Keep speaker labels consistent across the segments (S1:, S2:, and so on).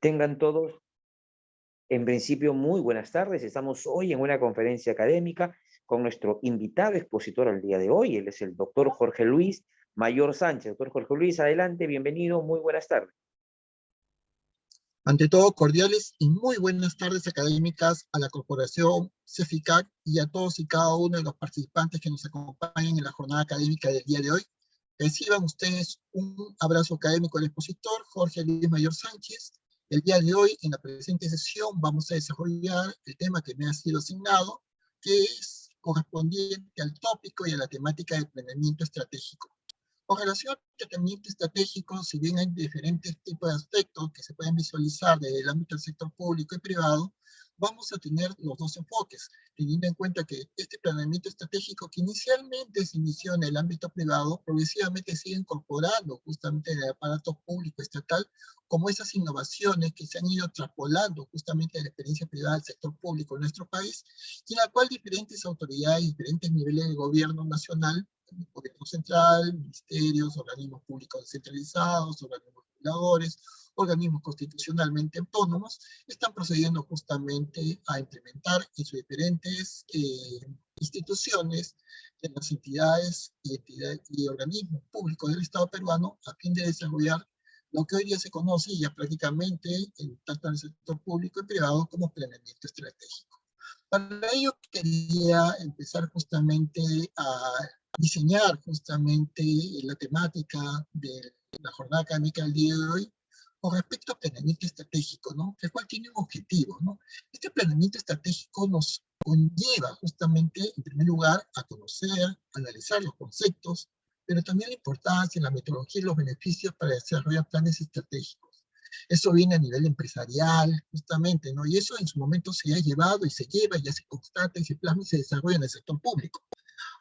S1: Tengan todos, en principio, muy buenas tardes. Estamos hoy en una conferencia académica con nuestro invitado expositor al día de hoy. Él es el doctor Jorge Luis Mayor Sánchez. Doctor Jorge Luis, adelante, bienvenido, muy buenas tardes.
S2: Ante todo, cordiales y muy buenas tardes académicas a la Corporación CEFICAC y a todos y cada uno de los participantes que nos acompañan en la jornada académica del día de hoy. Reciban ustedes un abrazo académico del expositor, Jorge Luis Mayor Sánchez. El día de hoy, en la presente sesión, vamos a desarrollar el tema que me ha sido asignado, que es correspondiente al tópico y a la temática del planeamiento estratégico. Con relación al tratamiento estratégico, si bien hay diferentes tipos de aspectos que se pueden visualizar desde el ámbito del sector público y privado, vamos a tener los dos enfoques, teniendo en cuenta que este planeamiento estratégico que inicialmente se inició en el ámbito privado, progresivamente sigue incorporando justamente en el aparato público estatal como esas innovaciones que se han ido traspolando justamente de la experiencia privada al sector público en nuestro país, y en la cual diferentes autoridades, diferentes niveles de gobierno nacional, gobierno central, ministerios, organismos públicos descentralizados, organismos reguladores, organismos constitucionalmente autónomos, están procediendo justamente a implementar en sus diferentes instituciones, en las entidades y organismos públicos del Estado peruano, a fin de desarrollar lo que hoy día se conoce ya prácticamente tanto en el sector público y privado como planeamiento estratégico. Para ello quería empezar justamente a diseñar justamente la temática de la jornada académica del día de hoy con respecto al planeamiento estratégico, ¿no? El cual tiene un objetivo, ¿no? Este planeamiento estratégico nos conlleva justamente, en primer lugar, a conocer, analizar los conceptos, pero también la importancia, la metodología y los beneficios para desarrollar planes estratégicos. Eso viene a nivel empresarial, justamente, ¿no? Y eso en su momento se ha llevado y se lleva, ya se constata y se plasma y se desarrolla en el sector público.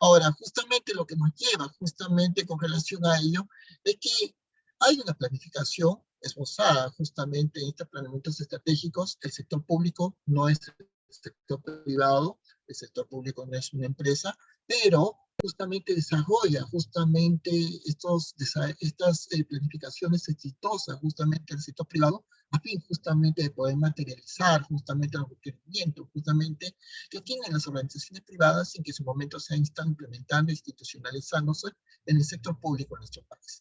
S2: Ahora, justamente lo que nos lleva justamente con relación a ello es que hay una planificación esbozada justamente en estos planeamientos estratégicos. El sector público no es el sector privado, el sector público no es una empresa, pero justamente desarrolla justamente estas planificaciones exitosas justamente en el sector privado a fin justamente de poder materializar justamente los requerimientos justamente que tienen las organizaciones privadas y que en su momento se están implementando e institucionalizándose en el sector público en nuestro país.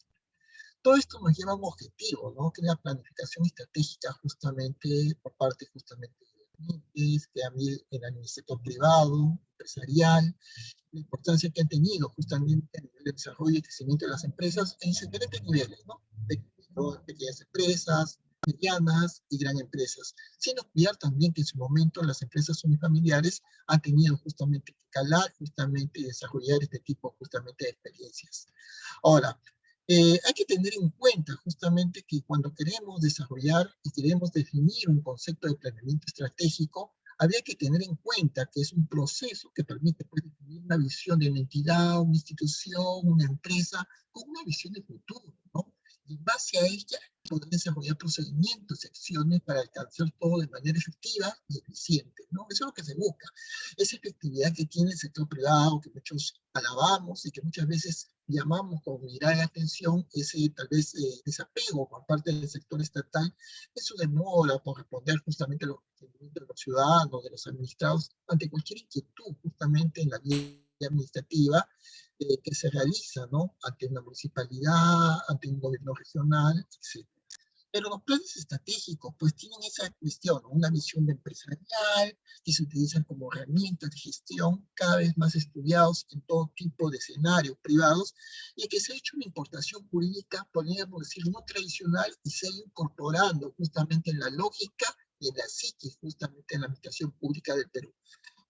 S2: Todo esto nos lleva a un objetivo, ¿no? Que es la planificación estratégica justamente por parte justamente de que en el sector privado, empresarial, la importancia que han tenido justamente en el desarrollo y crecimiento de las empresas en sus diferentes niveles, ¿no? Pequeñas empresas, medianas y grandes empresas. Sin olvidar también que en su momento las empresas unifamiliares han tenido justamente que calar, justamente y desarrollar este tipo justamente de experiencias. Ahora, hay que tener en cuenta justamente que cuando queremos desarrollar y queremos definir un concepto de planeamiento estratégico, habría que tener en cuenta que es un proceso que permite pues, definir una visión de una entidad, una institución, una empresa, con una visión de futuro, ¿no? Y en base a ella poder desarrollar procedimientos y acciones para alcanzar todo de manera efectiva y eficiente, ¿no? Eso es lo que se busca. Esa efectividad que tiene el sector privado, que muchos alabamos y que muchas veces llamamos con mirada de atención, ese tal vez desapego por parte del sector estatal, eso demora por responder justamente a los requerimientos de los ciudadanos, de los administrados, ante cualquier inquietud justamente en la vía administrativa que se realiza, ¿no? Ante una municipalidad, ante un gobierno regional, etc. Pero los planes estratégicos pues tienen esa cuestión, ¿no? Una visión empresarial que se utilizan como herramientas de gestión cada vez más estudiados en todo tipo de escenarios privados y que se ha hecho una importación jurídica, podríamos decir, no tradicional y se ha ido incorporando justamente en la lógica y en la psiquis justamente en la administración pública del Perú.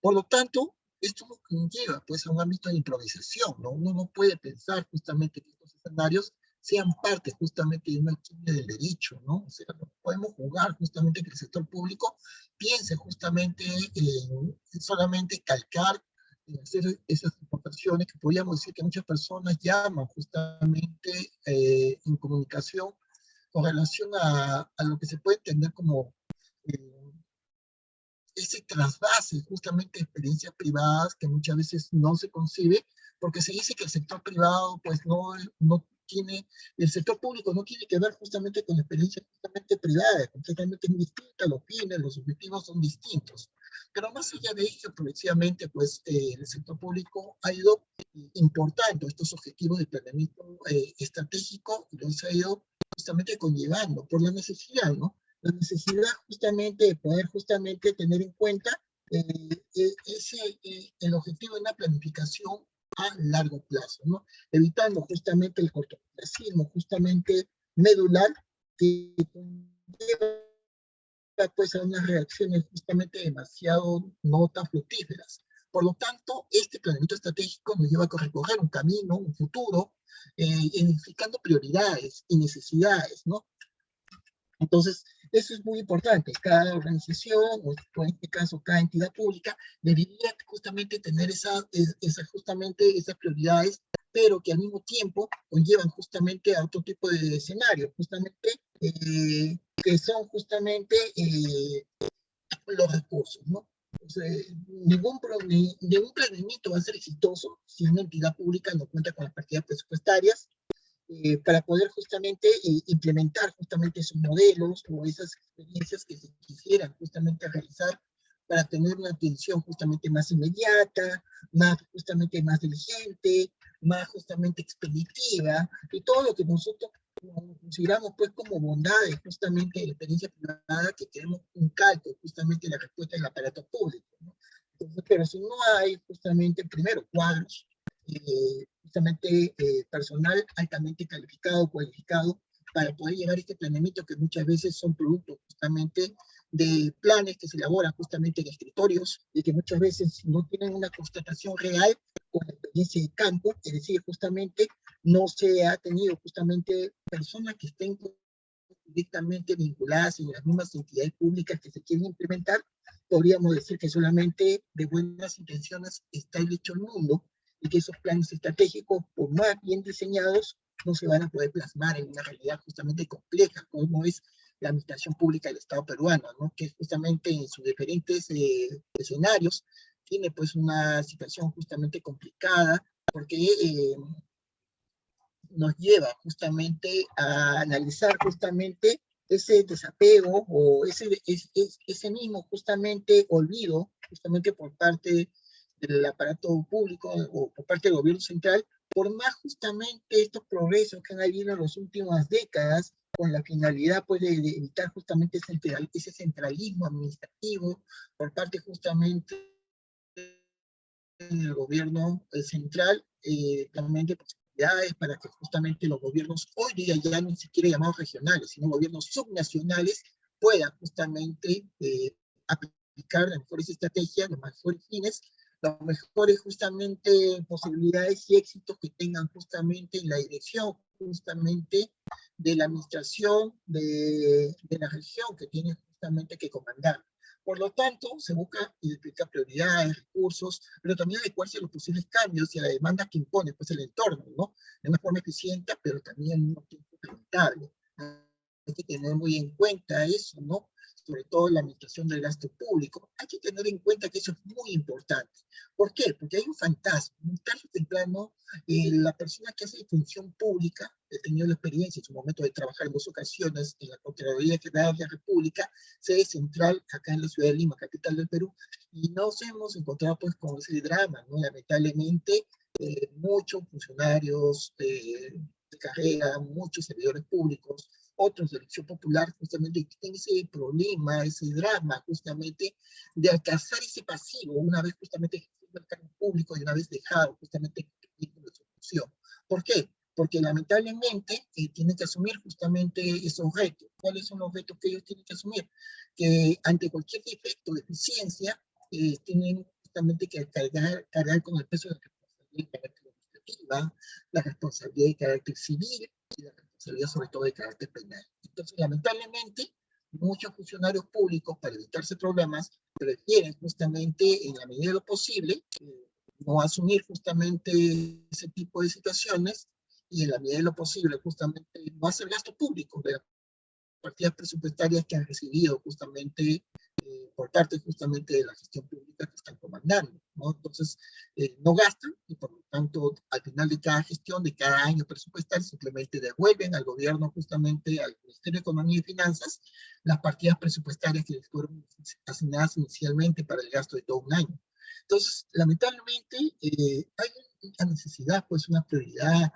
S2: Por lo tanto, esto nos conlleva pues, a un ámbito de improvisación, ¿no? Uno no puede pensar justamente que estos escenarios sean parte justamente de una alquimia del derecho, ¿no? O sea, no podemos jugar justamente que el sector público piense justamente en solamente calcar, en hacer esas importaciones que podríamos decir que muchas personas llaman justamente en comunicación con relación a lo que se puede entender como ese trasvase justamente de experiencias privadas que muchas veces no se concibe porque se dice que el sector privado pues no el sector público no tiene que ver justamente con la experiencia justamente privada, completamente distinta, los fines, los objetivos son distintos. Pero más allá de ello, progresivamente, pues el sector público ha ido importando estos objetivos de planeamiento estratégico y los ha ido justamente conllevando por la necesidad, ¿no? La necesidad justamente de poder justamente tener en cuenta el objetivo de una planificación a largo plazo, ¿no? Evitando justamente el cortoplacismo, justamente medular, que lleva pues a unas reacciones justamente demasiado no tan fructíferas. Por lo tanto, este planeamiento estratégico nos lleva a recorrer un camino, un futuro, identificando prioridades y necesidades, ¿no? Entonces, eso es muy importante. Cada organización, o en este caso cada entidad pública, debería justamente tener justamente esas prioridades, pero que al mismo tiempo conllevan justamente a otro tipo de escenarios, justamente que son justamente los recursos, ¿no? Entonces, ningún planeamiento va a ser exitoso si una entidad pública no cuenta con las partidas presupuestarias para poder justamente implementar justamente esos modelos o esas experiencias que se quisieran justamente realizar para tener una atención justamente más inmediata, más justamente más diligente, más justamente expeditiva, y todo lo que nosotros consideramos pues como bondades justamente de la experiencia privada que queremos un calco justamente la respuesta del aparato público, ¿no? Entonces, pero si no hay justamente primero cuadros, justamente personal altamente calificado, cualificado, para poder llevar este planeamiento que muchas veces son productos justamente de planes que se elaboran justamente en escritorios y que muchas veces no tienen una constatación real con la experiencia de campo, es decir, justamente no se ha tenido justamente personas que estén directamente vinculadas en las mismas entidades públicas que se quieren implementar. Podríamos decir que solamente de buenas intenciones está el hecho el mundo y que esos planes estratégicos, por más bien diseñados, no se van a poder plasmar en una realidad justamente compleja, como es la administración pública del Estado peruano, ¿no? Que justamente en sus diferentes escenarios tiene pues una situación justamente complicada, porque nos lleva justamente a analizar justamente ese desapego o ese mismo justamente olvido justamente por parte del aparato público o por parte del gobierno central, por más justamente estos progresos que han habido en las últimas décadas con la finalidad pues, de evitar justamente ese centralismo administrativo por parte justamente del gobierno central, también de posibilidades para que justamente los gobiernos hoy día ya ni siquiera llamados regionales, sino gobiernos subnacionales puedan justamente aplicar las mejores estrategias, los mejores fines, las mejores justamente posibilidades y éxitos que tengan justamente en la dirección justamente de la administración de la región que tiene justamente que comandar. Por lo tanto, se busca identificar prioridades, recursos, pero también adecuarse a los posibles cambios y a la demanda que impone pues, el entorno, ¿no? De una forma eficiente, pero también un tiempo rentable. Hay que tener muy en cuenta eso, ¿no? Sobre todo la administración del gasto público. Hay que tener en cuenta que eso es muy importante. ¿Por qué? Porque hay un fantasma. Tarde o temprano, la persona que hace función pública, he tenido la experiencia en su momento de trabajar en 2 ocasiones en la Contraloría General de la República, sede central acá en la ciudad de Lima, capital del Perú, y nos hemos encontrado pues con ese drama, ¿no? Lamentablemente, muchos funcionarios de carrera, muchos servidores públicos, otros de elección popular, justamente tienen ese problema, ese drama, justamente, de alcanzar ese pasivo, una vez justamente ejerciendo el cargo público y una vez dejado justamente su función. ¿Por qué? Porque lamentablemente tienen que asumir justamente esos retos. ¿Cuáles son los retos que ellos tienen que asumir? Que ante cualquier defecto, deficiencia, tienen justamente que cargar con el peso de la responsabilidad de carácter administrativa, la responsabilidad de carácter civil y la responsabilidad sobre todo de carácter penal. Entonces, lamentablemente, muchos funcionarios públicos, para evitarse problemas, prefieren justamente, en la medida de lo posible, no asumir justamente ese tipo de situaciones y en la medida de lo posible justamente no hacer gasto público de las partidas presupuestarias que han recibido justamente por parte justamente de la gestión pública que están comandando, ¿no? Entonces, no gastan y por lo tanto, al final de cada gestión, de cada año presupuestal, simplemente devuelven al gobierno, justamente al Ministerio de Economía y Finanzas, las partidas presupuestarias que les fueron asignadas inicialmente para el gasto de todo un año. Entonces, lamentablemente, hay una necesidad, pues una prioridad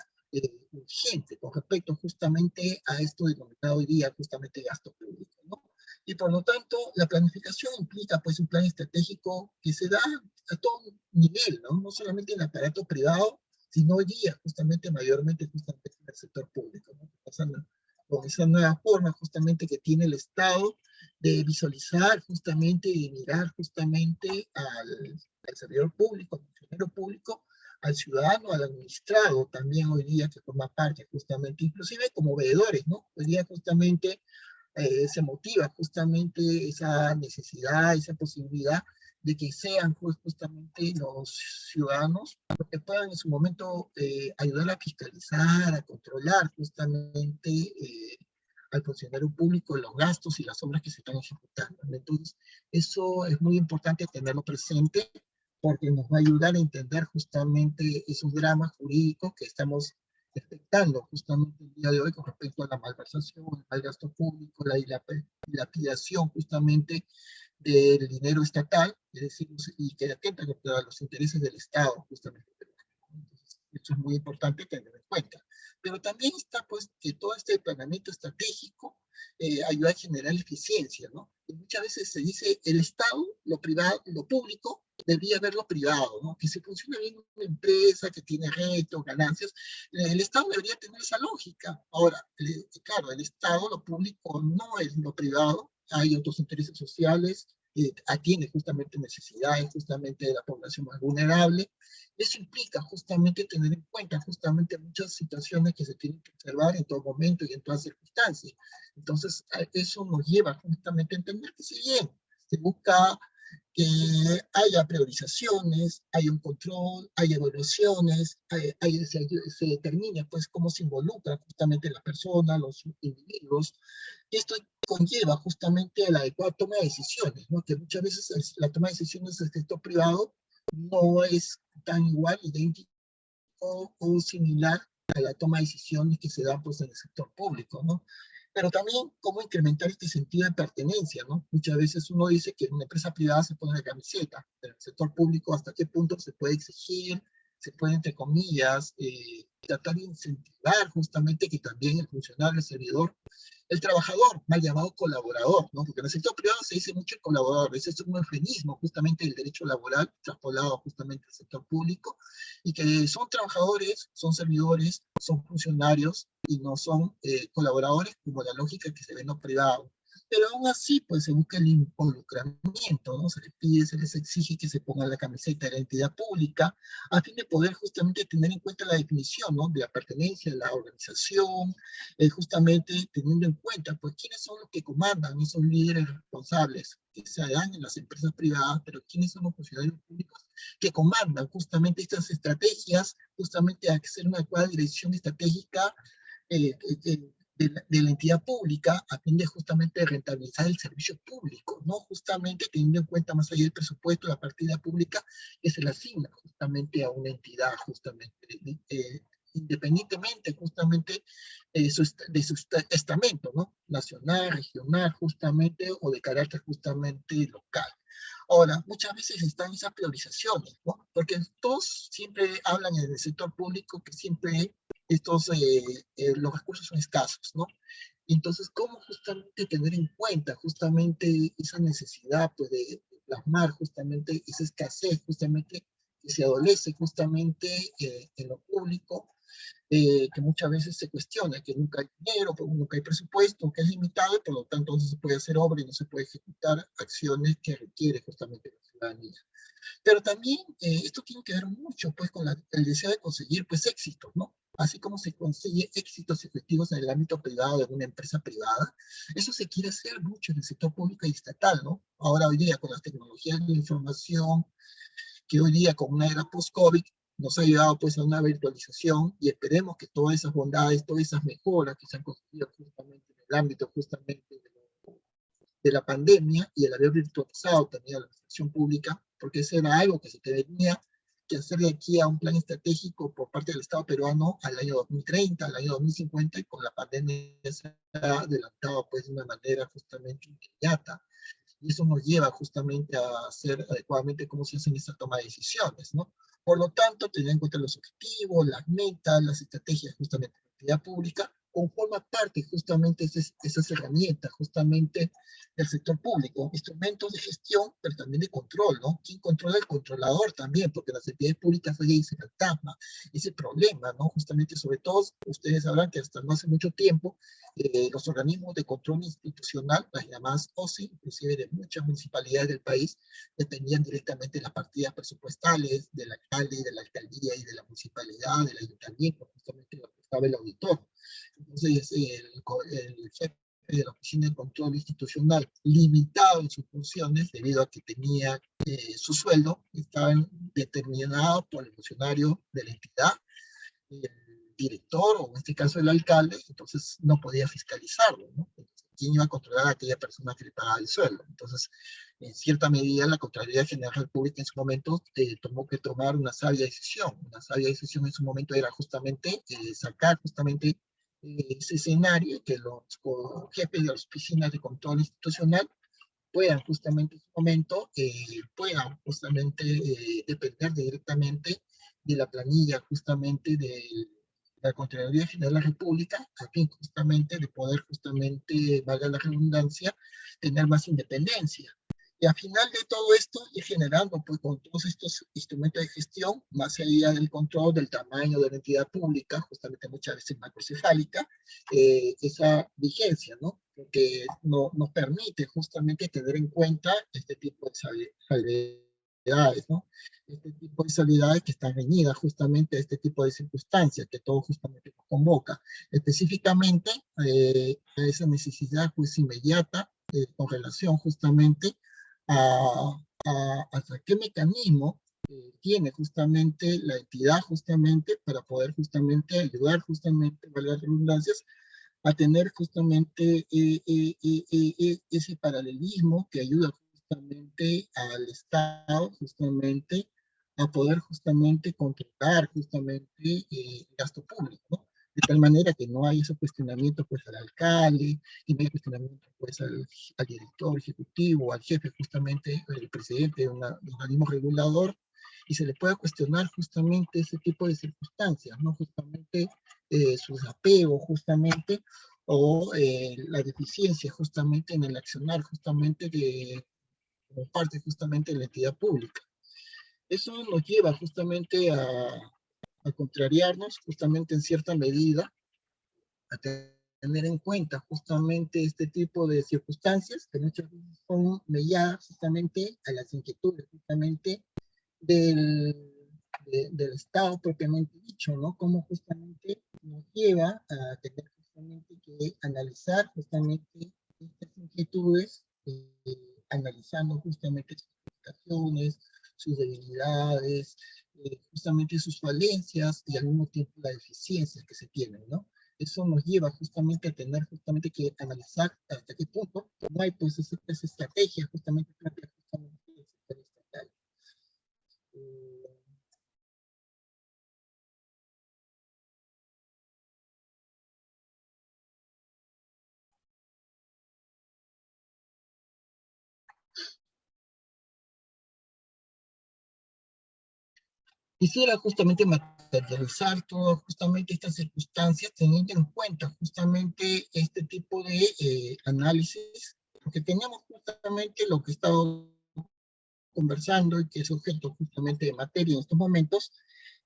S2: urgente con respecto justamente a esto denominado hoy día justamente gasto público, ¿no? Y por lo tanto, la planificación implica pues un plan estratégico que se da a todo nivel, ¿no? No solamente en el aparato privado, sino hoy día justamente mayormente justamente en el sector público, ¿no? Pasando con esa nueva forma justamente que tiene el Estado de visualizar justamente y de mirar justamente al servidor público, al funcionario público, al ciudadano, al administrado también hoy día que forma parte justamente, inclusive como veedores, ¿no? Hoy día justamente se motiva justamente esa necesidad, esa posibilidad de que sean justamente los ciudadanos los que puedan en su momento ayudar a fiscalizar, a controlar justamente al funcionario público los gastos y las obras que se están ejecutando. Entonces, eso es muy importante tenerlo presente porque nos va a ayudar a entender justamente esos dramas jurídicos que estamos detectando justamente el día de hoy con respecto a la malversación, el mal gasto público, la dilapidación justamente del dinero estatal, es decir, y que atenta contra los intereses del Estado, justamente. Entonces, eso es muy importante tener en cuenta. Pero también está, pues, que todo este planeamiento estratégico ayuda a generar eficiencia, ¿no? Y muchas veces se dice el Estado, lo privado, lo público, debería ver lo privado, ¿no? Que si funciona bien una empresa que tiene retos, ganancias, el Estado debería tener esa lógica. Ahora, claro, el Estado, lo público no es lo privado, hay otros intereses sociales, atiende justamente necesidades justamente de la población más vulnerable. Eso implica justamente tener en cuenta justamente muchas situaciones que se tienen que observar en todo momento y en todas circunstancias. Entonces, eso nos lleva justamente a entender que si bien se busca que haya priorizaciones, haya un control, haya evaluaciones, se determine pues cómo se involucra justamente la persona, los individuos, y esto conlleva justamente a la adecuada toma de decisiones, ¿no? Que muchas veces la toma de decisiones del sector privado no es tan igual, idéntico o similar a la toma de decisiones que se da pues en el sector público, ¿no? Pero también cómo incrementar este sentido de pertenencia, ¿no? Muchas veces uno dice que en una empresa privada se pone la camiseta, pero en el sector público hasta qué punto se puede exigir, se puede, entre comillas, tratar de incentivar justamente que también el funcionario, el servidor, el trabajador, mal llamado colaborador, ¿no? Porque en el sector privado se dice mucho el colaborador, ese es un eufemismo justamente del derecho laboral traspolado justamente al sector público, y que son trabajadores, son servidores, son funcionarios y no son colaboradores como la lógica que se ve en lo privado. Pero aún así, pues se busca el involucramiento, ¿no? Se les pide, se les exige que se ponga la camiseta de la entidad pública a fin de poder justamente tener en cuenta la definición, ¿no? De la pertenencia a la organización, justamente teniendo en cuenta, pues, quiénes son los que comandan esos líderes responsables que se dan en las empresas privadas, pero quiénes son los funcionarios públicos que comandan justamente estas estrategias, justamente a hacer una adecuada dirección estratégica de la entidad pública a fin de justamente rentabilizar el servicio público, ¿no? Justamente teniendo en cuenta más allá del presupuesto, la partida pública que se le asigna justamente a una entidad, justamente, independientemente justamente de su estamento, ¿no? Nacional, regional, justamente, o de carácter justamente local. Ahora, muchas veces están esas priorizaciones, ¿no? Porque todos siempre hablan en el sector público que siempre los recursos son escasos, ¿no? Entonces, ¿cómo justamente tener en cuenta justamente esa necesidad pues, de plasmar justamente esa escasez, justamente que se adolece justamente en lo público, que muchas veces se cuestiona, que nunca hay dinero, nunca hay presupuesto, que es limitado y por lo tanto no se puede hacer obra y no se puede ejecutar acciones que requiere justamente la ciudadanía. Pero también esto tiene que ver mucho pues con el deseo de conseguir pues éxitos, ¿no? Así como se consigue éxitos efectivos en el ámbito privado de una empresa privada, eso se quiere hacer mucho en el sector público y estatal, ¿no? Ahora hoy día con las tecnologías de la información, que hoy día con una era post-COVID nos ha llevado pues a una virtualización y esperemos que todas esas bondades, todas esas mejoras que se han conseguido justamente en el ámbito justamente de la pandemia y el haber virtualizado también a la administración pública, porque eso era algo que se tenía que hacer de aquí a un plan estratégico por parte del Estado peruano al año 2030, al año 2050, y con la pandemia se ha adelantado pues de una manera justamente inmediata. Y eso nos lleva justamente a hacer adecuadamente cómo se hacen esta toma de decisiones, ¿no? Por lo tanto, tener en cuenta los objetivos, las metas, las estrategias justamente de la actividad pública, conforma parte justamente de esas herramientas justamente del sector público, instrumentos de gestión, pero también de control, ¿no? ¿Quién controla? El controlador también, porque las entidades públicas hoy ese fantasma, ese problema, ¿no? Justamente, sobre todo, ustedes sabrán que hasta no hace mucho tiempo, los organismos de control institucional, las llamadas OSI, inclusive de muchas municipalidades del país, dependían directamente de las partidas presupuestales del alcalde, de la alcaldía y de la municipalidad, del ayuntamiento, justamente lo que estaba el auditor. Entonces, el jefe de la Oficina de Control Institucional, limitado en sus funciones debido a que tenía su sueldo, estaba determinado por el funcionario de la entidad, el director, o en este caso el alcalde, entonces no podía fiscalizarlo, ¿no? ¿Quién iba a controlar a aquella persona que le pagaba el sueldo? Entonces, en cierta medida, la Contraloría General de la República en su momento tomó que tomar una sabia decisión. Una sabia decisión en su momento era justamente sacar justamente ese escenario, que los jefes de las oficinas de control institucional puedan justamente en su momento, puedan justamente depender directamente de la planilla justamente de la Contraloría General de la República, a fin justamente de poder justamente, valga la redundancia, tener más independencia. Y al final de todo esto, ir generando pues con todos estos instrumentos de gestión, más allá del control del tamaño de la entidad pública, justamente muchas veces macrocefálica, esa vigencia, ¿no? Porque nos permite justamente tener en cuenta este tipo de salvedades, ¿no? Este tipo de salvedades que están reñidas justamente a este tipo de circunstancias que todo justamente convoca, específicamente a esa necesidad pues inmediata con relación justamente hasta qué mecanismo tiene justamente la entidad justamente para poder justamente ayudar justamente, valga las redundancias, a tener justamente ese paralelismo que ayuda justamente al Estado justamente a poder justamente controlar justamente el gasto público, ¿no? De tal manera que no hay ese cuestionamiento pues al alcalde, que no hay cuestionamiento pues al director ejecutivo, al jefe justamente, el presidente de un organismo regulador, y se le pueda cuestionar justamente ese tipo de circunstancias, ¿no? Justamente sus apegos justamente o la deficiencia justamente en el accionar justamente como parte justamente de la entidad pública. Eso nos lleva justamente a contrariarnos justamente en cierta medida, a tener en cuenta justamente este tipo de circunstancias que muchas veces son mediadas justamente a las inquietudes justamente del, del Estado propiamente dicho, ¿no? Cómo justamente nos lleva a tener justamente que analizar justamente estas inquietudes, analizando justamente sus limitaciones, sus debilidades, justamente sus falencias y al mismo tiempo las deficiencias que se tienen, ¿no? Eso nos lleva justamente a tener justamente que analizar hasta qué punto no hay pues esa estrategia justamente propia justamente del sector estatal. Quisiera justamente materializar todas justamente estas circunstancias teniendo en cuenta justamente este tipo de análisis, porque teníamos justamente lo que he estado conversando y que es objeto justamente de materia en estos momentos,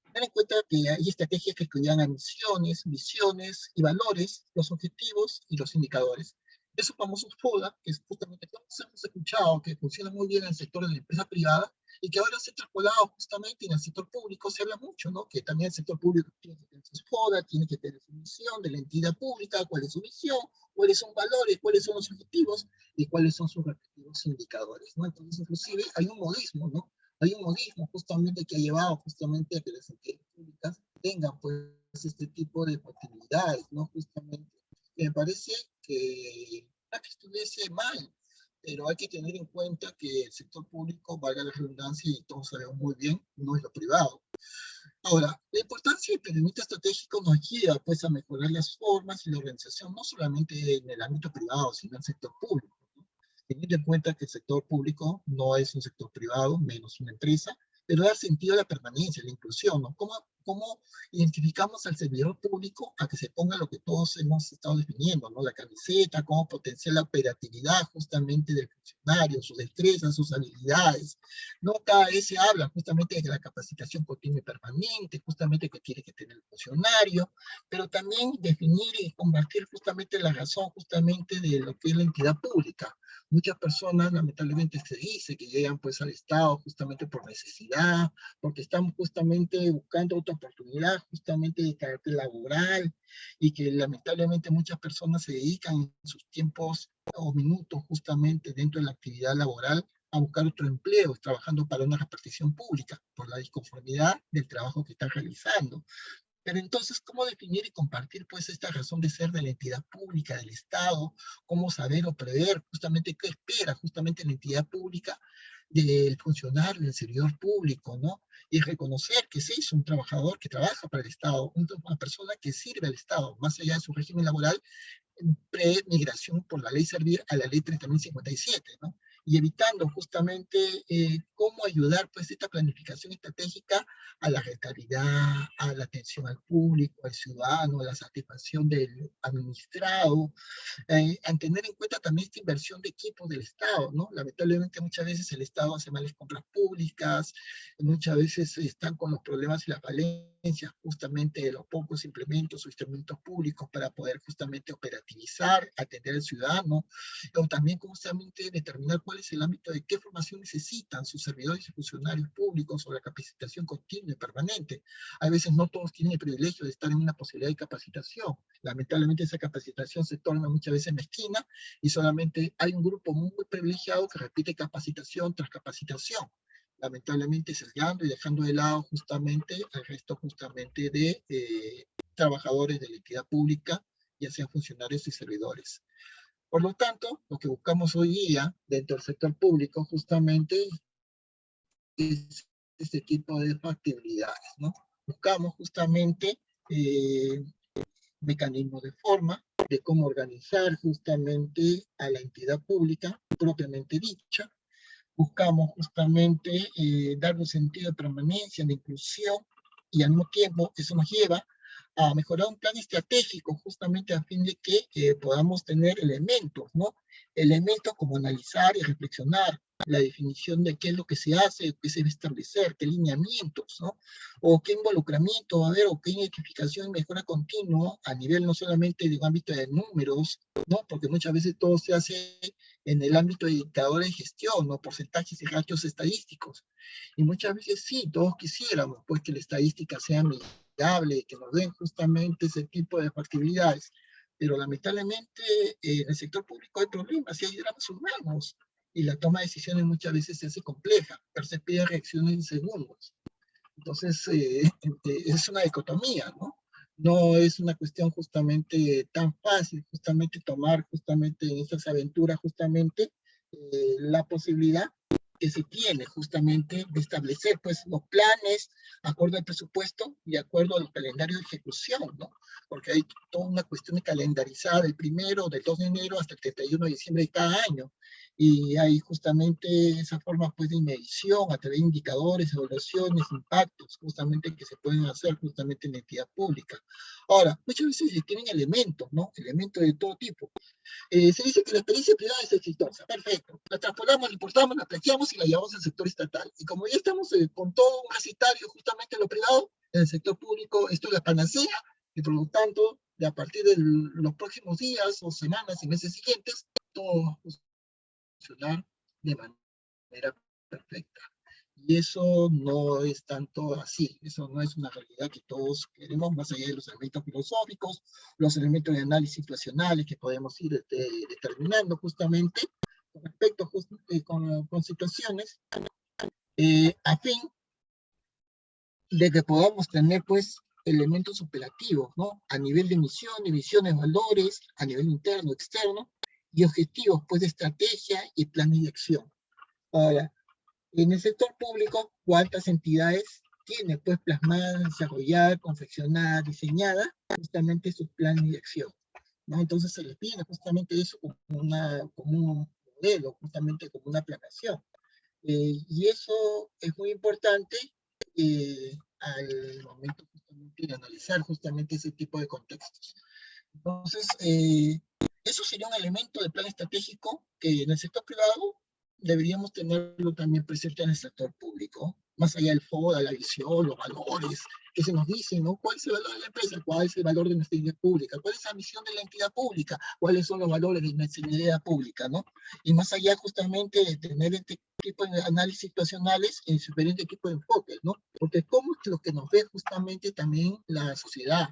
S2: tener en cuenta que hay estrategias que estudian misiones, visiones y valores, los objetivos y los indicadores. Esos famosos FODA, que es justamente todos hemos escuchado que funciona muy bien en el sector de la empresa privada y que ahora se ha extrapolado justamente en el sector público, se habla mucho, ¿no? Que también el sector público tiene que tener sus FODA, tiene que tener su misión de la entidad pública, cuál es su misión, cuáles son valores, cuáles son los objetivos y cuáles son sus respectivos indicadores, ¿no? Entonces, inclusive hay un modismo, ¿no? Hay un modismo justamente que ha llevado justamente a que las entidades públicas tengan pues este tipo de posibilidades, ¿no? Justamente, me parece que no es que estuviese mal, pero hay que tener en cuenta que el sector público, valga la redundancia, y todos sabemos muy bien, no es lo privado. Ahora, la importancia del planeamiento estratégico nos lleva pues a mejorar las formas y la organización, no solamente en el ámbito privado, sino en el sector público, ¿no? Teniendo en cuenta que el sector público no es un sector privado, menos una empresa, pero da sentido a la permanencia, a la inclusión, ¿no? ¿Cómo identificamos al servidor público a que se ponga lo que todos hemos estado definiendo, ¿no? La camiseta, cómo potenciar la operatividad justamente del funcionario, sus destrezas, sus habilidades, ¿no? Cada vez se habla justamente de la capacitación continua y permanente, justamente que tiene que tener el funcionario, pero también definir y combatir justamente la razón justamente de lo que es la entidad pública. Muchas personas lamentablemente se dice que llegan pues al Estado justamente por necesidad, porque están justamente buscando otra oportunidad justamente de carácter laboral y que lamentablemente muchas personas se dedican en sus tiempos o minutos justamente dentro de la actividad laboral a buscar otro empleo, trabajando para una repartición pública, por la disconformidad del trabajo que están realizando. Pero entonces, ¿cómo definir y compartir pues esta razón de ser de la entidad pública, del Estado? ¿Cómo saber o prever justamente qué espera justamente la entidad pública del funcionario, del servidor público, ¿no? Y reconocer que sí es un trabajador que trabaja para el Estado, una persona que sirve al Estado, más allá de su régimen laboral, pre-migración por la ley Servir a la ley 30.057, ¿no? Y evitando justamente cómo ayudar pues esta planificación estratégica a la rentabilidad, a la atención al público, al ciudadano, a la satisfacción del administrado, a tener en cuenta también esta inversión de equipos del Estado, ¿no? Lamentablemente muchas veces el Estado hace malas compras públicas, muchas veces están con los problemas y las falencias justamente de los pocos implementos o instrumentos públicos para poder justamente operativizar, atender al ciudadano, o también justamente determinar cuál es el ámbito de qué formación necesitan sus servidores y funcionarios públicos o la capacitación continua y permanente. A veces no todos tienen el privilegio de estar en una posibilidad de capacitación. Lamentablemente esa capacitación se torna muchas veces mezquina y solamente hay un grupo muy privilegiado que repite capacitación tras capacitación, lamentablemente sesgando y dejando de lado justamente el resto justamente de trabajadores de la entidad pública, ya sean funcionarios y servidores. Por lo tanto, lo que buscamos hoy día dentro del sector público justamente es este tipo de factibilidades, ¿no? Buscamos justamente mecanismos de forma, de cómo organizar justamente a la entidad pública propiamente dicha. Buscamos justamente darle un sentido de permanencia, de inclusión, y al mismo tiempo eso nos lleva a mejorar un plan estratégico justamente a fin de que podamos tener elementos, ¿no? Elementos como analizar y reflexionar la definición de qué es lo que se hace, qué se debe establecer, qué lineamientos, ¿no? O qué involucramiento va a haber, o qué identificación y mejora continua a nivel no solamente de un ámbito de números, ¿no? Porque muchas veces todo se hace en el ámbito de indicadores de gestión, ¿no? Porcentajes y ratios estadísticos. Y muchas veces sí, todos quisiéramos pues que la estadística sea amigable, que nos den justamente ese tipo de factibilidades. Pero lamentablemente en el sector público hay problemas y hay dramas humanos. Y la toma de decisiones muchas veces se hace compleja, pero se pide reacciones en segundos. Entonces, es una dicotomía, ¿no? No es una cuestión justamente tan fácil, justamente tomar justamente en estas aventuras justamente la posibilidad que se tiene justamente de establecer pues los planes de acuerdo al presupuesto y de acuerdo a los calendarios de ejecución, ¿no? Porque hay toda una cuestión de calendarizar el primero, del 2 de enero hasta el 31 de diciembre de cada año, y hay justamente esa forma pues de medición a través de indicadores, evaluaciones, impactos, justamente que se pueden hacer justamente en la entidad pública. Ahora, muchas veces se tienen elementos, ¿no? Elementos de todo tipo. Se dice que la experiencia privada es exitosa, perfecto. La transportamos, la importamos, la plagiamos y la llevamos al sector estatal. Y como ya estamos con todo un recetario justamente en lo privado, en el sector público esto es la panacea, y por lo tanto, de a partir de los próximos días o semanas y meses siguientes, todo va a funcionar de manera perfecta. Y eso no es tanto así, eso no es una realidad que todos queremos, más allá de los elementos filosóficos, los elementos de análisis situacionales que podemos ir determinando justamente con respecto con situaciones, a fin de que podamos tener pues elementos operativos, ¿no? A nivel de misión, de visiones, valores, a nivel interno, externo, y objetivos, pues, de estrategia y planes de acción. Ahora, en el sector público, ¿cuántas entidades tiene, pues, plasmada, desarrollada, confeccionada, diseñada, justamente sus planes de acción? ¿No? Entonces se les pide justamente eso como un modelo, justamente como una planeación. Y eso es muy importante al momento justamente de analizar justamente ese tipo de contextos. Entonces, eso sería un elemento de plan estratégico que en el sector privado deberíamos tenerlo también presente en el sector público, más allá del FODA, la visión, los valores que se nos dicen, ¿no? ¿Cuál es el valor de la empresa? ¿Cuál es el valor de nuestra entidad pública? ¿Cuál es la misión de la entidad pública? ¿Cuáles son los valores de nuestra entidad pública, ¿no? Y más allá justamente de tener este tipo de análisis situacionales en diferentes tipos de enfoques, ¿no? Porque cómo es lo que nos ve justamente también la sociedad,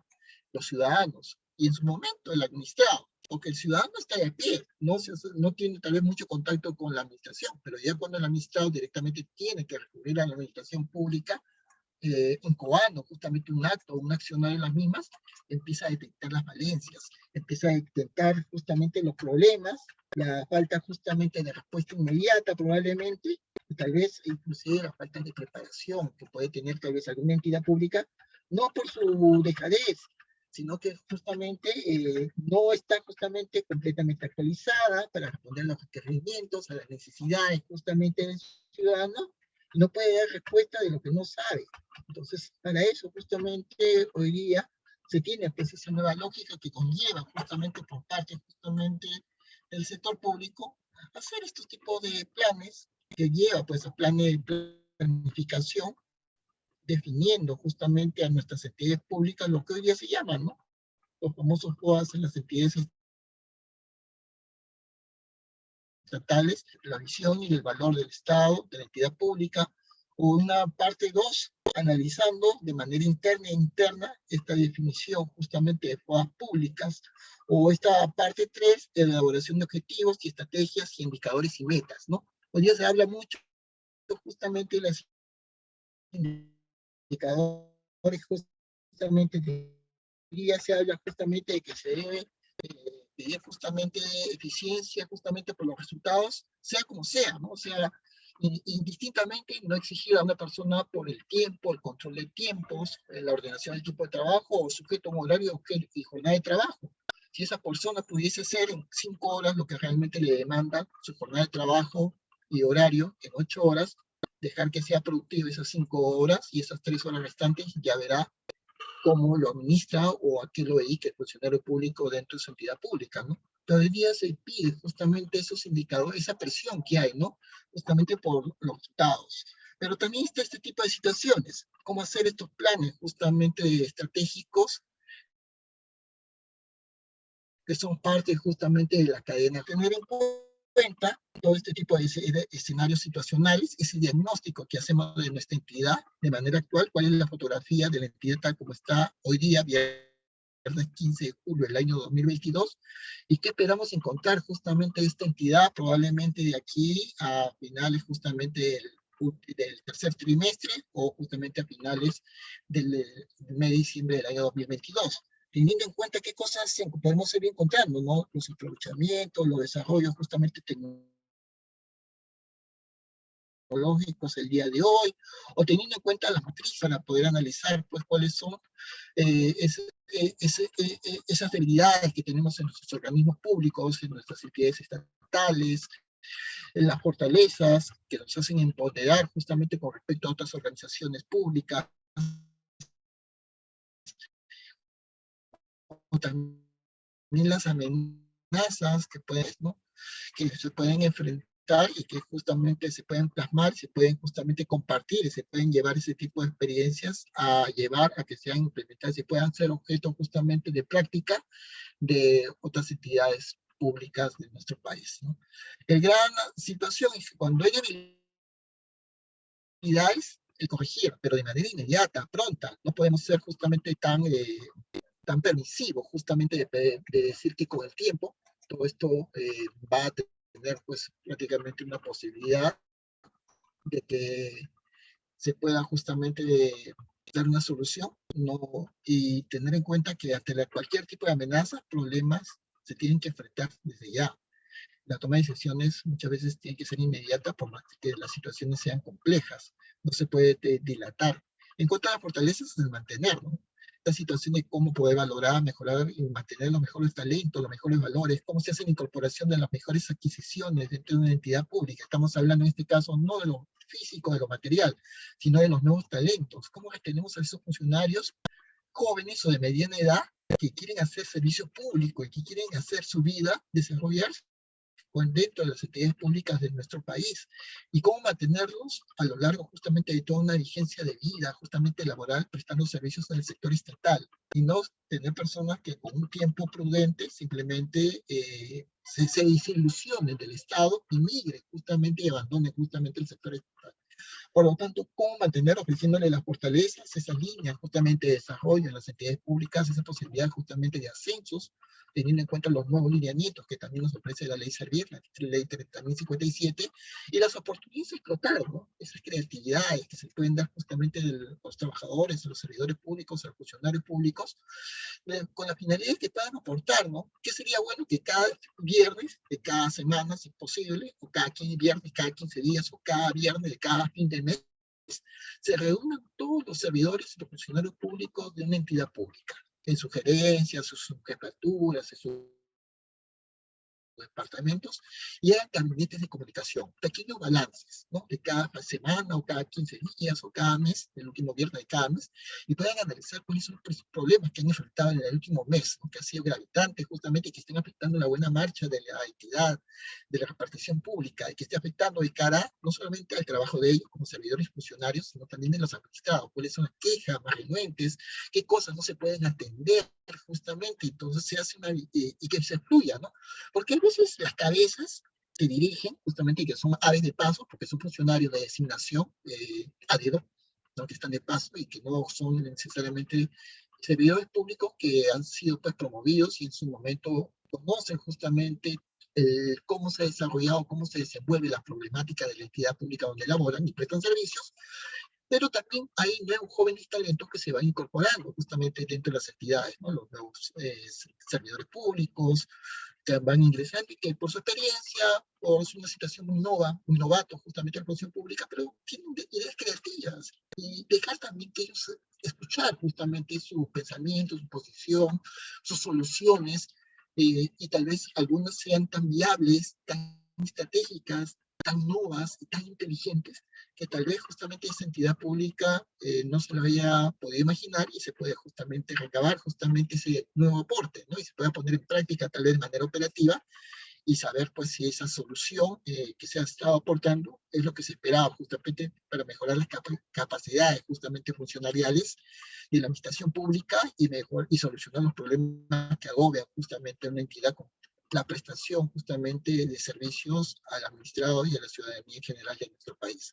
S2: los ciudadanos, y en su momento el administrado, porque el ciudadano está de a pie, no tiene tal vez mucho contacto con la administración, pero ya cuando el administrado directamente tiene que recurrir a la administración pública, incubando justamente un acto o un accionar en las mismas, empieza a detectar las falencias, empieza a detectar justamente los problemas, la falta justamente de respuesta inmediata probablemente, y tal vez inclusive la falta de preparación que puede tener tal vez alguna entidad pública, no por su dejadez, sino que justamente no está justamente completamente actualizada para responder a los requerimientos, a las necesidades justamente del ciudadano, y no puede dar respuesta de lo que no sabe. Entonces, para eso justamente hoy día se tiene pues esa nueva lógica que conlleva justamente por parte justamente del sector público hacer estos tipos de planes que lleva pues a planes de planificación definiendo justamente a nuestras entidades públicas lo que hoy día se llaman, ¿no? Los famosos FOAS en las entidades estatales, la visión y el valor del Estado, de la entidad pública, o una parte 2, analizando de manera interna e interna esta definición justamente de FOAS públicas, o esta parte 3, de la elaboración de objetivos y estrategias y indicadores y metas, ¿no? Hoy día se habla mucho justamente de los indicadores justamente de día se habla justamente de que se debe pedir justamente eficiencia, justamente por los resultados, sea como sea, ¿no? O sea, indistintamente no exigir a una persona por el tiempo, el control de tiempos, la ordenación del equipo de trabajo o sujeto a un horario y jornada de trabajo. Si esa persona pudiese hacer en 5 horas lo que realmente le demanda su jornada de trabajo y horario en 8 horas, dejar que sea productivo esas 5 horas y esas 3 horas restantes, ya verá cómo lo administra o a qué lo dedica el funcionario público dentro de su entidad pública, ¿no? Pero hoy día se pide justamente esos indicadores, esa presión que hay, ¿no? Justamente por los resultados. Pero también está este tipo de situaciones, cómo hacer estos planes justamente estratégicos que son parte justamente de la cadena. Tener en cuenta todo este tipo de escenarios situacionales, ese diagnóstico que hacemos de nuestra entidad de manera actual, cuál es la fotografía de la entidad tal como está hoy día, viernes 15 de julio del año 2022, y qué esperamos encontrar justamente esta entidad probablemente de aquí a finales justamente del tercer trimestre o justamente a finales del mes de diciembre del año 2022, teniendo en cuenta qué cosas podemos seguir encontrando, ¿no? Los aprovechamientos, los desarrollos justamente tecnológicos el día de hoy, o teniendo en cuenta las matrices para poder analizar pues cuáles son esas debilidades que tenemos en nuestros organismos públicos, en nuestras entidades estatales, en las fortalezas que nos hacen empoderar justamente con respecto a otras organizaciones públicas, o también las amenazas que pueden, ¿no? Que se pueden enfrentar y que justamente se pueden plasmar, se pueden justamente compartir, se pueden llevar ese tipo de experiencias a llevar a que sean implementadas y puedan ser objeto justamente de práctica de otras entidades públicas de nuestro país, ¿no? El gran situación es que cuando hay habilidades, el corregir, pero de manera inmediata, pronta, no podemos ser justamente tan permisivos, justamente de decir que con el tiempo todo esto va a tener pues prácticamente una posibilidad de que se pueda justamente dar una solución, no, y tener en cuenta que ante cualquier tipo de amenaza, problemas se tienen que enfrentar desde ya. La toma de decisiones muchas veces tiene que ser inmediata por más que las situaciones sean complejas, no se puede dilatar. En cuanto a las fortalezas, es el mantener, ¿no? La situación de cómo poder valorar, mejorar y mantener los mejores talentos, los mejores valores, cómo se hace la incorporación de las mejores adquisiciones dentro de una entidad pública. Estamos hablando en este caso no de lo físico, de lo material, sino de los nuevos talentos. ¿Cómo tenemos a esos funcionarios jóvenes o de mediana edad que quieren hacer servicio público y que quieren hacer su vida, desarrollarse dentro de las entidades públicas de nuestro país y cómo mantenerlos a lo largo justamente de toda una vigencia de vida, justamente laboral, prestando servicios en el sector estatal y no tener personas que con un tiempo prudente simplemente se desilusionen del Estado y migren justamente y abandonen justamente el sector estatal. Por lo tanto, ¿cómo mantener ofreciéndole las fortalezas, esas líneas justamente de desarrollo en las entidades públicas, esa posibilidad justamente de ascensos, teniendo en cuenta los nuevos lineamientos que también nos ofrece la ley Servir, la ley 30.057, y las oportunidades de explotar, ¿no? Esas creatividades que se pueden dar justamente de los trabajadores, a los servidores públicos, a los funcionarios públicos, con la finalidad de que puedan aportar, ¿no? Que sería bueno que cada viernes de cada semana, si es posible, o cada 15 viernes, cada 15 días, o cada viernes de cada fin de mes, se reúnan todos los servidores y los funcionarios públicos de una entidad pública, en sugerencias, sus jefaturas, en sus departamentos y hagan gabinetes de comunicación, pequeños balances, ¿no? De cada semana o cada 15 días o cada mes, el último viernes de cada mes, y puedan analizar cuáles son los problemas que han enfrentado en el último mes, ¿no? Que ha sido gravitante justamente y que estén afectando la buena marcha de la entidad, de la repartición pública, y que esté afectando de cara no solamente al trabajo de ellos como servidores y funcionarios, sino también de los administrados, cuáles son las quejas más renuentes, qué cosas no se pueden atender justamente, entonces se hace una, y que se fluya, ¿no? Porque a veces las cabezas que dirigen, justamente que son aves de paso, porque son funcionarios de designación a dedo, ¿no? Que están de paso y que no son necesariamente servidores públicos que han sido pues promovidos y en su momento conocen justamente cómo se ha desarrollado, cómo se desenvuelve la problemática de la entidad pública donde laboran y prestan servicios, pero también hay nuevos jóvenes talentos que se van incorporando justamente dentro de las entidades, ¿no? Los nuevos servidores públicos, que van ingresando y que por su experiencia, por una situación muy nova, muy novato justamente en la función pública, pero tienen ideas creativas y dejar también que ellos escuchar justamente su pensamiento, su posición, sus soluciones, y tal vez algunas sean tan viables, tan estratégicas, tan nuevas y tan inteligentes, que tal vez justamente esa entidad pública no se lo haya podido imaginar y se puede justamente recabar justamente ese nuevo aporte, ¿no? Y se pueda poner en práctica tal vez de manera operativa y saber pues si esa solución que se ha estado aportando es lo que se esperaba justamente para mejorar las capacidades justamente funcionariales de la administración pública y, y solucionar los problemas que agobian justamente a una entidad con la prestación justamente de servicios al administrado y a la ciudadanía en general de nuestro país.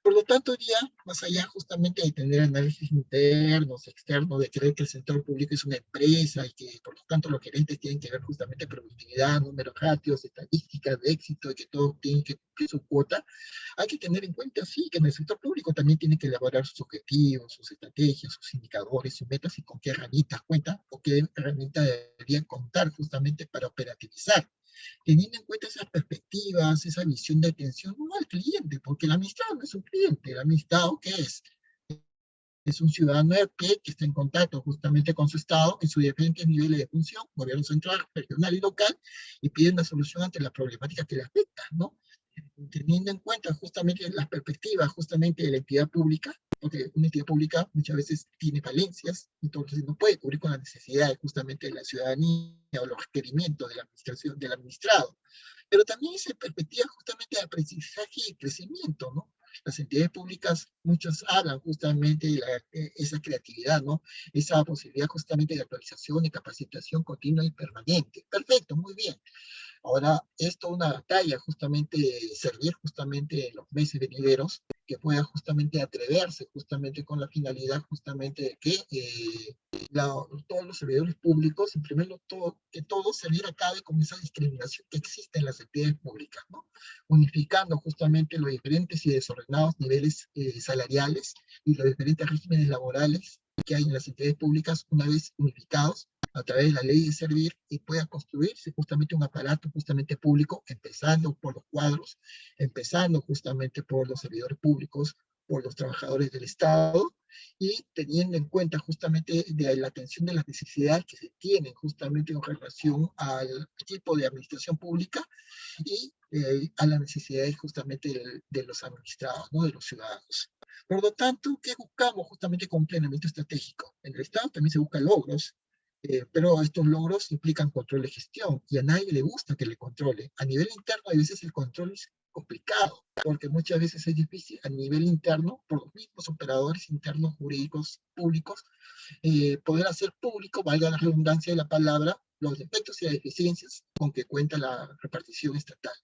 S2: Por lo tanto, ya más allá justamente de tener análisis internos, externos, de creer que el sector público es una empresa y que por lo tanto los gerentes tienen que ver justamente productividad, números, ratios, estadísticas de éxito y que todos tienen que cumplir su cuota, hay que tener en cuenta, sí, que en el sector público también tiene que elaborar sus objetivos, sus estrategias, sus indicadores, sus metas y con qué herramientas cuenta o qué herramientas deberían contar justamente para operativizar teniendo en cuenta esas perspectivas, esa visión de atención, no al cliente, porque el administrado no es un cliente, el administrado, ¿qué es? Es un ciudadano de pie que está en contacto justamente con su Estado en sus diferentes niveles de función, gobierno central, regional y local, y pide una solución ante las problemáticas que le afectan, ¿no? Teniendo en cuenta justamente las perspectivas justamente de la entidad pública, porque una entidad pública muchas veces tiene falencias, entonces no puede cubrir con las necesidades justamente de la ciudadanía o los requerimientos de la administración, del administrado. Pero también esa perspectiva justamente de aprendizaje y crecimiento, ¿no? Las entidades públicas, muchos hablan justamente de esa creatividad, ¿no? Esa posibilidad justamente de actualización y capacitación continua y permanente. Perfecto, muy bien. Ahora, es toda una batalla justamente servir justamente en los meses venideros, que pueda justamente atreverse justamente con la finalidad justamente de que todos los servidores públicos, en primer lugar, que todo se acabe con esa discriminación que existe en las entidades públicas, ¿no? Unificando justamente los diferentes y desordenados niveles salariales y los diferentes regímenes laborales que hay en las entidades públicas una vez unificados a través de la ley de servir y pueda construirse justamente un aparato justamente público, empezando por los cuadros, empezando justamente por los servidores públicos, por los trabajadores del Estado, y teniendo en cuenta justamente de la atención de las necesidades que se tienen justamente en relación al tipo de administración pública y a las necesidades justamente de los administrados, ¿no? De los ciudadanos. Por lo tanto, ¿qué buscamos justamente con planeamiento estratégico? En el Estado también se buscan logros, pero estos logros implican control de gestión y a nadie le gusta que le controle. A nivel interno, a veces el control es complicado, porque muchas veces es difícil a nivel interno, por los mismos operadores internos jurídicos públicos, poder hacer público, valga la redundancia de la palabra, los defectos y las deficiencias con que cuenta la repartición estatal.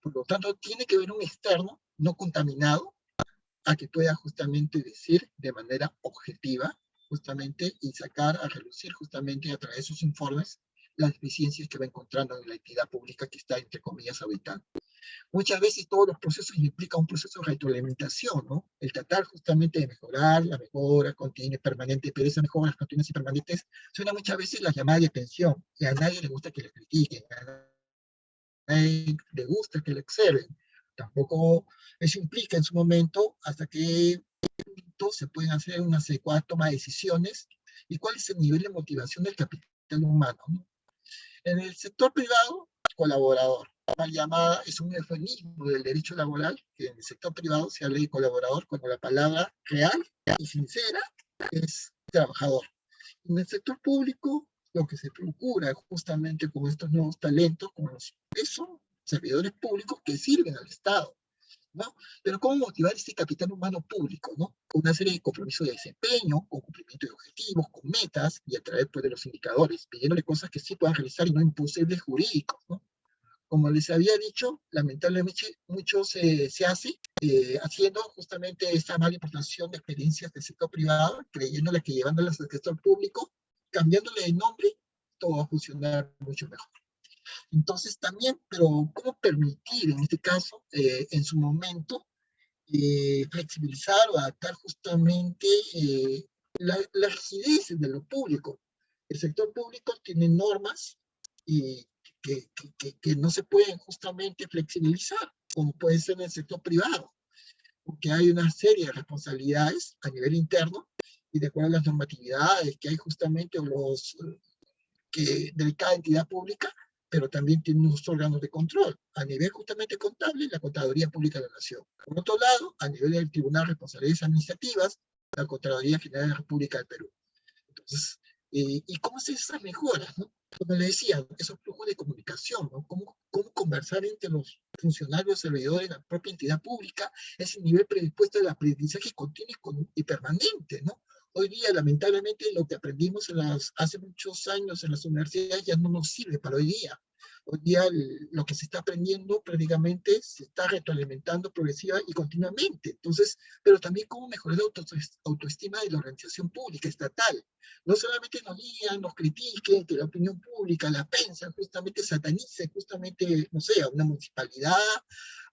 S2: Por lo tanto, tiene que haber un externo no contaminado a que pueda justamente decir de manera objetiva, justamente, y sacar a relucir justamente a través de sus informes las deficiencias que va encontrando en la entidad pública que está, entre comillas, habitando. Muchas veces todos los procesos implican un proceso de retroalimentación, ¿no? El tratar justamente de mejorar, la mejora continua y permanente, pero esas mejoras continuas y permanentes suena muchas veces la llamada de atención, y a nadie le gusta que le critiquen, a nadie le gusta que le observen. Tampoco eso implica en su momento hasta qué punto se pueden hacer una adecuada toma de decisiones y cuál es el nivel de motivación del capital humano, ¿no? En el sector privado, colaborador. Mal llamada es un eufemismo del derecho laboral, que en el sector privado se habla de colaborador cuando la palabra real y sincera es trabajador. En el sector público, lo que se procura justamente con estos nuevos talentos, como los son servidores públicos que sirven al Estado, ¿no? Pero ¿cómo motivar este capital humano público, ¿no? Con una serie de compromisos de desempeño, con cumplimiento de objetivos, con metas y a través pues, de los indicadores, pidiéndole cosas que sí puedan realizar y no imposibles jurídicos, ¿no? Como les había dicho, lamentablemente mucho se hace haciendo justamente esta mala importación de experiencias del sector privado, creyéndole que llevándolas al sector público, cambiándole de nombre, todo va a funcionar mucho mejor. Entonces también, pero ¿cómo permitir en este caso, en su momento, flexibilizar o adaptar justamente las rigideces de lo público? El sector público tiene normas y que no se pueden justamente flexibilizar, como puede ser en el sector privado, porque hay una serie de responsabilidades a nivel interno y de acuerdo a las normatividades que hay justamente los de cada entidad pública, pero también tiene unos órganos de control. A nivel justamente contable, la Contraloría Pública de la Nación. Por otro lado, a nivel del Tribunal de Responsabilidades Administrativas, la Contraloría General de la República del Perú. Entonces, ¿y cómo se esas mejoras, no? Como le decía, esos flujos de comunicación, ¿no? ¿Cómo conversar entre los funcionarios, servidores de la propia entidad pública, ese nivel predispuesto del aprendizaje continuo y permanente, ¿no? Hoy día, lamentablemente, lo que aprendimos hace muchos años en las universidades ya no nos sirve para hoy día. Hoy día lo que se está aprendiendo prácticamente se está retroalimentando progresiva y continuamente. Entonces, pero también cómo mejorar la autoestima de la organización pública estatal. No solamente nos digan, nos critiquen, que la opinión pública, la prensa, justamente satanice, justamente, no sé, a una municipalidad,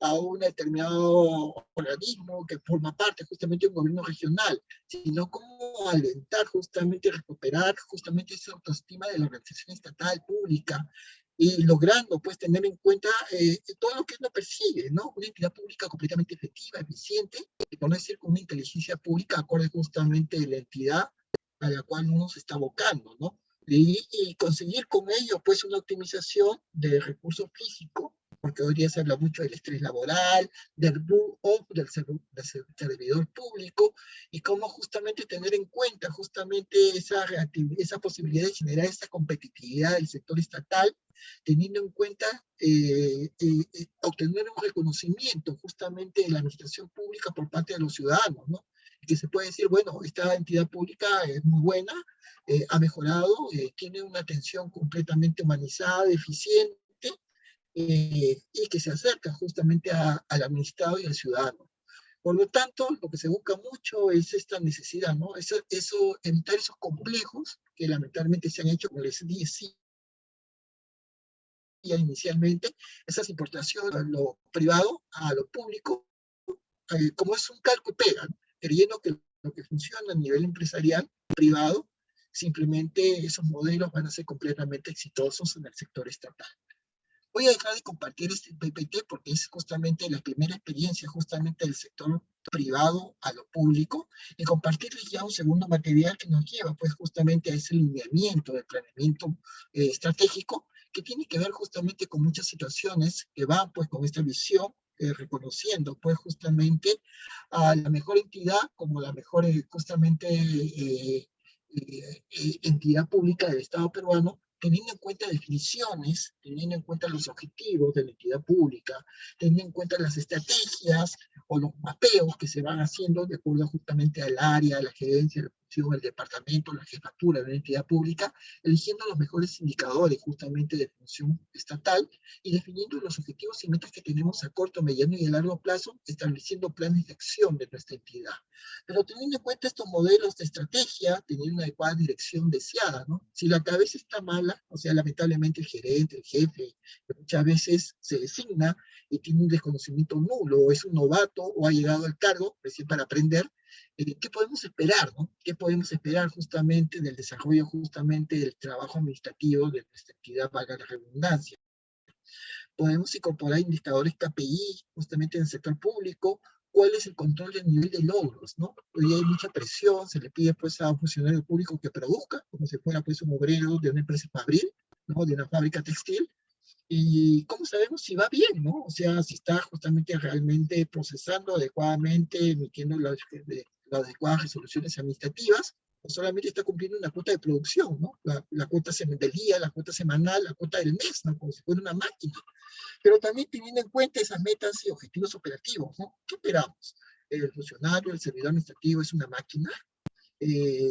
S2: a un determinado organismo que forma parte justamente de un gobierno regional, sino cómo alentar justamente, recuperar justamente esa autoestima de la organización estatal pública, y logrando pues tener en cuenta todo lo que uno persigue, ¿no? Una entidad pública completamente efectiva, eficiente, y por no decir con una inteligencia pública acorde justamente de la entidad a la cual uno se está abocando, ¿no? Y conseguir con ello pues una optimización de recursos físicos, porque hoy día se habla mucho del estrés laboral, del burn-off del servidor público, y cómo justamente tener en cuenta justamente esa posibilidad de generar esa competitividad del sector estatal, teniendo en cuenta obtener un reconocimiento justamente de la administración pública por parte de los ciudadanos, ¿no? Que se puede decir, bueno, esta entidad pública es muy buena, ha mejorado, tiene una atención completamente humanizada, eficiente, y que se acerca justamente al administrado y al ciudadano. Por lo tanto, lo que se busca mucho es esta necesidad, ¿no? Evitar esos complejos que lamentablemente se han hecho, como les decía inicialmente, esas importaciones a lo privado, a lo público, como es un calco y pega, ¿no? Creyendo que lo que funciona a nivel empresarial, privado, simplemente esos modelos van a ser completamente exitosos en el sector estatal. Voy a dejar de compartir este PPT porque es justamente la primera experiencia justamente del sector privado a lo público, y compartirles ya un segundo material que nos lleva pues justamente a ese lineamiento de planeamiento estratégico, que tiene que ver justamente con muchas situaciones que van pues con esta visión, reconociendo pues justamente a la mejor entidad como la mejor justamente entidad pública del Estado peruano, teniendo en cuenta definiciones, teniendo en cuenta los objetivos de la entidad pública, teniendo en cuenta las estrategias o los mapeos que se van haciendo de acuerdo justamente al área, a la gerencia, la función, el departamento, la jefatura de la entidad pública, eligiendo los mejores indicadores justamente de función estatal y definiendo los objetivos y metas que tenemos a corto, mediano y a largo plazo, estableciendo planes de acción de nuestra entidad. Pero teniendo en cuenta estos modelos de estrategia, teniendo una adecuada dirección deseada, ¿no? Si la cabeza está mala, o sea, lamentablemente el gerente, el jefe, que muchas veces se designa y tiene un desconocimiento nulo, o es un novato, o ha llegado al cargo recién para aprender, ¿qué podemos esperar, no? ¿Qué podemos esperar justamente del desarrollo justamente del trabajo administrativo de nuestra entidad, valga la redundancia? Podemos incorporar indicadores KPI justamente en el sector público. ¿Cuál es el control del nivel de logros, no? Hoy hay mucha presión, se le pide pues a un funcionario público que produzca, como si fuera pues un obrero de una empresa fabril, ¿no? De una fábrica textil. ¿Y cómo sabemos si va bien, no? O sea, si está justamente realmente procesando adecuadamente, emitiendo las adecuadas resoluciones administrativas, o solamente está cumpliendo una cuota de producción, ¿no? La cuota del día, la cuota semanal, la cuota del mes, ¿no? Como si fuera una máquina. Pero también teniendo en cuenta esas metas y objetivos operativos, ¿no? ¿Qué esperamos? El funcionario, el servidor administrativo es una máquina,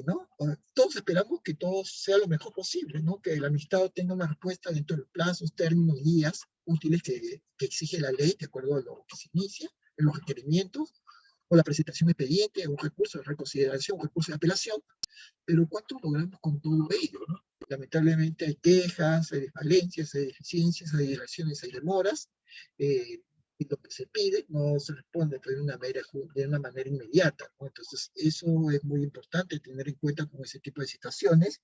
S2: ¿no? Todos esperamos que todo sea lo mejor posible, ¿no? Que el administrado tenga una respuesta dentro de los plazos, términos, días útiles que exige la ley, de acuerdo a lo que se inicia, en los requerimientos, o la presentación de expediente, un recurso de reconsideración, un recurso de apelación, pero ¿cuánto logramos con todo ello, no? Lamentablemente hay quejas, hay falencias, hay deficiencias, hay dilaciones, hay demoras, y lo que se pide no se responde de una manera inmediata, ¿no? Entonces, eso es muy importante tener en cuenta con ese tipo de situaciones.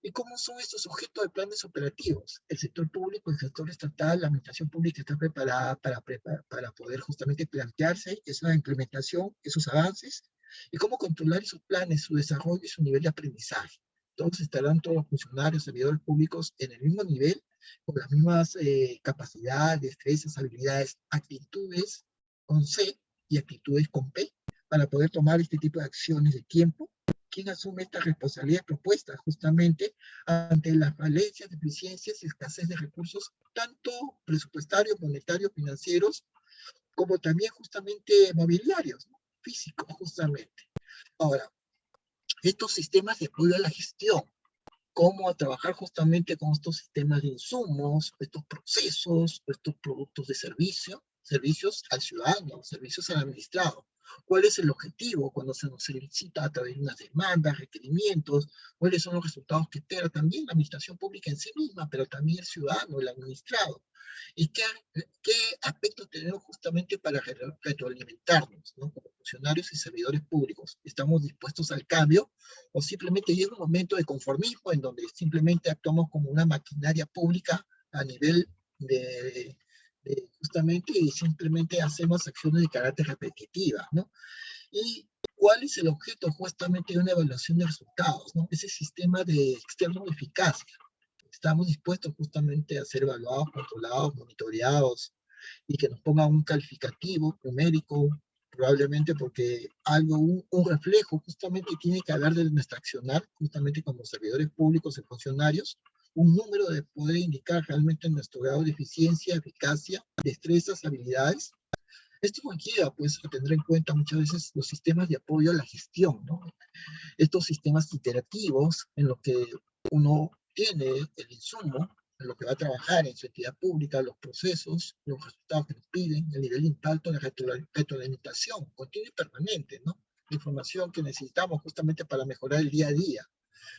S2: ¿Y cómo son estos sujetos de planes operativos? El sector público, el sector estatal, la administración pública está preparada para poder justamente plantearse esa implementación, esos avances, y cómo controlar esos planes, su desarrollo y su nivel de aprendizaje. Todos estarán, todos los funcionarios, servidores públicos, en el mismo nivel, con las mismas capacidades, destrezas, habilidades, actitudes con C y actitudes con P, para poder tomar este tipo de acciones de tiempo. ¿Quién asume esta responsabilidad propuesta justamente ante las falencias, deficiencias y escasez de recursos, tanto presupuestarios, monetarios, financieros, como también justamente mobiliarios, ¿no? Físicos, justamente? Ahora, estos sistemas de apoyo a la gestión, cómo trabajar justamente con estos sistemas de insumos, estos procesos, estos productos de servicios al ciudadano, servicios al administrado. ¿Cuál es el objetivo cuando se nos solicita a través de unas demandas, requerimientos? ¿Cuáles son los resultados que espera también la administración pública en sí misma, pero también el ciudadano, el administrado? ¿Y qué aspectos tenemos justamente para retroalimentarnos, ¿no? Como funcionarios y servidores públicos? ¿Estamos dispuestos al cambio o simplemente llega un momento de conformismo en donde simplemente actuamos como una maquinaria pública a nivel justamente y simplemente hacemos acciones de carácter repetitiva, ¿no? ¿Y cuál es el objeto justamente de una evaluación de resultados, ¿no? Ese sistema de externo de eficacia. Estamos dispuestos justamente a ser evaluados, controlados, monitoreados, y que nos pongan un calificativo numérico, probablemente porque un reflejo justamente tiene que hablar de nuestra accionar, justamente como servidores públicos y funcionarios, un número de poder indicar realmente nuestro grado de eficiencia, eficacia, destrezas, habilidades. Esto conlleva, pues, a tener en cuenta muchas veces los sistemas de apoyo a la gestión, ¿no? Estos sistemas interactivos en los que uno tiene el insumo, en lo que va a trabajar en su entidad pública, los procesos, los resultados que nos piden, el nivel de impacto, la retroalimentación continua y permanente, ¿no? La información que necesitamos justamente para mejorar el día a día.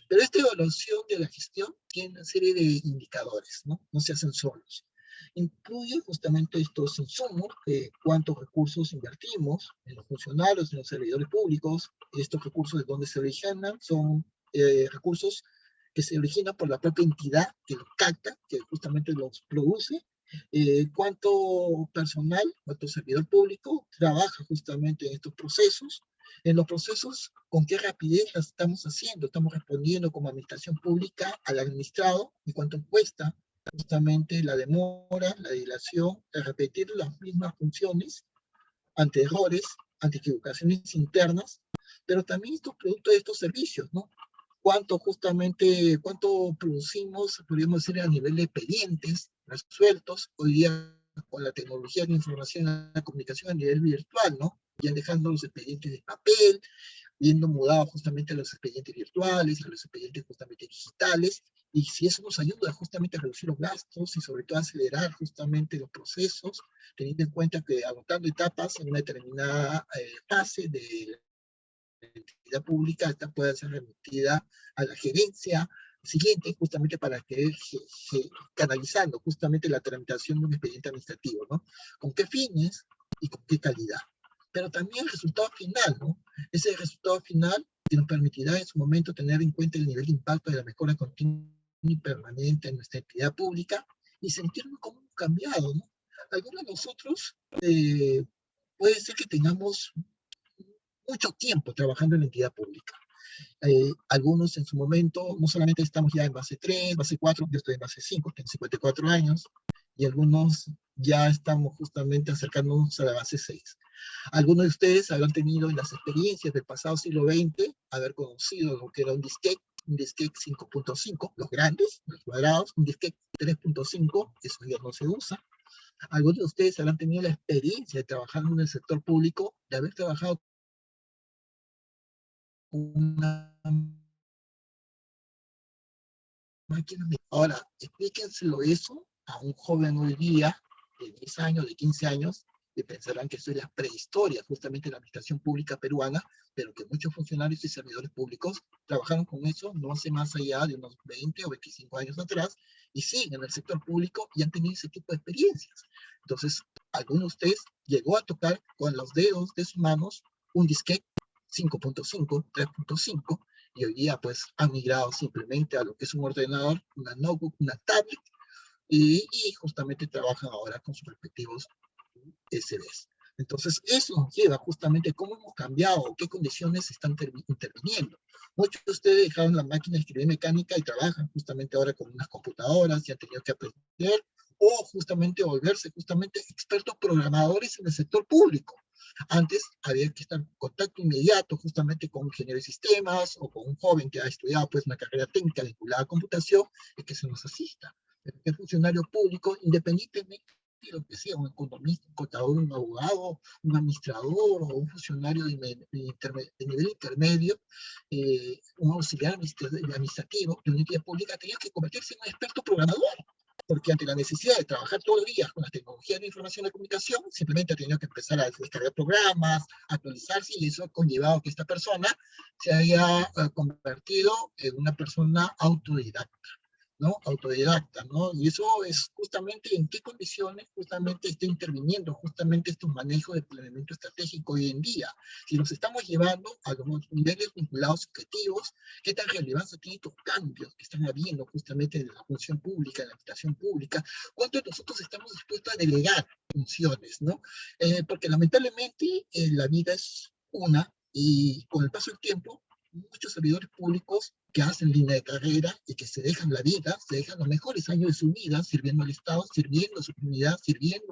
S2: Pero esta evaluación de la gestión tiene una serie de indicadores, ¿no? No se hacen solos. Incluye justamente estos insumos, cuántos recursos invertimos en los funcionarios, en los servidores públicos, estos recursos de dónde se originan, son recursos que se originan por la propia entidad que los capta, que justamente los produce, cuánto personal, cuánto servidor público trabaja justamente en estos procesos, en los procesos, con qué rapidez las estamos haciendo, estamos respondiendo como administración pública al administrado y cuánto cuesta justamente la demora, la dilación, el repetir las mismas funciones ante errores, ante equivocaciones internas, pero también estos productos de estos servicios, ¿no? Cuánto producimos, podríamos decir, a nivel de expedientes resueltos, hoy día con la tecnología de la información y la comunicación a nivel virtual, ¿no? Ya dejando los expedientes de papel, viendo mudado justamente a los expedientes virtuales, a los expedientes justamente digitales, y si eso nos ayuda justamente a reducir los gastos y sobre todo a acelerar justamente los procesos, teniendo en cuenta que agotando etapas en una determinada fase de la entidad pública, esta puede ser remitida a la gerencia siguiente justamente para que canalizando justamente la tramitación de un expediente administrativo, ¿no? ¿Con qué fines y con qué calidad? Pero también el resultado final, ¿no? Ese resultado final que nos permitirá en su momento tener en cuenta el nivel de impacto de la mejora continua y permanente en nuestra entidad pública y sentirnos como hemos cambiado, ¿no? Algunos de nosotros puede ser que tengamos mucho tiempo trabajando en la entidad pública. Algunos en su momento, no solamente estamos ya en base 3, base 4, yo estoy en base 5, tengo 54 años, y algunos ya estamos justamente acercándonos a la base 6. Algunos de ustedes habrán tenido en las experiencias del pasado siglo XX, haber conocido lo que era un disquete 5.5, los grandes, los cuadrados, un disquete 3.5, eso ya no se usa. Algunos de ustedes habrán tenido la experiencia de trabajar en el sector público, de haber trabajado una máquina. Ahora, explíquenselo eso a un joven hoy día de 10 años, de 15 años, y pensarán que eso es la prehistoria, justamente de la administración pública peruana, pero que muchos funcionarios y servidores públicos trabajaron con eso no hace más allá de unos 20 o 25 años atrás, y siguen en el sector público y han tenido ese tipo de experiencias. Entonces, alguno de ustedes llegó a tocar con los dedos de sus manos un disquete 5.5, 3.5, y hoy día pues han migrado simplemente a lo que es un ordenador, una notebook, una tablet, y justamente trabajan ahora con sus respectivos SDs. Entonces, eso nos lleva justamente a cómo hemos cambiado, qué condiciones están interviniendo. Muchos de ustedes dejaron la máquina de escribir mecánica y trabajan justamente ahora con unas computadoras y han tenido que aprender o justamente volverse justamente expertos programadores en el sector público. Antes había que estar en contacto inmediato justamente con un ingeniero de sistemas o con un joven que ha estudiado pues una carrera técnica vinculada a computación y que se nos asista. El funcionario público, independientemente de lo que sea, un economista, un contador, un abogado, un administrador o un funcionario de nivel intermedio, un auxiliar administrativo de una entidad pública, tenía que convertirse en un experto programador, porque ante la necesidad de trabajar todos los días con las tecnologías de información y de comunicación, simplemente ha tenido que empezar a descargar programas, actualizarse, y eso ha conllevado que esta persona se haya convertido en una persona autodidacta. ¿No? Autodidacta, ¿no? Y eso es justamente en qué condiciones justamente está interviniendo justamente estos manejos de planeamiento estratégico hoy en día. Si nos estamos llevando a los niveles vinculados objetivos, qué tan relevancia tienen estos cambios que están habiendo justamente en la función pública, en la administración pública, cuánto nosotros estamos dispuestos a delegar funciones, ¿no? Porque lamentablemente la vida es una, y con el paso del tiempo muchos servidores públicos que hacen línea de carrera y que se dejan la vida, se dejan los mejores años de su vida sirviendo al Estado, sirviendo a su comunidad, sirviendo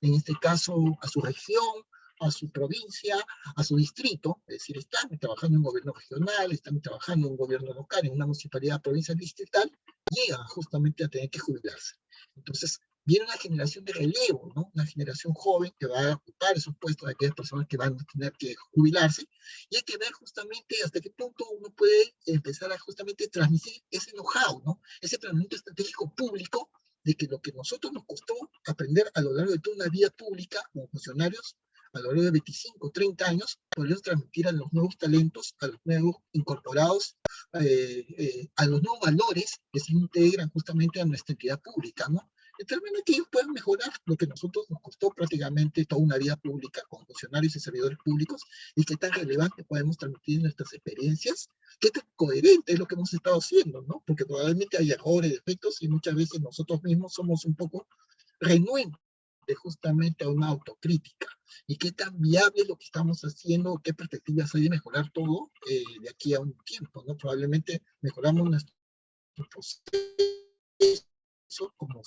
S2: en este caso, a su región, a su provincia, a su distrito, es decir, están trabajando en un gobierno regional, están trabajando en un gobierno local, en una municipalidad, provincia, distrital, llegan justamente a tener que jubilarse. Entonces, viene una generación de relevo, ¿no? Una generación joven que va a ocupar esos puestos de aquellas personas que van a tener que jubilarse, y hay que ver justamente hasta qué punto uno puede empezar a justamente transmitir ese know-how, ¿no? Ese planeamiento estratégico público de que lo que nosotros nos costó aprender a lo largo de toda una vida pública como funcionarios, a lo largo de 25, 30 años, podemos transmitir a los nuevos talentos, a los nuevos incorporados, a los nuevos valores que se integran justamente a nuestra entidad pública, ¿no? determina que ellos pueden mejorar lo que a nosotros nos costó prácticamente toda una vida pública con funcionarios y servidores públicos, y qué tan relevante podemos transmitir nuestras experiencias, qué tan coherente es lo que hemos estado haciendo, ¿no? Porque probablemente hay errores, defectos, y muchas veces nosotros mismos somos un poco renuentes justamente a una autocrítica, y qué tan viable es lo que estamos haciendo, qué perspectivas hay de mejorar todo de aquí a un tiempo, ¿no? Probablemente mejoramos nuestro proceso como,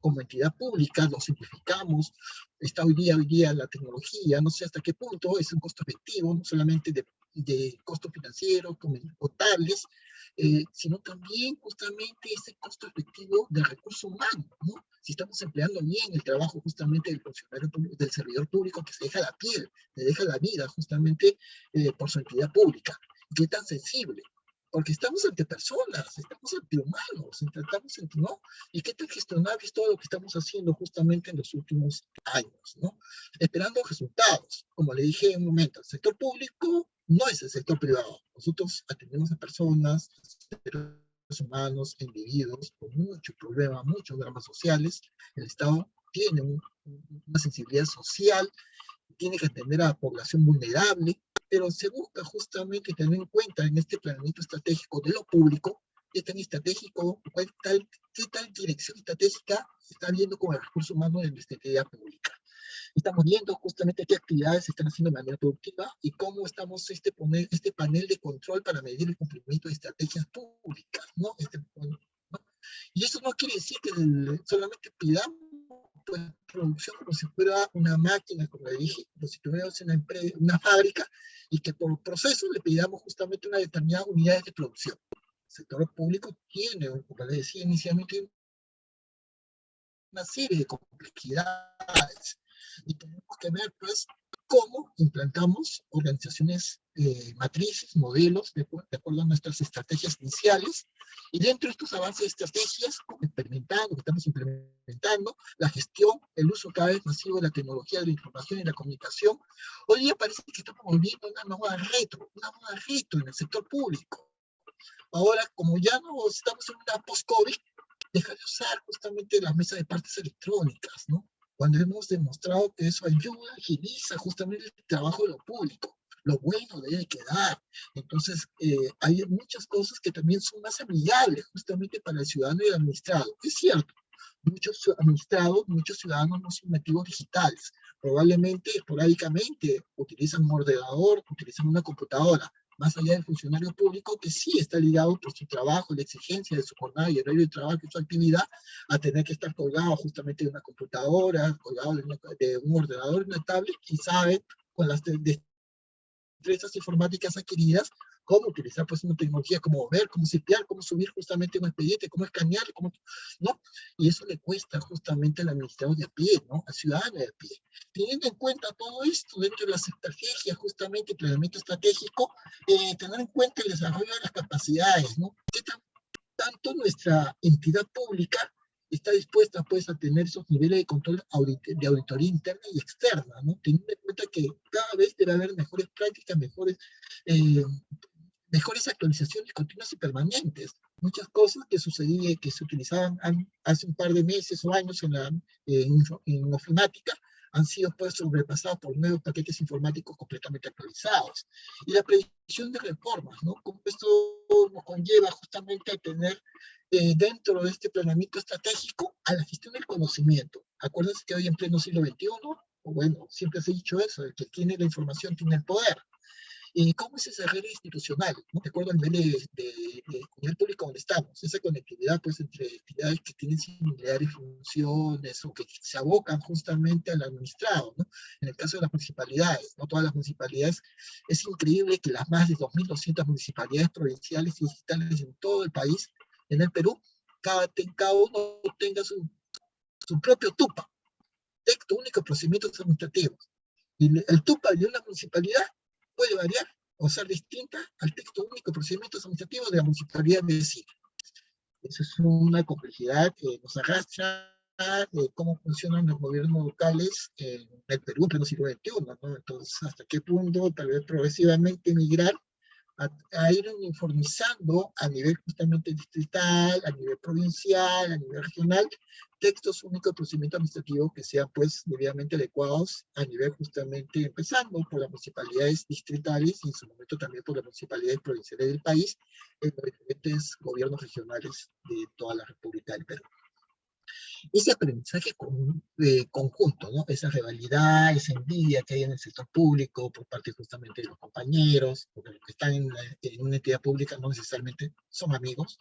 S2: como entidad pública, lo simplificamos, está hoy día la tecnología, no sé hasta qué punto es un costo efectivo, no solamente de costo financiero, como contables, sino también justamente ese costo efectivo del recurso humano, ¿no? Si estamos empleando bien el trabajo justamente del funcionario público, del servidor público que se deja la piel, se deja la vida justamente por su entidad pública. ¿Qué tan sensible? Porque estamos ante personas, estamos ante humanos, estamos ante, ¿no? Y qué tan gestionable es todo lo que estamos haciendo justamente en los últimos años, ¿no? Esperando resultados. Como le dije en un momento, el sector público no es el sector privado. Nosotros atendemos a personas, seres humanos, individuos con muchos problemas, muchos dramas sociales. El Estado tiene una sensibilidad social, tiene que atender a la población vulnerable, pero se busca justamente tener en cuenta en este planeamiento estratégico de lo público, qué tan estratégico, qué tal dirección estratégica se está viendo con el recurso humano de nuestra entidad pública. Estamos viendo justamente qué actividades se están haciendo de manera productiva y cómo estamos poner este panel de control para medir el cumplimiento de estrategias públicas, ¿no? ¿no? Y eso no quiere decir que solamente pidamos pues, producción como si fuera una máquina, como le dije, como si tuviéramos una fábrica, y que por proceso le pidamos justamente una determinada unidad de producción. El sector público tiene, como le decía inicialmente, una serie de complejidades, y tenemos que ver pues cómo implantamos organizaciones matrices, modelos, de acuerdo a nuestras estrategias iniciales, y dentro de estos avances de estrategias, experimentando, que estamos implementando, la gestión, el uso cada vez masivo de la tecnología de la información y la comunicación, hoy día parece que estamos volviendo una nueva reto en el sector público. Ahora, como ya no estamos en una post-COVID, dejar de usar justamente las mesas de partes electrónicas, ¿no? Cuando hemos demostrado que eso ayuda, agiliza justamente el trabajo de lo público. Lo bueno debe quedar. Entonces, hay muchas cosas que también son más amigables justamente para el ciudadano y el administrado. Es cierto, muchos administrados, muchos ciudadanos no son nativos digitales. Probablemente, esporádicamente, utilizan un ordenador, utilizan una computadora, más allá del funcionario público que sí está ligado por su trabajo, la exigencia de su jornada y horario de trabajo y su actividad, a tener que estar colgado justamente de una computadora, colgado de un ordenador, una tablet, y sabe con las destrezas informáticas adquiridas, cómo utilizar pues una tecnología, cómo ver, cómo cipear, cómo subir justamente un expediente, cómo escanear, cómo, ¿no? Y eso le cuesta justamente al administrador de a pie, ¿no? Al ciudadano de a pie. Teniendo en cuenta todo esto dentro de las estrategias, justamente el planeamiento estratégico, tener en cuenta el desarrollo de las capacidades, ¿no? ¿Qué tanto nuestra entidad pública está dispuesta pues a tener esos niveles de control de auditoría interna y externa, ¿no? Teniendo en cuenta que cada vez debe haber mejores prácticas, eh, mejores actualizaciones continuas y permanentes. Muchas cosas que sucedían, que se utilizaban hace un par de meses o años en ofimática, han sido pues sobrepasadas por nuevos paquetes informáticos completamente actualizados. Y la previsión de reformas, ¿no? Como esto nos conlleva justamente a tener dentro de este planeamiento estratégico a la gestión del conocimiento. Acuérdense que hoy en pleno siglo XXI, o bueno, siempre se ha dicho eso, el que tiene la información tiene el poder. ¿Cómo es esa red institucional? ¿No? De acuerdo al nivel de nivel público donde estamos, esa conectividad pues, entre entidades que tienen similares funciones o que se abocan justamente al administrado. ¿No? En el caso de las municipalidades, no todas las municipalidades, es increíble que las más de 2.200 municipalidades provinciales y digitales en todo el país, en el Perú, cada uno tenga su propio TUPA, texto único de procedimientos administrativos. Y el TUPA de una municipalidad puede variar o ser distinta al texto único de procedimientos administrativos de la municipalidad vecina. Eso es una complejidad que nos arrastra de cómo funcionan los gobiernos locales en el Perú en pleno siglo XXI, ¿no? Entonces, ¿hasta qué punto tal vez progresivamente migrar a ir uniformizando a nivel justamente distrital, a nivel provincial, a nivel regional, textos únicos de procedimiento administrativo que sean pues debidamente adecuados a nivel justamente empezando por las municipalidades distritales y en su momento también por las municipalidades provinciales del país, en los diferentes gobiernos regionales de toda la República del Perú. Ese aprendizaje conjunto, ¿no? Esa rivalidad, esa envidia que hay en el sector público por parte justamente de los compañeros, porque los que están en una entidad pública no necesariamente son amigos.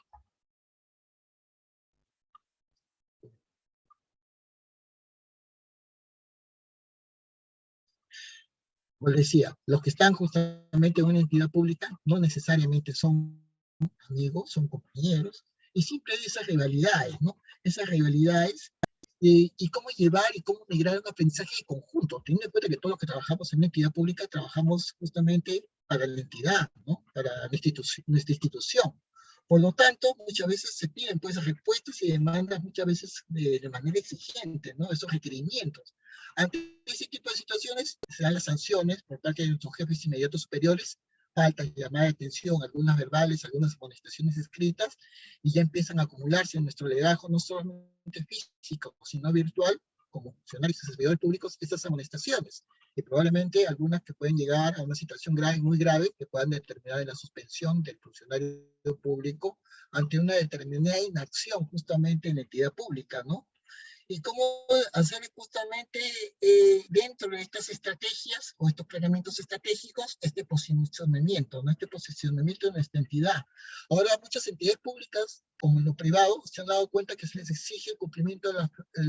S2: Como les decía, los que están justamente en una entidad pública no necesariamente son amigos, son compañeros, y siempre hay esas rivalidades, ¿no? Esas rivalidades y cómo llevar y cómo migrar un aprendizaje conjunto, teniendo en cuenta que todos los que trabajamos en una entidad pública trabajamos justamente para la entidad, ¿no? Para nuestra institución. Por lo tanto, muchas veces se piden pues respuestas y demandas muchas veces de manera exigente, ¿no? Esos requerimientos. Ante ese tipo de situaciones se dan las sanciones por parte de nuestros jefes inmediatos superiores, faltas, llamadas de atención, algunas verbales, algunas amonestaciones escritas, y ya empiezan a acumularse en nuestro legajo, no solamente físico, sino virtual, como funcionarios y servidores públicos, estas amonestaciones, y probablemente algunas que pueden llegar a una situación grave, muy grave, que puedan determinar en la suspensión del funcionario público ante una determinada inacción justamente en la entidad pública, ¿no? Y cómo hacer justamente dentro de estas estrategias o estos planeamientos estratégicos este posicionamiento, ¿no? Este posicionamiento de nuestra entidad. Ahora muchas entidades públicas, como en lo privado, se han dado cuenta que se les exige el cumplimiento de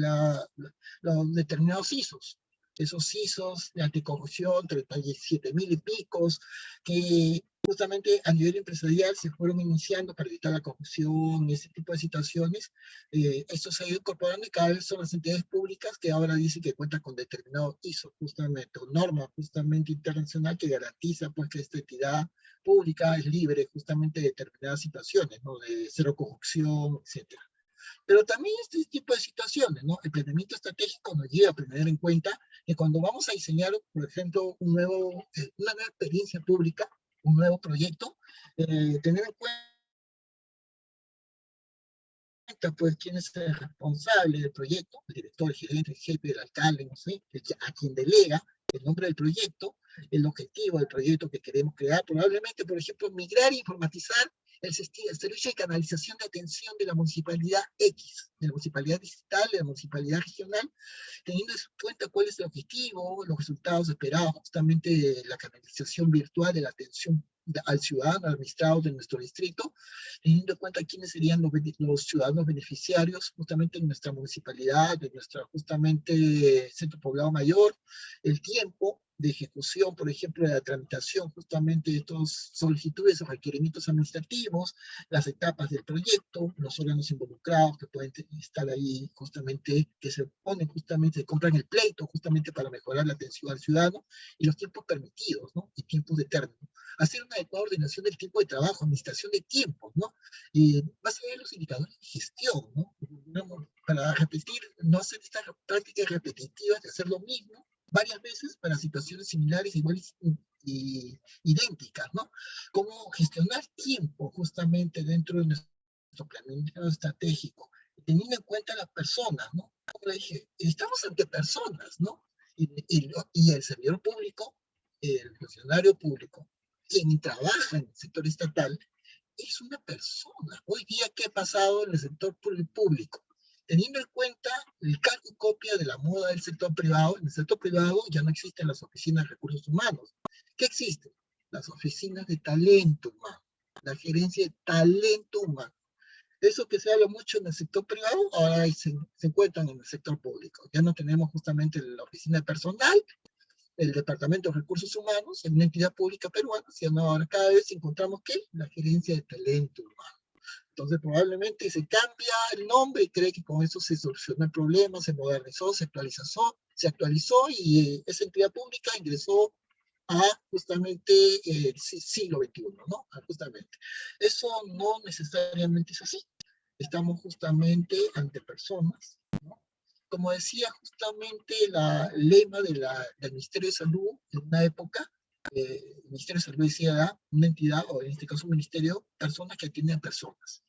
S2: los determinados ISOs. Esos ISOs de anticorrupción, 37.000 y picos, que justamente a nivel empresarial se fueron iniciando para evitar la corrupción y ese tipo de situaciones. Esto se ha ido incorporando y cada vez son las entidades públicas que ahora dicen que cuentan con determinado ISO, justamente, o norma justamente internacional que garantiza pues que esta entidad pública es libre justamente de determinadas situaciones, ¿no? De cero corrupción, etcétera. Pero también este tipo de situaciones, ¿no? El planeamiento estratégico nos lleva a tener en cuenta que cuando vamos a diseñar, por ejemplo, una nueva experiencia pública, un nuevo proyecto, tener en cuenta pues quién es el responsable del proyecto, el director, el gerente, el jefe, el alcalde, no sé, a quien delega el nombre del proyecto, el objetivo del proyecto que queremos crear, probablemente, por ejemplo, migrar e informatizar el servicio de canalización de atención de la municipalidad X, de la municipalidad distrital, de la municipalidad regional, teniendo en cuenta cuál es el objetivo, los resultados esperados, justamente de la canalización virtual de la atención al ciudadano, al administrado de nuestro distrito, teniendo en cuenta quiénes serían los ciudadanos beneficiarios justamente en nuestra municipalidad, de nuestra justamente centro poblado mayor, el tiempo de ejecución, por ejemplo, de la tramitación justamente de estas solicitudes o requerimientos administrativos, las etapas del proyecto, los órganos involucrados que pueden estar ahí justamente, que se ponen justamente, se compran el pleito justamente para mejorar la atención al ciudadano y los tiempos permitidos, ¿no? Y tiempos de término. Hacer una adecuada ordenación del tiempo de trabajo, administración de tiempos, ¿no? Y vas a ver los indicadores de gestión, ¿no? Para repetir, no hacer estas prácticas repetitivas de hacer lo mismo varias veces para situaciones similares, iguales y idénticas, ¿no? Cómo gestionar tiempo justamente dentro de nuestro planeamiento estratégico, teniendo en cuenta a las personas, ¿no? Como dije, estamos ante personas, ¿no? Y el servidor público, el funcionario público, quien trabaja en el sector estatal, es una persona. Hoy día, ¿qué ha pasado en el sector público? Teniendo en cuenta el calco y copia de la moda del sector privado, en el sector privado ya no existen las oficinas de recursos humanos. ¿Qué existen? Las oficinas de talento humano, la gerencia de talento humano. Eso que se habla mucho en el sector privado, ahora se encuentran en el sector público. Ya no tenemos justamente la oficina de personal, el Departamento de Recursos Humanos, en una entidad pública peruana, sino ahora cada vez encontramos que la gerencia de talento humano. Entonces probablemente se cambia el nombre y cree que con eso se solucionó el problema, se modernizó, se actualizó y esa entidad pública ingresó a justamente el siglo XXI, ¿no? Justamente. Eso no necesariamente es así. Estamos justamente ante personas, ¿no? Como decía justamente el lema del Ministerio de Salud en una época, el Ministerio de Salud decía una entidad, o en este caso un ministerio, personas que atienden a personas.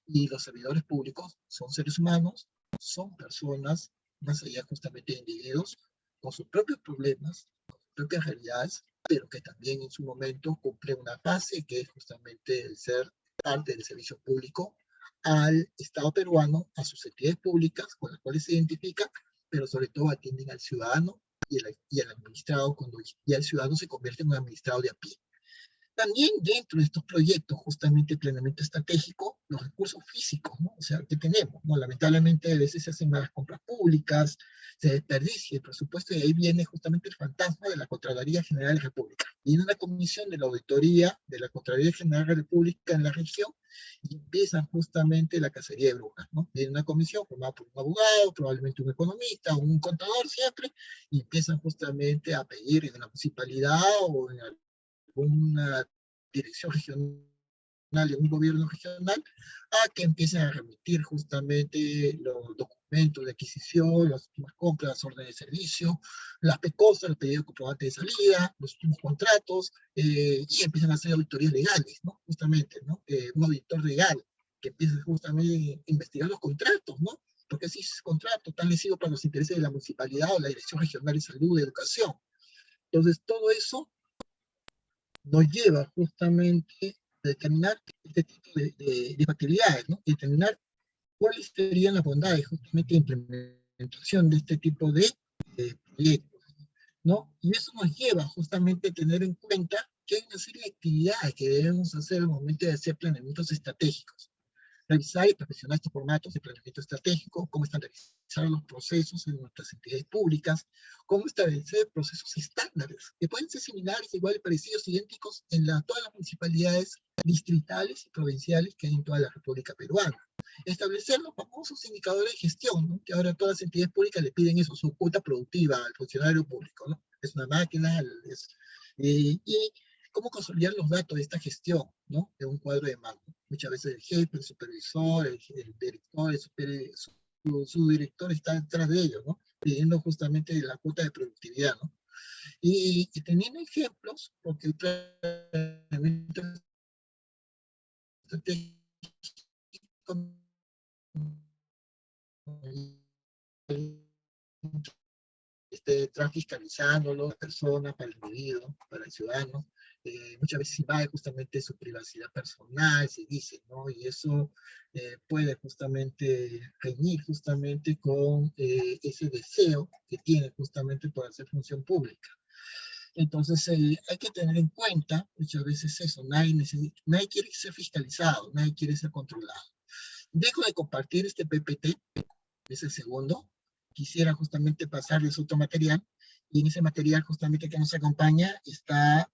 S2: Y los servidores públicos son seres humanos, son personas, más allá justamente de individuos, con sus propios problemas, con sus propias realidades, pero que también en su momento cumple una fase que es justamente el ser parte del servicio público al Estado peruano, a sus entidades públicas con las cuales se identifican, pero sobre todo atienden al ciudadano y al administrado cuando ya el ciudadano se convierte en un administrado de a pie. También dentro de estos proyectos, justamente el planeamiento estratégico, los recursos físicos, ¿no? O sea, ¿qué tenemos? ¿No? Lamentablemente a veces se hacen malas compras públicas, se desperdicia el presupuesto y ahí viene justamente el fantasma de la Contraloría General de la República. Viene una comisión de la auditoría de la Contraloría General de la República en la región y empiezan justamente la cacería de brujas, ¿no? Viene una comisión formada por un abogado, probablemente un economista, un contador siempre, y empiezan justamente a pedir en la municipalidad o en una dirección regional de un gobierno regional a que empiecen a remitir justamente los documentos de adquisición, las últimas compras, las órdenes de servicio, las PECOSA, los pedidos de comprobante de salida, los últimos contratos, y empiezan a hacer auditorías legales, ¿no? Justamente, ¿no? Un auditor legal que empiece justamente a investigar los contratos, ¿no? Porque si ese contrato tan lesivo para los intereses de la municipalidad o la Dirección Regional de Salud y Educación. Entonces, todo eso nos lleva justamente a determinar este tipo de facilidades, ¿no? Determinar cuáles serían las bondades justamente de implementación de este tipo de proyectos, ¿no? Y eso nos lleva justamente a tener en cuenta que hay una serie de actividades que debemos hacer al momento de hacer planeamientos estratégicos. Revisar y perfeccionar estos formatos de planeamiento estratégico, cómo estandarizar los procesos en nuestras entidades públicas, cómo establecer procesos estándares, que pueden ser similares, iguales, parecidos, idénticos en todas las municipalidades distritales y provinciales que hay en toda la República Peruana. Establecer los famosos indicadores de gestión, ¿no? Que ahora todas las entidades públicas le piden eso, su cuota productiva al funcionario público, ¿no? Es una máquina, y cómo consolidar los datos de esta gestión, ¿no? De un cuadro de mando. Muchas veces el jefe, el supervisor, el director, su director está detrás de ellos, ¿no? Pidiendo justamente la cuota de productividad, ¿no? Y teniendo ejemplos, porque el planeamiento estratégico está fiscalizándolo, la persona, para el individuo, para el ciudadano. Muchas veces invade justamente su privacidad personal, se dice, ¿no? Y eso puede justamente reñir justamente con ese deseo que tiene justamente por hacer función pública. Entonces hay que tener en cuenta muchas veces eso, nadie quiere ser fiscalizado, nadie quiere ser controlado. Dejo de compartir este PPT, es el segundo. Quisiera justamente pasarles otro material, y en ese material justamente que nos acompaña está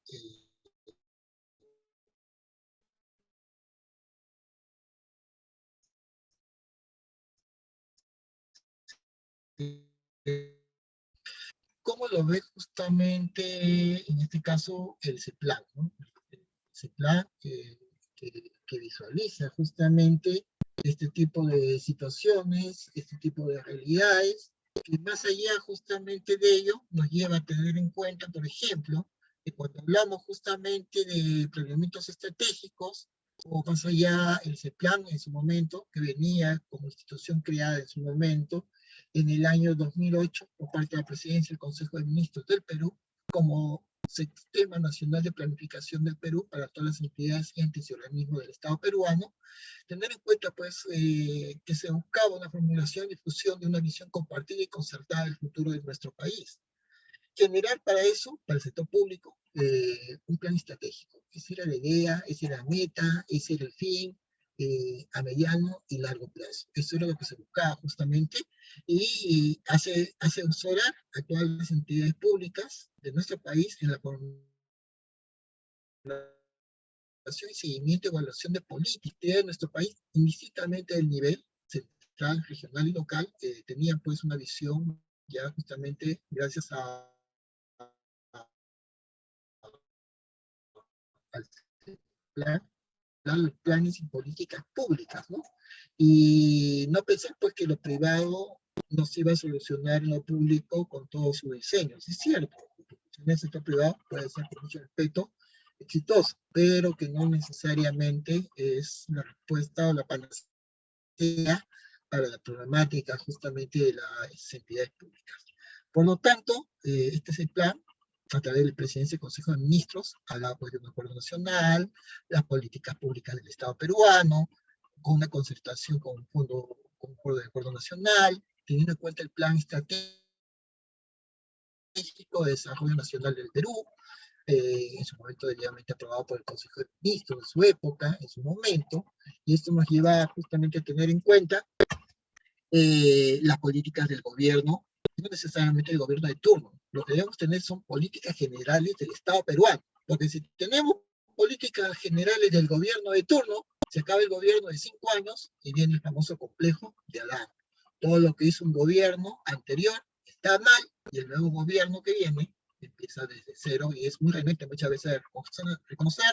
S2: cómo lo ve justamente, en este caso, el CEPLAN, ¿no? El CEPLAN que visualiza justamente este tipo de situaciones, este tipo de realidades, que más allá justamente de ello nos lleva a tener en cuenta, por ejemplo, que cuando hablamos justamente de planeamientos estratégicos, o más allá el CEPLAN en su momento, que venía como institución creada en su momento, en el año 2008 por parte de la Presidencia del Consejo de Ministros del Perú, como Sistema Nacional de Planificación del Perú para todas las entidades, entes y organismos del Estado peruano. Tener en cuenta, pues, que se buscaba una formulación y difusión de una visión compartida y concertada del futuro de nuestro país. Generar para eso, para el sector público, un plan estratégico. Esa era la idea, esa era la meta, ese era el fin, a mediano y largo plazo. Eso era lo que se buscaba justamente, y hace asesorar a todas las entidades públicas de nuestro país en la formulación y seguimiento y evaluación de políticas de nuestro país, indistintamente del nivel central, regional y local, tenían pues una visión ya justamente gracias al plan, planes y políticas públicas, ¿no? Y no pensar pues que lo privado no se iba a solucionar en lo público con todos sus diseños, es cierto. en el sector privado puede ser, con mucho respeto, exitoso, pero que no necesariamente es la respuesta o la panacea para la problemática justamente de las entidades públicas. Por lo tanto, este es el plan a través del Presidencia del Consejo de Ministros, hablaba pues, de un acuerdo nacional, las políticas públicas del Estado peruano, con una concertación con un fondo, con un acuerdo de acuerdo nacional, teniendo en cuenta el plan estratégico de desarrollo nacional del Perú, en su momento debidamente aprobado por el Consejo de Ministros de su época, en su momento, y esto nos lleva justamente a tener en cuenta las políticas del gobierno, no necesariamente el gobierno de turno. Lo que debemos tener son políticas generales del Estado peruano, porque si tenemos políticas generales del gobierno de turno, se acaba el gobierno de 5 años y viene el famoso complejo de Adán. Todo lo que hizo un gobierno anterior está mal y el nuevo gobierno que viene empieza desde cero y es muy realmente muchas veces reconocer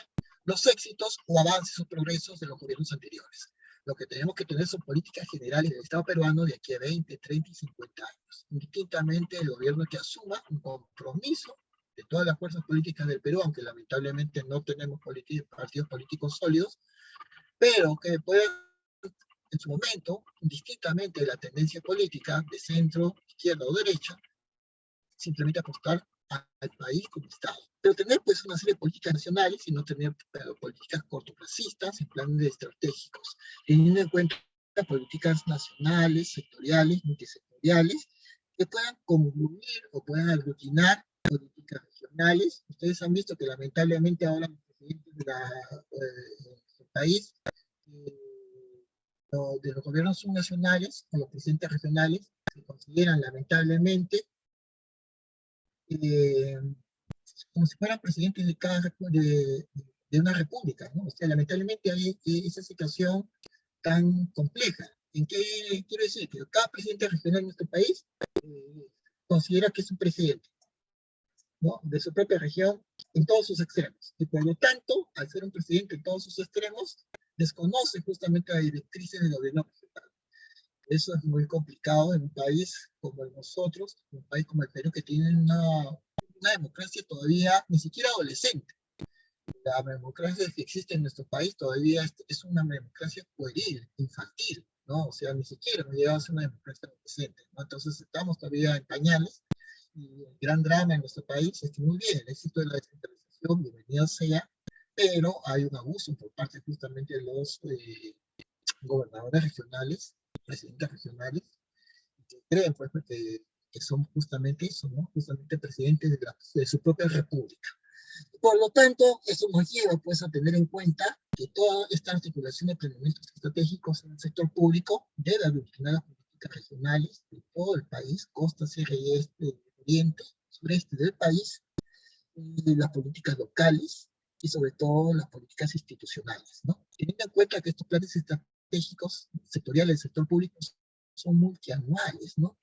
S2: los éxitos o avances o progresos de los gobiernos anteriores. Lo que tenemos que tener son políticas generales del Estado peruano de aquí a 20, 30 y 50 años. Indistintamente el gobierno que asuma un compromiso de todas las fuerzas políticas del Perú, aunque lamentablemente no tenemos partidos políticos sólidos, pero que puedan en su momento, indistintamente de la tendencia política de centro, izquierda o derecha, simplemente apostar al país como Estado. Pero tener pues una serie de políticas nacionales y no tener políticas cortoplacistas en planes estratégicos, teniendo en cuenta políticas nacionales, sectoriales, multisectoriales, que puedan concluir o puedan aglutinar políticas regionales. Ustedes han visto que lamentablemente ahora los presidentes del país, de los gobiernos subnacionales, o los presidentes regionales, se consideran lamentablemente como si fueran presidentes de una república, ¿no? O sea, lamentablemente hay esa situación tan compleja. ¿En qué quiero decir? Que cada presidente regional en nuestro país considera que es un presidente, ¿no? De su propia región en todos sus extremos. Y por lo tanto, al ser un presidente en todos sus extremos, desconoce justamente las directrices del gobierno regional. Eso es muy complicado en un país como el nosotros, un país como el Perú, que tiene una democracia todavía ni siquiera adolescente. La democracia que existe en nuestro país todavía es una democracia pueril, infantil, ¿no? O sea, ni siquiera hemos llegado a ser una democracia adolescente, ¿no? Entonces estamos todavía en pañales y el gran drama en nuestro país es que muy bien, el éxito de la descentralización, bienvenido sea, pero hay un abuso por parte justamente de los gobernadores regionales, presidentes regionales, que creen pues, que son justamente eso, ¿no? Justamente presidentes de su propia república. Por lo tanto, eso nos lleva pues, a tener en cuenta que toda esta articulación de planeamientos estratégicos en el sector público debe aglutinar las políticas regionales de todo el país, costa, sierra y este, oriente, sureste del país, y las políticas locales y sobre todo las políticas institucionales, ¿no? Teniendo en cuenta que estos planes estratégicos sectoriales del sector público son multianuales, ¿no?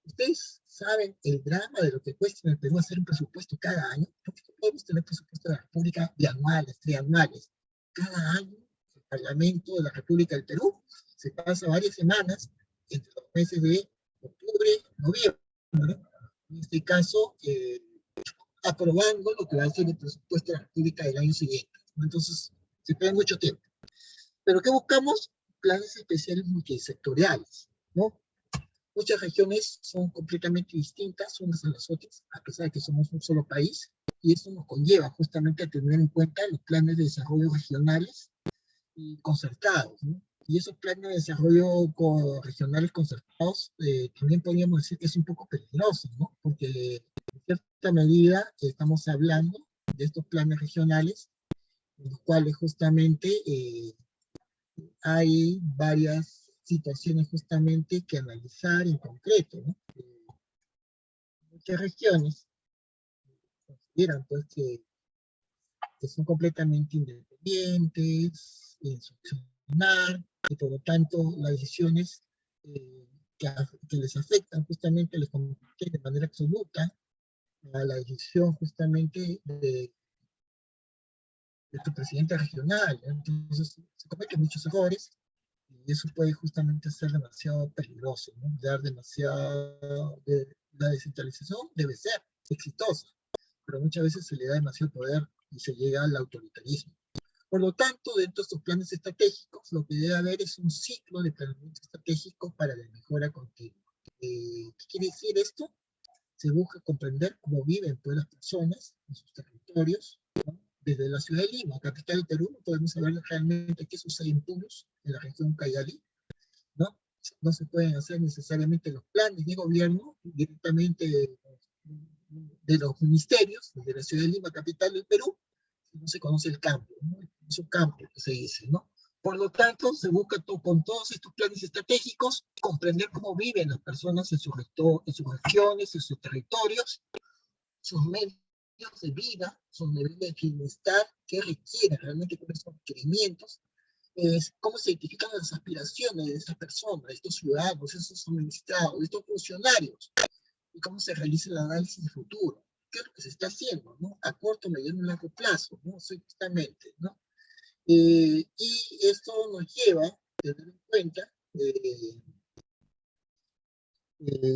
S2: Ustedes saben el drama de lo que cuesta en el Perú hacer un presupuesto cada año, porque no podemos tener presupuestos de la República bianuales, trianuales. Cada año el Parlamento de la República del Perú se pasa varias semanas entre los meses de octubre y noviembre, ¿no? En este caso, aprobando lo que va a ser el presupuesto de la República del año siguiente, ¿no? Entonces, se pierde mucho tiempo. ¿Pero qué buscamos? Planes especiales multisectoriales, ¿no? Muchas regiones son completamente distintas unas a las otras, a pesar de que somos un solo país, y eso nos conlleva justamente a tener en cuenta los planes de desarrollo regionales y concertados, ¿no? Y esos planes de desarrollo regionales concertados también podríamos decir que es un poco peligroso, ¿no? Porque en cierta medida estamos hablando de estos planes regionales, en los cuales justamente hay varias situaciones justamente que analizar en concreto, ¿no? Muchas regiones consideran pues que son completamente independientes en su accionar y por lo tanto las decisiones que les afectan justamente les competen de manera absoluta a la decisión justamente de tu presidente regional. Entonces se cometen muchos errores y eso puede justamente ser demasiado peligroso, ¿no? Dar demasiado, la descentralización debe ser exitosa, pero muchas veces se le da demasiado poder y se llega al autoritarismo. Por lo tanto, dentro de estos planes estratégicos, lo que debe haber es un ciclo de planeamiento estratégico para la mejora continua. ¿Qué quiere decir esto? Se busca comprender cómo viven pues, las personas en sus territorios, ¿no? Desde la ciudad de Lima, capital del Perú, podemos saber realmente qué sucede en Punos, en la región Cayali, ¿no? No se pueden hacer necesariamente los planes de gobierno directamente de los ministerios, desde la ciudad de Lima, capital del Perú, no se conoce el campo, ¿no? Es un campo que se dice, ¿no? Por lo tanto, se busca con todos estos planes estratégicos comprender cómo viven las personas en sus regiones, en sus territorios, sus medios de vida, sus niveles de bienestar, qué requieren realmente, cuáles son los requerimientos, cómo se identifican las aspiraciones de estas personas, de estos ciudadanos, de estos administrados, de estos funcionarios, y cómo se realiza el análisis de futuro. ¿Qué es lo que se está haciendo, ¿no? A corto, mediano y largo plazo, ¿no? Justamente, ¿no? Y esto nos lleva a tener en cuenta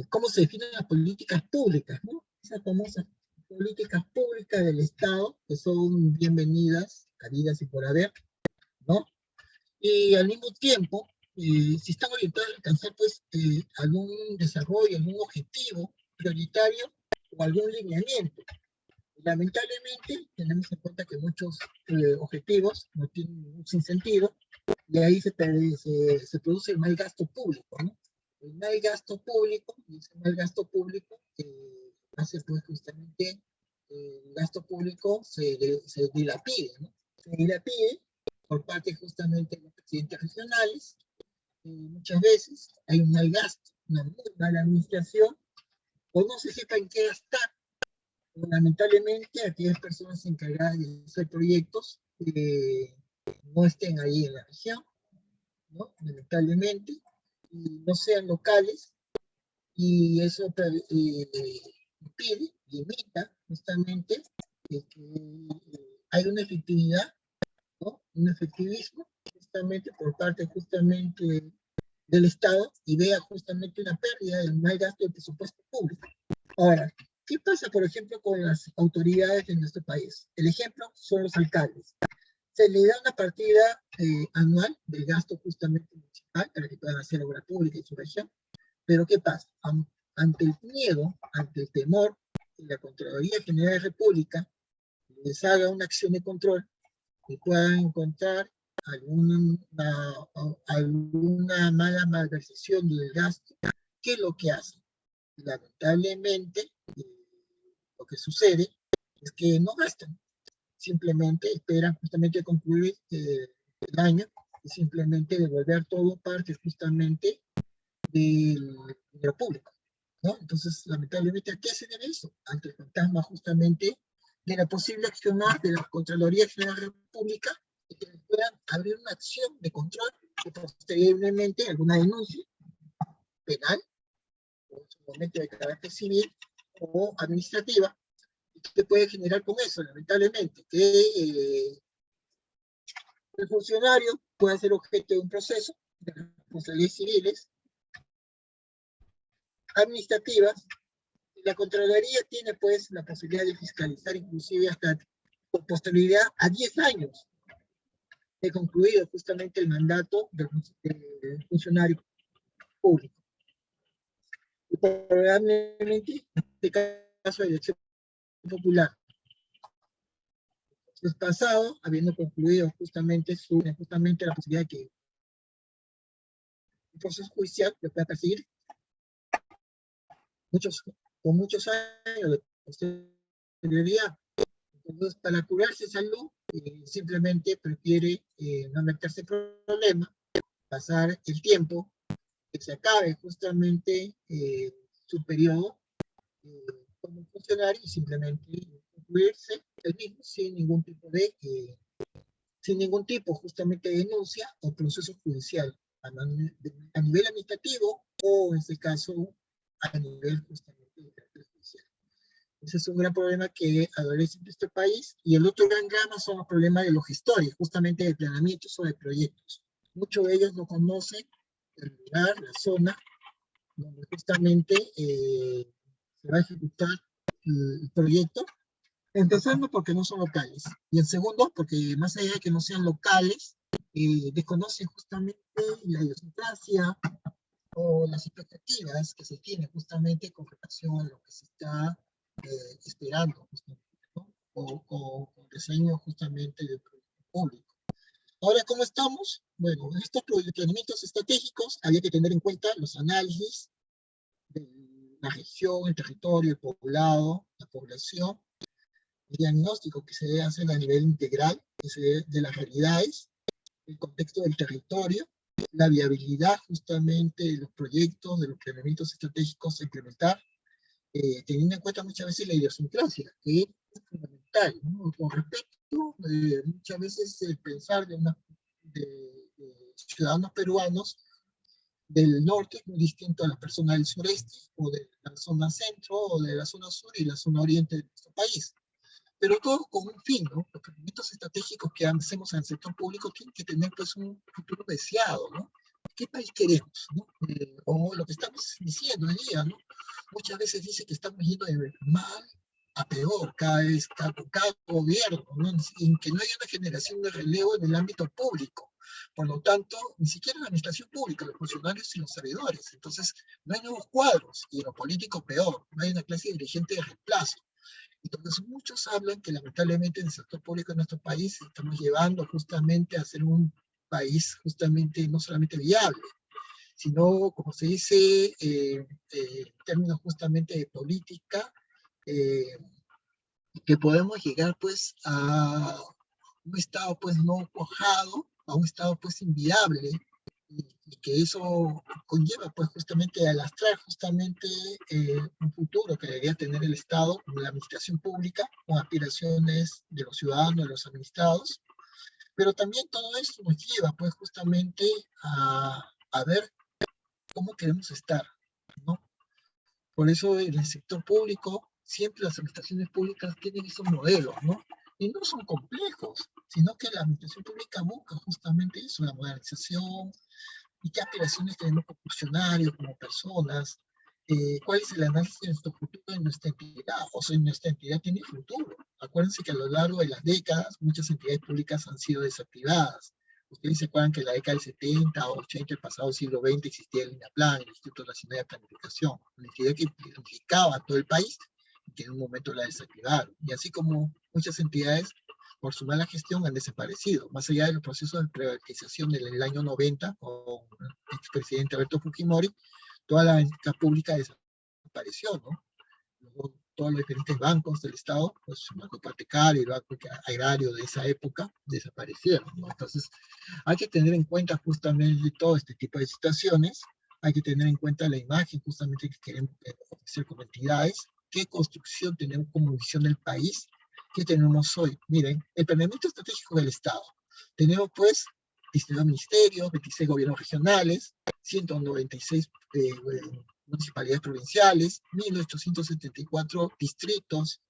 S2: cómo se definen las políticas públicas, ¿no? Esas famosas políticas públicas del Estado, que son bienvenidas, habidas y por haber, ¿no? Y al mismo tiempo, si están orientadas a alcanzar, pues, algún desarrollo, algún objetivo prioritario o algún lineamiento. Lamentablemente, tenemos en cuenta que muchos objetivos no tienen ningún sentido, y ahí se produce el mal gasto público, ¿no? El mal gasto público, y ese mal gasto público hace pues justamente el gasto público se dilapide, ¿no? Se dilapide por parte justamente de los presidentes regionales, muchas veces hay un mal gasto, una muy mala administración, o no se sepa en qué gastar. Lamentablemente, aquellas personas encargadas de hacer proyectos no estén ahí en la región, ¿no? Lamentablemente, y no sean locales, y eso impide, limita justamente que hay una efectividad, ¿no? Un efectivismo justamente por parte justamente del Estado y vea justamente una pérdida del mal gasto del presupuesto público. Ahora, ¿qué pasa, por ejemplo, con las autoridades de nuestro país? El ejemplo son los alcaldes. Se le da una partida anual del gasto justamente municipal para que puedan hacer obra pública en su región. Pero ¿qué pasa? Ante el miedo, ante el temor, que la Contraloría General de la República les haga una acción de control y puedan encontrar alguna mala malversación del gasto, ¿qué es lo que hacen? Lamentablemente, lo que sucede es que no gastan, simplemente esperan justamente concluir el año y simplemente devolver todo parte justamente del dinero público, ¿no? Entonces, lamentablemente, ¿a qué se debe eso? Ante el fantasma justamente de la posible accionar de la Contraloría General de la República y que puedan abrir una acción de control que posteriormente alguna denuncia penal o en su momento de carácter civil o administrativa, que puede generar con eso, lamentablemente, que el funcionario pueda ser objeto de un proceso de responsabilidades civiles, administrativas. La Contraloría tiene pues la posibilidad de fiscalizar inclusive hasta con posterioridad a 10 años de concluido justamente el mandato del funcionario público. Y probablemente, en este caso de elección popular, es pasado, habiendo concluido justamente la posibilidad de que un proceso judicial le pueda perseguir con muchos años de posterioridad. Entonces, para curarse salud, simplemente prefiere no meterse en problemas, pasar el tiempo, que se acabe justamente su periodo como funcionario y simplemente concluirse el mismo sin ningún tipo justamente de denuncia o proceso judicial a nivel administrativo o en este caso a nivel justamente de judicial. Ese es un gran problema que adolece en este país. Y el otro gran drama son los problemas de los gestores, justamente de planeamientos o de proyectos. Muchos de ellos no conocen el lugar, la zona, donde justamente se va a ejecutar el proyecto, Empezando porque no son locales. Y en segundo, porque más allá de que no sean locales, desconocen justamente la idiosincrasia o las expectativas que se tienen justamente con relación a lo que se está esperando, justamente, ¿no? O con diseño justamente del público. Ahora, ¿cómo estamos? Bueno, en estos planeamientos estratégicos había que tener en cuenta los análisis de la región, el territorio, el poblado, la población, el diagnóstico que se debe hacer a nivel integral, que se debe de las realidades, el contexto del territorio, la viabilidad justamente de los proyectos, de los planeamientos estratégicos a implementar, teniendo en cuenta muchas veces la idiosincrasia, que es fundamental, ¿no? Con respecto, muchas veces el pensar de ciudadanos peruanos del norte es muy distinto a las personas del sureste, o de la zona centro, o de la zona sur y la zona oriente de nuestro país. Pero todo con un fin, ¿no? Los proyectos estratégicos que hacemos en el sector público tienen que tener pues un futuro deseado, ¿no? ¿Qué país queremos, no? O lo que estamos diciendo hoy día, ¿no? Muchas veces dice que estamos yendo de mal a peor cada vez, cada gobierno, ¿no? En que no hay una generación de relevo en el ámbito público. Por lo tanto, ni siquiera en la administración pública, los funcionarios y los servidores. Entonces, no hay nuevos cuadros, y en lo político peor, no hay una clase dirigente de reemplazo. Entonces, muchos hablan que lamentablemente en el sector público de nuestro país estamos llevando justamente a ser un país justamente no solamente viable, sino, como se dice, en términos justamente de política, eh, que podemos llegar pues a un estado pues no cuajado, a un estado pues inviable, y que eso conlleva pues justamente a lastrar justamente un futuro que debería tener el Estado, como la administración pública, con aspiraciones de los ciudadanos, de los administrados, pero también todo esto nos lleva pues justamente a ver cómo queremos estar, ¿no? Por eso en el sector público, siempre las administraciones públicas tienen esos modelos, ¿no? Y no son complejos, sino que la administración pública busca justamente eso, la modernización, y qué aspiraciones tenemos como funcionarios, como personas, cuál es el análisis de nuestro futuro en nuestra entidad, o sea, nuestra entidad tiene futuro. Acuérdense que a lo largo de las décadas muchas entidades públicas han sido desactivadas. Ustedes se acuerdan que en la década del 70 o 80 del pasado siglo XX existía el INAPLAN, el Instituto Nacional de Planificación, una entidad que planificaba a todo el país y que en un momento la desactivaron. Y así como muchas entidades por su mala gestión han desaparecido, más allá de los procesos de privatización del año 90 con el expresidente Alberto Fujimori, toda la banca pública desapareció, ¿no? Luego, todos los diferentes bancos del Estado, pues el banco hipotecario, el banco agrario de esa época, desaparecieron, ¿no? Entonces, hay que tener en cuenta justamente todo este tipo de situaciones, hay que tener en cuenta la imagen justamente que queremos ofrecer como entidades, qué construcción tenemos como visión del país, qué tenemos hoy. Miren, el planeamiento estratégico del Estado. Tenemos pues 19 ministerios, 26 gobiernos regionales, 196 municipalidades provinciales, 1.874 distritos,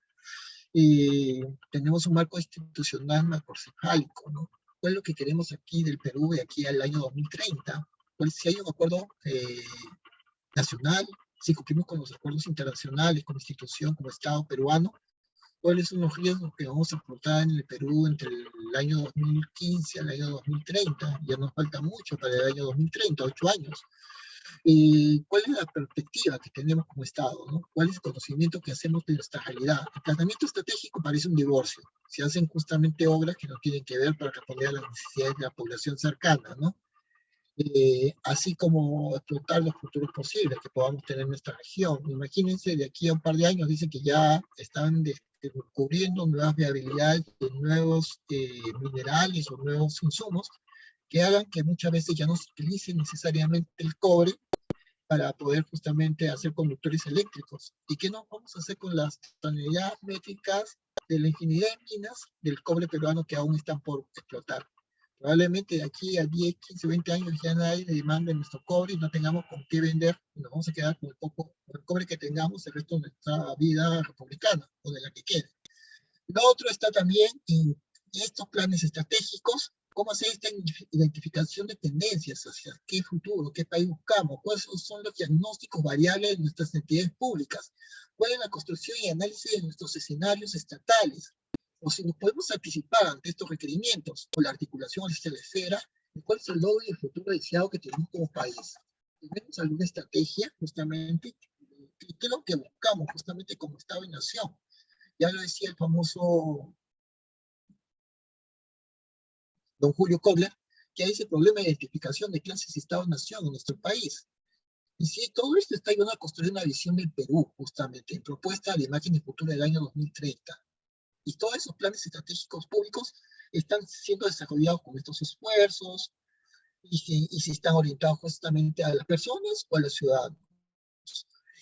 S2: y tenemos un marco institucional macrocefálico, ¿no? ¿Cuál es lo que queremos aquí del Perú de aquí al año 2030? Pues si hay un acuerdo nacional, si cumplimos con los acuerdos internacionales, como institución, como Estado peruano, cuáles son los riesgos que vamos a afrontar en el Perú entre el año 2015 al año 2030. Ya nos falta mucho para el año 2030, 8 años. ¿Cuál es la perspectiva que tenemos como Estado, ¿no? ¿Cuál es el conocimiento que hacemos de nuestra realidad? El planeamiento estratégico parece un divorcio. Se hacen justamente obras que no tienen que ver para responder a las necesidades de la población cercana, ¿no? Así como explotar los futuros posibles que podamos tener en nuestra región. Imagínense, de aquí a un par de años dicen que ya están descubriendo nuevas viabilidades de nuevos minerales o nuevos insumos que hagan que muchas veces ya no se utilice necesariamente el cobre para poder justamente hacer conductores eléctricos. ¿Y qué nos vamos a hacer con las tonelidades métricas de la infinidad de minas del cobre peruano que aún están por explotar? Probablemente de aquí a 10, 15, 20 años ya nadie demanda nuestro cobre y no tengamos con qué vender, y nos vamos a quedar con el cobre que tengamos el resto de nuestra vida republicana o de la que quede. Lo otro está también en estos planes estratégicos, cómo hacer esta identificación de tendencias hacia qué futuro, qué país buscamos, cuáles son los diagnósticos variables de nuestras entidades públicas, cuál es la construcción y análisis de nuestros escenarios estatales, o si nos podemos anticipar ante estos requerimientos, o la articulación hacia la esfera, de cuál es el logro y el futuro deseado que tenemos como país. ¿Tenemos alguna estrategia, justamente? ¿Qué es lo que buscamos, justamente, como Estado y Nación? Ya lo decía el famoso don Julio Kobler, que hay ese problema de identificación de clases y Estado-Nación en nuestro país. Y sí, todo esto está ayudando a construir una visión del Perú, justamente, en propuesta de imagen y futuro del año 2030. Y todos esos planes estratégicos públicos están siendo desarrollados con estos esfuerzos y si están orientados justamente a las personas o a los ciudadanos.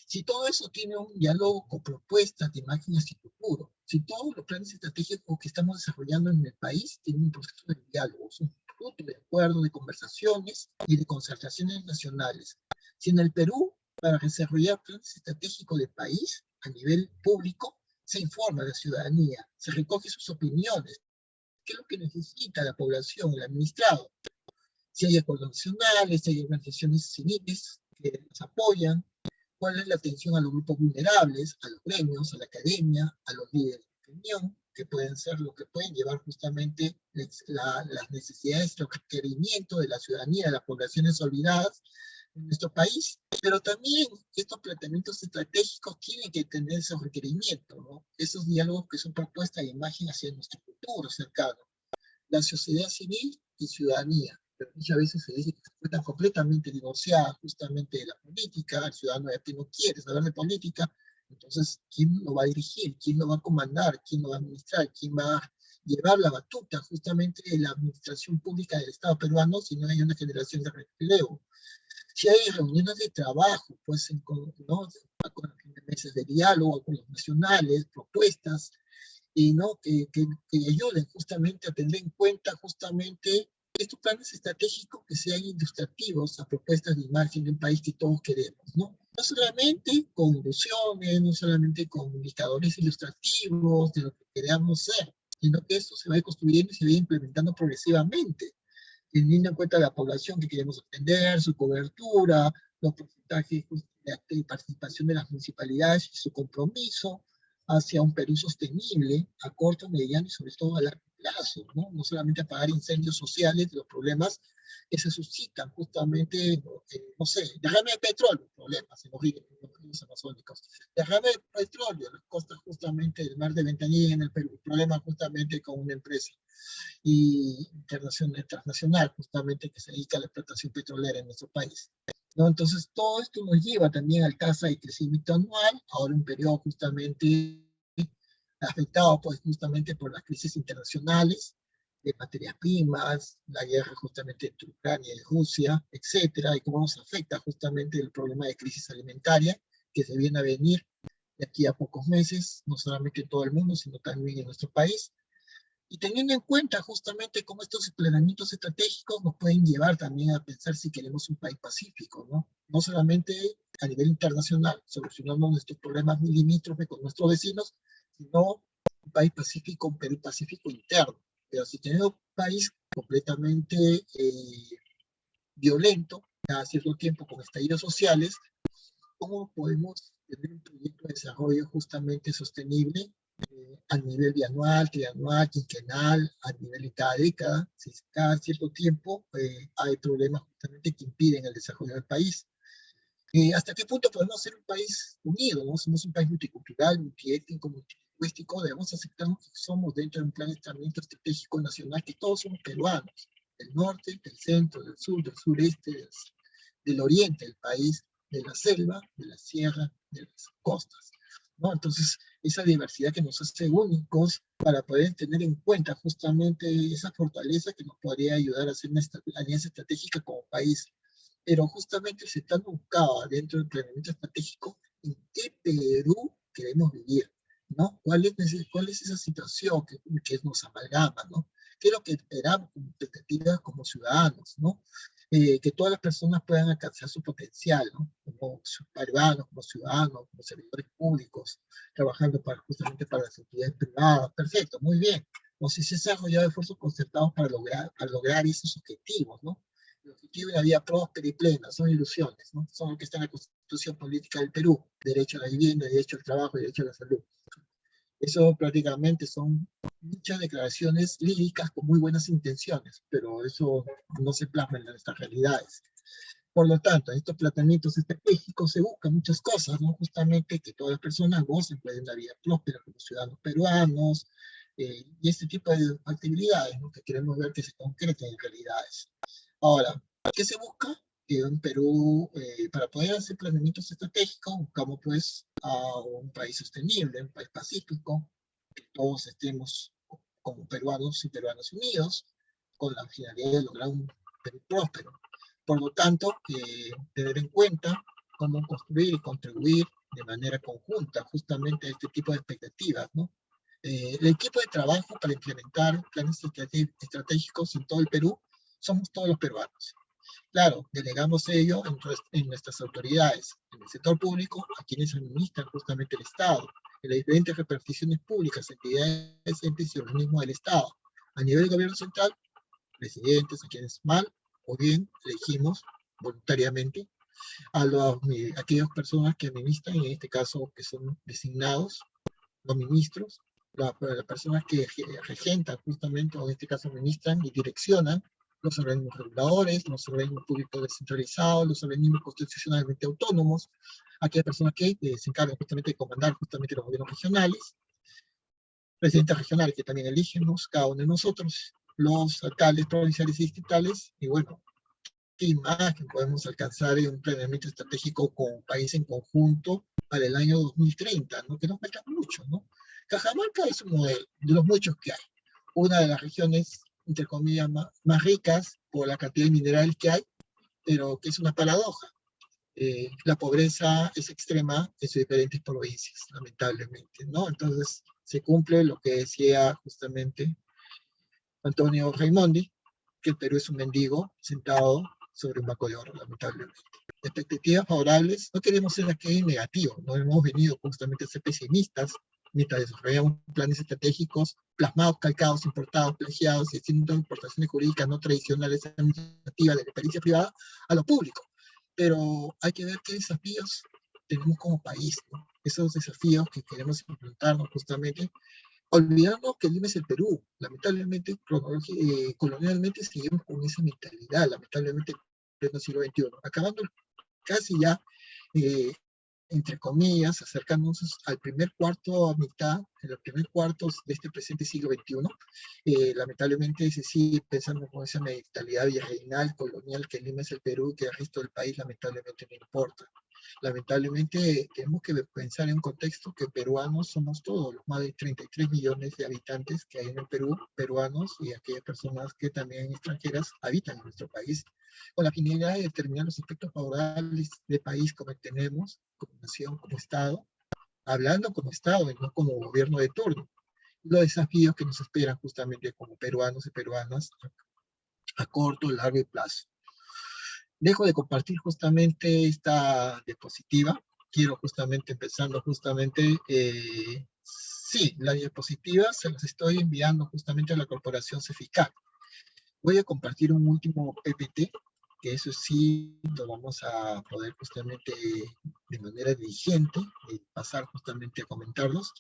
S2: Si todo eso tiene un diálogo con propuestas de imagen hacia el futuro, si todos los planes estratégicos que estamos desarrollando en el país tienen un proceso de diálogo, un fruto de acuerdos, de conversaciones y de concertaciones nacionales. Si en el Perú, para desarrollar planes estratégicos del país a nivel público, se informa a la ciudadanía, se recoge sus opiniones, qué es lo que necesita la población, el administrado, si hay acuerdos nacionales, si hay organizaciones civiles que nos apoyan, cuál es la atención a los grupos vulnerables, a los gremios, a la academia, a los líderes de opinión, que pueden ser lo que pueden llevar justamente las necesidades, los requerimientos de la ciudadanía, de las poblaciones olvidadas en nuestro país, pero también estos planteamientos estratégicos tienen que tener esos requerimientos, ¿no? Esos diálogos que son propuestas de imagen hacia nuestro futuro cercano, la sociedad civil y ciudadanía. Pero muchas veces se dice que se encuentran completamente divorciadas justamente de la política, el ciudadano ya que no quiere saber de política, entonces, ¿quién lo va a dirigir? ¿Quién lo va a comandar? ¿Quién lo va a administrar? ¿Quién va a llevar la batuta justamente de la administración pública del Estado peruano si no hay una generación de relevo? Si hay reuniones de trabajo, pues, ¿no? Con meses de diálogo con los nacionales, propuestas, y ¿no? que ayuden justamente a tener en cuenta justamente estos planes estratégicos que sean ilustrativos a propuestas de imagen de un país que todos queremos, ¿no? No solamente con ilusiones, no solamente con indicadores ilustrativos de lo que queramos ser, sino que esto se va construyendo y se va implementando progresivamente, teniendo en cuenta la población que queremos atender, su cobertura, los porcentajes de participación de las municipalidades y su compromiso hacia un Perú sostenible a corto, mediano y sobre todo a largo plazo, ¿no? No solamente apagar incendios sociales de los problemas que se suscitan justamente, no sé, derrame de petróleo, problemas en los ríos amazónicos, derrame de petróleo, las costas justamente del mar de Ventanilla en el Perú, problemas justamente con una empresa y transnacional justamente que se dedica a la explotación petrolera en nuestro país, ¿no? Entonces todo esto nos lleva también al tasa de crecimiento anual, ahora un periodo justamente afectado pues justamente por las crisis internacionales de materias primas, la guerra justamente entre Ucrania y Rusia, etcétera, y cómo nos afecta justamente el problema de crisis alimentaria que se viene a venir de aquí a pocos meses, no solamente en todo el mundo, sino también en nuestro país. Y teniendo en cuenta justamente cómo estos planeamientos estratégicos nos pueden llevar también a pensar si queremos un país pacífico, ¿no? No solamente a nivel internacional, solucionando nuestros problemas limítrofes con nuestros vecinos, sino un país pacífico, un Perú pacífico interno. Pero si tenemos un país completamente violento, cada cierto tiempo con estallidos sociales, ¿cómo podemos tener un proyecto de desarrollo justamente sostenible a nivel bianual, trianual, quinquenal, a nivel de cada década? Si cada cierto tiempo hay problemas justamente que impiden el desarrollo del país. ¿Hasta qué punto podemos ser un país unido? ¿No? Somos un país multicultural, multiétnico, multilingüístico, debemos aceptarnos que somos dentro de un planeamiento estratégico nacional, que todos somos peruanos, del norte, del centro, del sur, del sureste, del oriente del país, de la selva, de la sierra, de las costas, ¿no? Entonces, esa diversidad que nos hace únicos para poder tener en cuenta justamente esa fortaleza que nos podría ayudar a hacer una alianza estratégica como país. Pero justamente se está buscando dentro del planeamiento estratégico en qué Perú queremos vivir, ¿no? ¿Cuál es esa situación que nos amalgama, ¿no? ¿Qué es lo que esperamos como expectativas como ciudadanos, ¿no? Que todas las personas puedan alcanzar su potencial, ¿no? Como peruanos, como ciudadanos, como servidores públicos, trabajando justamente para las entidades privadas. Perfecto, muy bien. o si se han desarrollado esfuerzos concertados para lograr esos objetivos, ¿no? El objetivo de una vida próspera y plena son ilusiones, ¿no? Son lo que está en la Constitución Política del Perú: derecho a la vivienda, derecho al trabajo y derecho a la salud. Eso prácticamente son muchas declaraciones líricas con muy buenas intenciones, pero eso no se plasma en nuestras realidades. Por lo tanto, en estos planteamientos estratégicos se buscan muchas cosas, ¿no? Justamente que todas las personas gocen de una vida próspera como ciudadanos peruanos, y este tipo de actividades, ¿no?, que queremos ver que se concreten en realidades. Ahora, ¿qué se busca? Que en Perú, para poder hacer planeamientos estratégicos, buscamos pues a un país sostenible, un país pacífico, que todos estemos como peruanos y peruanas unidos, con la finalidad de lograr un Perú próspero. Por lo tanto, tener en cuenta cómo construir y contribuir de manera conjunta justamente a este tipo de expectativas, ¿no? El equipo de trabajo para implementar planes estratégicos en todo el Perú somos todos los peruanos. Claro, delegamos ello en nuestras autoridades, en el sector público, a quienes administran justamente el Estado, en las diferentes reparticiones públicas, entidades, entes y organismos del Estado. A nivel del gobierno central, presidentes, a quienes mal o bien elegimos voluntariamente, a aquellas personas que administran, en este caso que son designados, los ministros, las personas que regentan justamente, o en este caso administran y direccionan los organismos reguladores, los organismos públicos descentralizados, los organismos constitucionalmente autónomos, aquellas personas que se encargan justamente de comandar justamente los gobiernos regionales, presidentes regionales que también elegimos cada uno de nosotros, los alcaldes provinciales y distritales, y bueno, qué imagen podemos alcanzar en un planeamiento estratégico con país en conjunto para el año 2030, ¿no? Que nos falta mucho, ¿no? Cajamarca es un modelo de los muchos que hay. Una de las regiones, entre comillas, más ricas por la cantidad de minerales que hay, pero que es una paradoja. La pobreza es extrema en sus diferentes provincias, lamentablemente, ¿no? Entonces, se cumple lo que decía justamente Antonio Raimondi, que el Perú es un mendigo sentado sobre un banco de oro, lamentablemente. Expectativas favorables, no queremos ser aquí negativos, no hemos venido justamente a ser pesimistas mientras desarrollamos planes estratégicos plasmados, calcados, importados, plagiados y haciendo importaciones jurídicas no tradicionales administrativas de la experiencia privada a lo público. Pero hay que ver qué desafíos tenemos como país, ¿no? Esos desafíos que queremos implementarnos justamente, olvidando que Lima es el Perú. Lamentablemente, colonialmente seguimos con esa mentalidad, lamentablemente en pleno siglo XXI, acabando casi ya, eh, entre comillas, acercándonos al primer cuarto, a mitad, en los primer cuartos de este presente siglo XXI, lamentablemente se sigue pensando con esa mentalidad virreinal, colonial, que Lima es el Perú y que el resto del país lamentablemente no importa. Lamentablemente tenemos que pensar en un contexto que peruanos somos todos, los más de 33 millones de habitantes que hay en el Perú, peruanos, y aquellas personas que también extranjeras habitan en nuestro país, con la finalidad de determinar los aspectos favorables del país como tenemos, como nación, como Estado, hablando como Estado y no como gobierno de turno. Los desafíos que nos esperan justamente como peruanos y peruanas a corto, largo plazo. Dejo de compartir justamente esta diapositiva. Quiero justamente, empezando justamente, sí, la diapositiva se las estoy enviando justamente a la corporación Ceficat. Voy a compartir un último PPT, que eso sí lo vamos a poder justamente de manera diligente pasar justamente a comentarlos,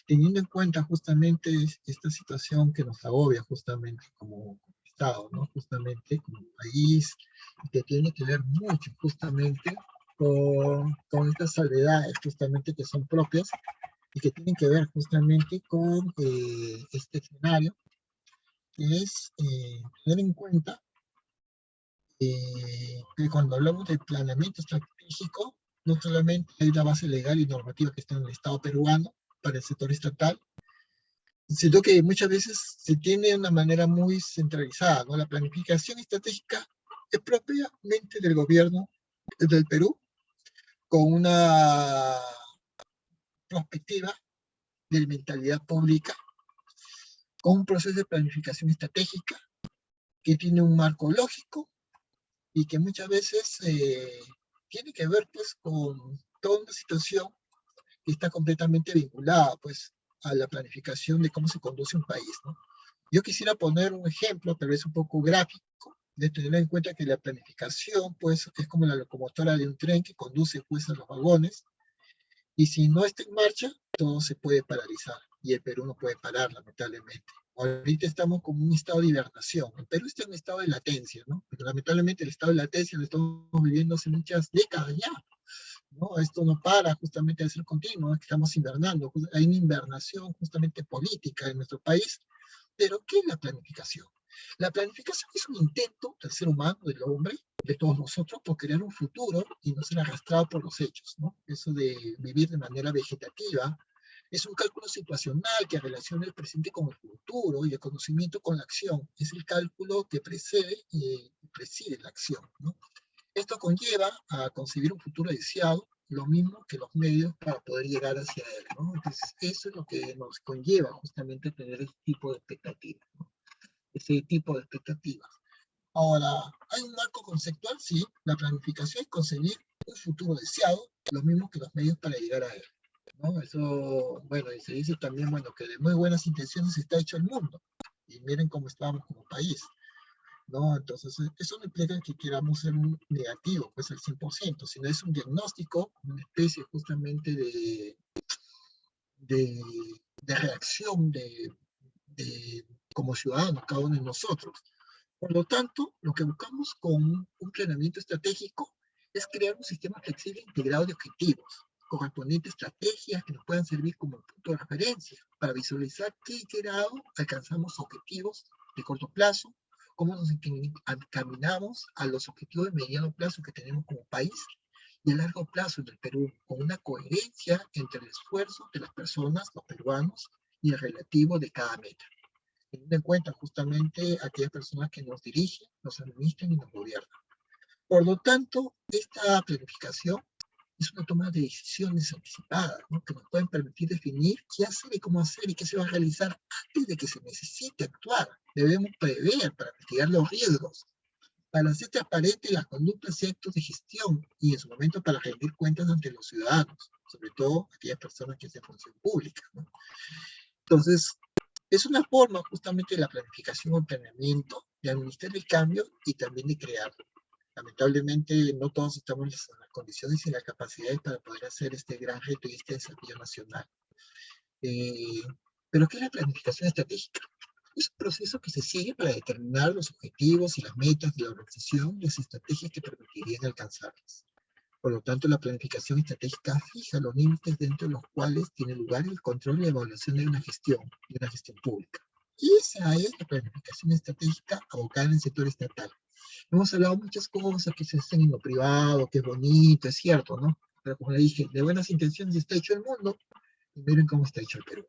S2: teniendo en cuenta justamente esta situación que nos agobia justamente como Estado, ¿no? Justamente como país, y que tiene que ver mucho justamente con estas salvedades justamente que son propias y que tienen que ver justamente con este escenario, que es tener en cuenta que cuando hablamos de planeamiento estratégico, no solamente hay una base legal y normativa que está en el Estado peruano para el sector estatal, sino que muchas veces se tiene de una manera muy centralizada, ¿no? La planificación estratégica es propiamente del gobierno del Perú, con una perspectiva de mentalidad pública, con un proceso de planificación estratégica que tiene un marco lógico y que muchas veces tiene que ver pues con toda una situación que está completamente vinculada pues a la planificación de cómo se conduce un país, ¿no? Yo quisiera poner un ejemplo, tal vez un poco gráfico, de tener en cuenta que la planificación, pues, es como la locomotora de un tren que conduce, pues, a los vagones, y si no está en marcha, todo se puede paralizar, y el Perú no puede parar, lamentablemente. Ahorita estamos como en un estado de hibernación. El Perú está en un estado de latencia, ¿no? Pero lamentablemente el estado de latencia lo estamos viviendo hace muchas décadas ya, ¿no? Esto no para justamente de ser continuo, ¿no? Estamos invernando. Hay una invernación justamente política en nuestro país. Pero, ¿qué es la planificación? La planificación es un intento del ser humano, del hombre, de todos nosotros, por crear un futuro y no ser arrastrado por los hechos, ¿no? Eso de vivir de manera vegetativa es un cálculo situacional que relaciona el presente con el futuro y el conocimiento con la acción. Es el cálculo que precede y preside la acción, ¿no? Esto conlleva a concebir un futuro deseado, lo mismo que los medios para poder llegar hacia él, ¿no? Entonces, eso es lo que nos conlleva justamente tener este tipo de expectativas, ¿no? Ese tipo de expectativas. Ahora, ¿hay un marco conceptual? Sí, la planificación es concebir un futuro deseado, lo mismo que los medios para llegar a él, ¿no? Eso, bueno, y se dice también, bueno, que de muy buenas intenciones está hecho el mundo. Y miren cómo estamos como país, ¿no? Entonces, eso no implica que queramos ser un negativo, pues al 100%, sino es un diagnóstico, una especie justamente de, de reacción como ciudadanos, cada uno de nosotros. Por lo tanto, lo que buscamos con un planeamiento estratégico es crear un sistema flexible integrado de objetivos, correspondientes estrategias que nos puedan servir como punto de referencia para visualizar qué grado alcanzamos objetivos de corto plazo, cómo nos encaminamos a los objetivos de mediano plazo que tenemos como país y a largo plazo en el Perú, con una coherencia entre el esfuerzo de las personas, los peruanos, y el relativo de cada meta, teniendo en cuenta justamente aquellas personas que nos dirigen, nos administran y nos gobiernan. Por lo tanto, esta planificación es una toma de decisiones anticipadas, ¿no? Que nos pueden permitir definir qué hacer y cómo hacer y qué se va a realizar antes de que se necesite actuar. Debemos prever para mitigar los riesgos, para hacer transparente las conductas y actos de gestión y en su momento para rendir cuentas ante los ciudadanos, sobre todo aquellas personas que hacen función pública, ¿no? Entonces, es una forma justamente de la planificación o planeamiento de administrar el cambio y también de crearlo. Lamentablemente no todos estamos en las condiciones y las capacidades para poder hacer este gran reto y este desafío nacional. Eh, pero ¿qué es la planificación estratégica? Es un proceso que se sigue para determinar los objetivos y las metas de la organización y las estrategias que permitirían alcanzarlas. Por lo tanto, la planificación estratégica fija los límites dentro de los cuales tiene lugar el control y la evaluación de una gestión pública. Y esa es la planificación estratégica abocada en el sector estatal. Hemos hablado muchas cosas que se hacen en lo privado, que es bonito, es cierto, ¿no? Pero como le dije, de buenas intenciones está hecho el mundo, y miren cómo está hecho el Perú.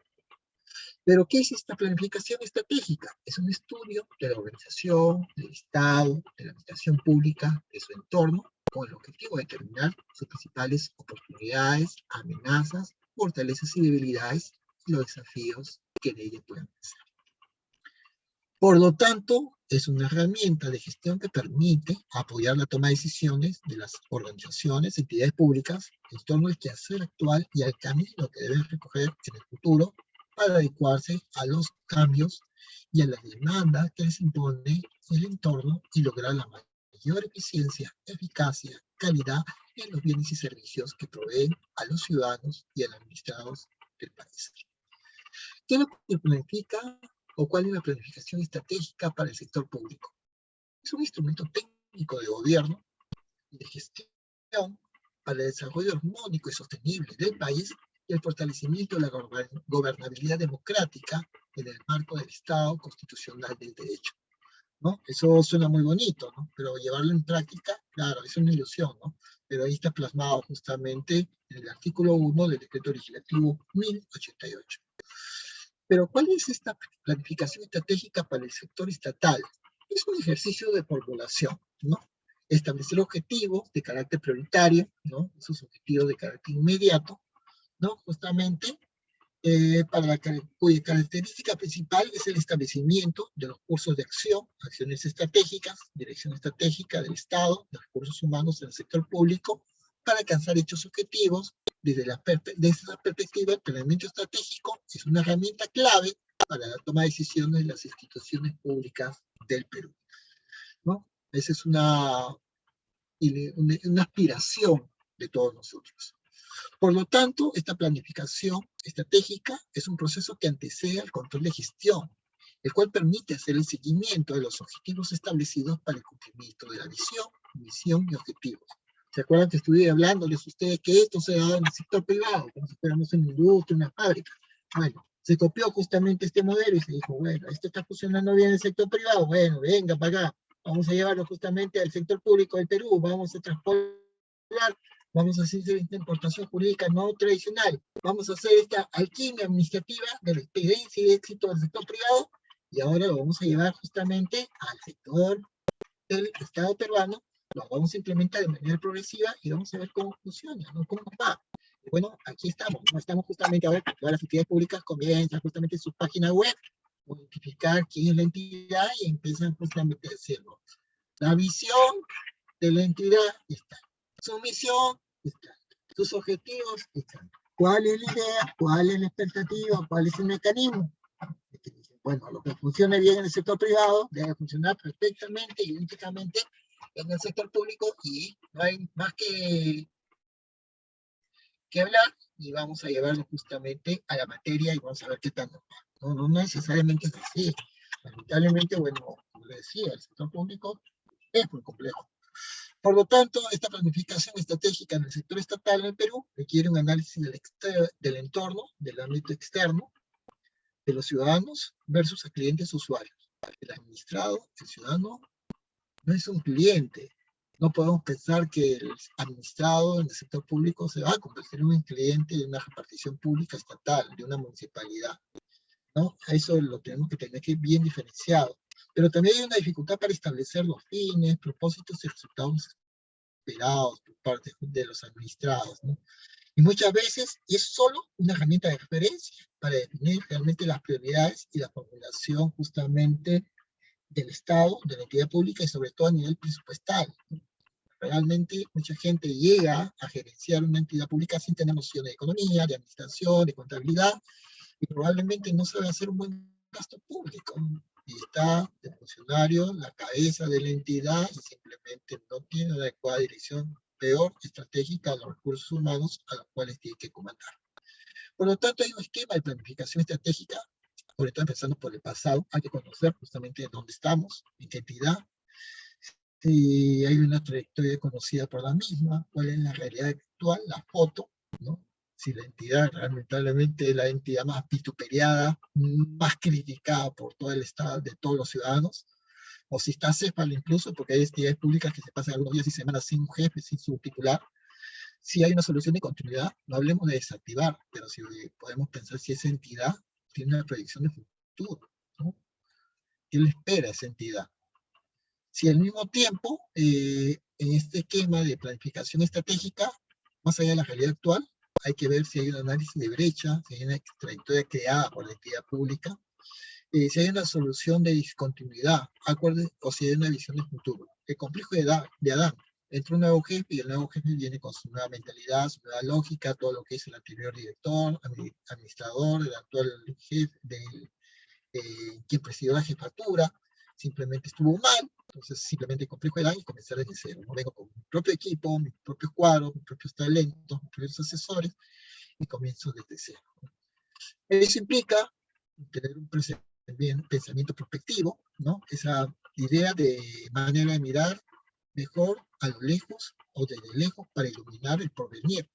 S2: Pero, ¿qué es esta planificación estratégica? Es un estudio de la organización, del Estado, de la administración pública, de su entorno, con el objetivo de determinar sus principales oportunidades, amenazas, fortalezas y debilidades, y los desafíos que de ella puedan pasar. Por lo tanto, es una herramienta de gestión que permite apoyar la toma de decisiones de las organizaciones, entidades públicas, en torno al quehacer actual y al camino que deben recorrer en el futuro para adecuarse a los cambios y a las demandas que les impone el entorno y lograr la mayor eficiencia, eficacia, calidad en los bienes y servicios que proveen a los ciudadanos y a los administrados del país. ¿Qué es lo que planifica o cuál es la planificación estratégica para el sector público? Es un instrumento técnico de gobierno y de gestión para el desarrollo armónico y sostenible del país y el fortalecimiento de la gobernabilidad democrática en el marco del Estado constitucional del derecho, ¿no? Eso suena muy bonito, ¿no? Pero llevarlo en práctica, claro, es una ilusión, ¿no? Pero ahí está plasmado justamente en el artículo 1 del Decreto Legislativo 1088. Pero, ¿cuál es esta planificación estratégica para el sector estatal? Es un ejercicio de formulación, ¿no? Establecer objetivos de carácter prioritario, ¿no? Esos objetivos de carácter inmediato, ¿no? Justamente, cuya característica principal es el establecimiento de los cursos de acción, acciones estratégicas, dirección estratégica del Estado, de recursos humanos en el sector público, para alcanzar dichos objetivos. Desde esa perspectiva, el planeamiento estratégico es una herramienta clave para la toma de decisiones de las instituciones públicas del Perú, ¿no? Esa es una aspiración de todos nosotros. Por lo tanto, esta planificación estratégica es un proceso que antecede al control de gestión, el cual permite hacer el seguimiento de los objetivos establecidos para el cumplimiento de la visión, misión y objetivos. ¿Se acuerdan que estuve hablándoles a ustedes que esto se da en el sector privado, como si fuéramos en la industria, en una fábrica? Bueno, se copió justamente este modelo y se dijo, bueno, esto está funcionando bien en el sector privado, bueno, venga para acá, vamos a llevarlo justamente al sector público del Perú, vamos a transformar, vamos a hacer esta importación jurídica no tradicional, vamos a hacer esta alquimia administrativa de la experiencia y éxito del sector privado, y ahora lo vamos a llevar justamente al sector del Estado peruano, lo vamos a implementar de manera progresiva y vamos a ver cómo funciona, ¿no? Cómo va. Y bueno, aquí estamos, ¿no? Estamos justamente ahora, todas las entidades públicas comienzan justamente en su página web, identificar quién es la entidad y empiezan justamente a hacerlo. La visión de la entidad está. Su misión está. Sus objetivos están. ¿Cuál es la idea? ¿Cuál es la expectativa? ¿Cuál es el mecanismo? Bueno, lo que funcione bien en el sector privado debe funcionar perfectamente, idénticamente en el sector público y no hay más que hablar y vamos a llevarlo justamente a la materia y vamos a ver qué tal nos va. No necesariamente es así. Lamentablemente, bueno, como le decía, el sector público es muy complejo. Por lo tanto, esta planificación estratégica en el sector estatal en el Perú requiere un análisis del entorno, del ámbito externo, de los ciudadanos versus a clientes usuarios. El administrado, el ciudadano, no es un cliente. No podemos pensar que el administrado en el sector público se va a convertir en un cliente de una repartición pública estatal, de una municipalidad, ¿no? A eso lo tenemos que tener que bien diferenciado. Pero también hay una dificultad para establecer los fines, propósitos y resultados esperados por parte de los administrados, ¿no? Y muchas veces es solo una herramienta de referencia para definir realmente las prioridades y la formulación justamente del Estado, de la entidad pública y sobre todo a nivel presupuestal. Realmente mucha gente llega a gerenciar una entidad pública sin tener noción de economía, de administración, de contabilidad, y probablemente no sabe hacer un buen gasto público. Y está de funcionario, la cabeza de la entidad, y simplemente no tiene la adecuada dirección, peor, estratégica a los recursos humanos a los cuales tiene que comandar. Por lo tanto, hay un esquema de planificación estratégica, sobre todo empezando por el pasado, hay que conocer justamente dónde estamos, en qué entidad, si hay una trayectoria conocida por la misma, cuál es la realidad actual, la foto, ¿no? Si la entidad lamentablemente es la entidad más vituperiada, más criticada por todo el Estado, de todos los ciudadanos, o si está céfala incluso, porque hay entidades públicas que se pasan algunos días y semanas sin un jefe, sin su titular. Si hay una solución de continuidad, no hablemos de desactivar, pero si podemos pensar si esa entidad tiene una proyección de futuro, ¿no? ¿Qué le espera a esa entidad? Si al mismo tiempo, en este esquema de planificación estratégica, más allá de la realidad actual, hay que ver si hay un análisis de brecha, si hay una trayectoria creada por la entidad pública, si hay una solución de discontinuidad, o si hay una visión de futuro. El complejo de Adán, entra un nuevo jefe y el nuevo jefe viene con su nueva mentalidad, su nueva lógica, todo lo que es el anterior director, administrador, el actual jefe, quien presidió la jefatura, simplemente estuvo mal, entonces simplemente complejo de edad y comenzar desde cero. ¿No? Vengo con mi propio equipo, mis propios cuadros, mis propios talentos, mis propios asesores y comienzo desde cero. Eso implica tener un pensamiento prospectivo, ¿no? Esa idea de manera de mirar mejor a lo lejos o desde lejos para iluminar el porvenir.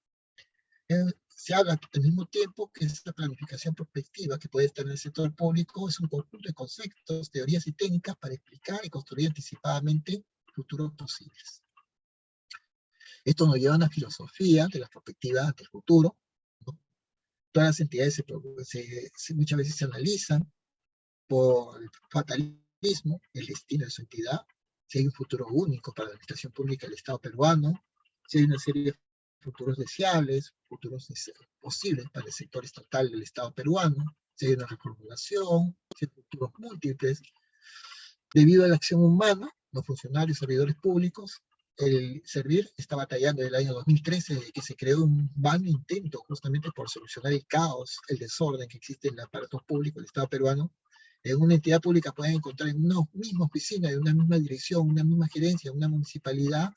S2: Se habla al mismo tiempo que esta planificación prospectiva que puede estar en el sector público es un conjunto de conceptos, teorías y técnicas para explicar y construir anticipadamente futuros posibles. Esto nos lleva a una filosofía de la perspectiva ante el futuro, ¿no? Todas las entidades muchas veces se analizan por el fatalismo, el destino de su entidad, si hay un futuro único para la administración pública del Estado peruano, si hay una serie de futuros deseables, futuros posibles para el sector estatal del Estado peruano, si hay una reformulación, si hay futuros múltiples. Debido a la acción humana, los funcionarios y servidores públicos el Servir está batallando desde el año 2013, desde que se creó un vano intento justamente por solucionar el caos, el desorden que existe en el aparato público del Estado peruano. En una entidad pública pueden encontrar en una misma oficina, en una misma dirección, una misma gerencia, una municipalidad,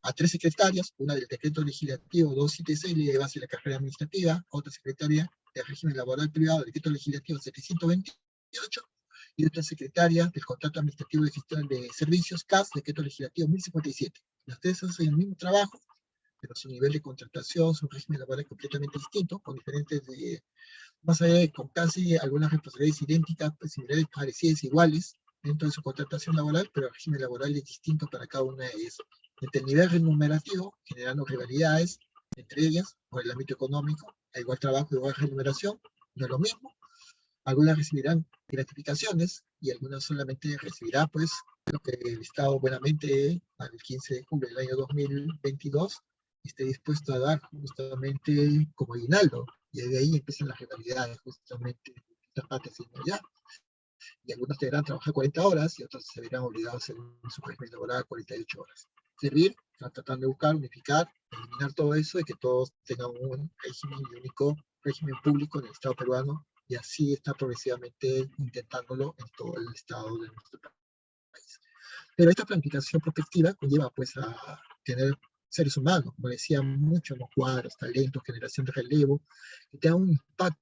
S2: a 3 secretarias, una del decreto legislativo 276, ley de base de la carrera administrativa, otra secretaria del régimen laboral privado, decreto legislativo 728, y otra secretaria del contrato administrativo de gestión de servicios, CAS, decreto legislativo 1057. Las tres hacen el mismo trabajo, pero su nivel de contratación, su régimen laboral es completamente distinto, con diferentes, más allá de con casi algunas responsabilidades idénticas, pues, similares, parecidas, iguales, dentro de su contratación laboral, pero el régimen laboral es distinto para cada una de ellas. Entre el nivel remunerativo, generando rivalidades entre ellas, por el ámbito económico, a igual trabajo, igual remuneración, no es lo mismo. Algunas recibirán gratificaciones y algunas solamente recibirá, pues, lo que el Estado buenamente al 15 de julio del año 2022 esté dispuesto a dar justamente como aguinaldo. Y de ahí empiezan las rivalidades justamente de estas partes ya. Y algunos deberán trabajar 40 horas y otros se verán obligados según su régimen laboral a 48 horas. Servir, están tratando de buscar, unificar, eliminar todo eso y que todos tengan un régimen y único régimen público en el Estado peruano, y así está progresivamente intentándolo en todo el estado de nuestro país. Pero esta planificación prospectiva conlleva pues a tener seres humanos, como decía, muchos los cuadros, talentos, generación de relevo, que tengan un impacto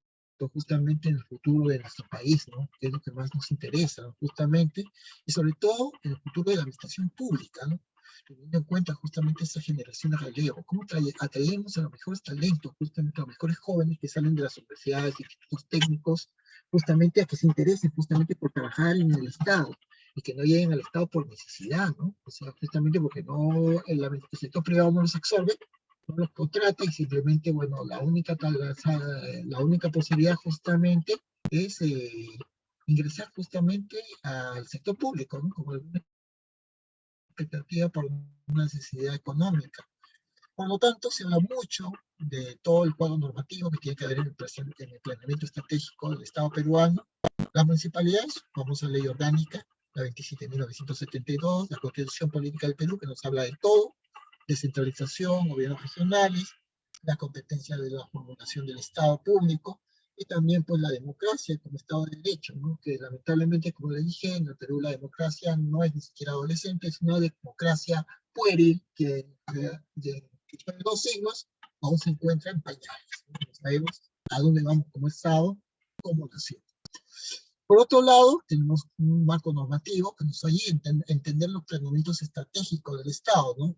S2: justamente en el futuro de nuestro país, ¿no? Que es lo que más nos interesa, ¿no? Justamente, y sobre todo en el futuro de la administración pública, ¿no? Teniendo en cuenta justamente esa generación de relevo, cómo atraemos a los mejores talentos, justamente a los mejores jóvenes que salen de las universidades, institutos técnicos, justamente a que se interesen justamente por trabajar en el Estado, y que no lleguen al Estado por necesidad, ¿no? O sea, justamente porque no, el sector privado no los absorbe, no los contrata, y simplemente, bueno, la única posibilidad justamente es ingresar justamente al sector público, ¿no? Como alguna expectativa por una necesidad económica. Por lo tanto, se habla mucho de todo el cuadro normativo que tiene que ver en el planeamiento estratégico del Estado peruano. Las municipalidades, vamos a la ley orgánica, la 27.972, la Constitución Política del Perú, que nos habla de todo, descentralización, gobiernos regionales, la competencia de la formulación del Estado público, y también pues la democracia como Estado de Derecho, ¿no? Que lamentablemente, como le dije, en el Perú la democracia no es ni siquiera adolescente, es una democracia pueril que después de 2 siglos aún se encuentra en pañales, ¿no? No sabemos a dónde vamos como Estado, como nación. Por otro lado, tenemos un marco normativo que nos ayuda a entender los planeamientos estratégicos del Estado, ¿no?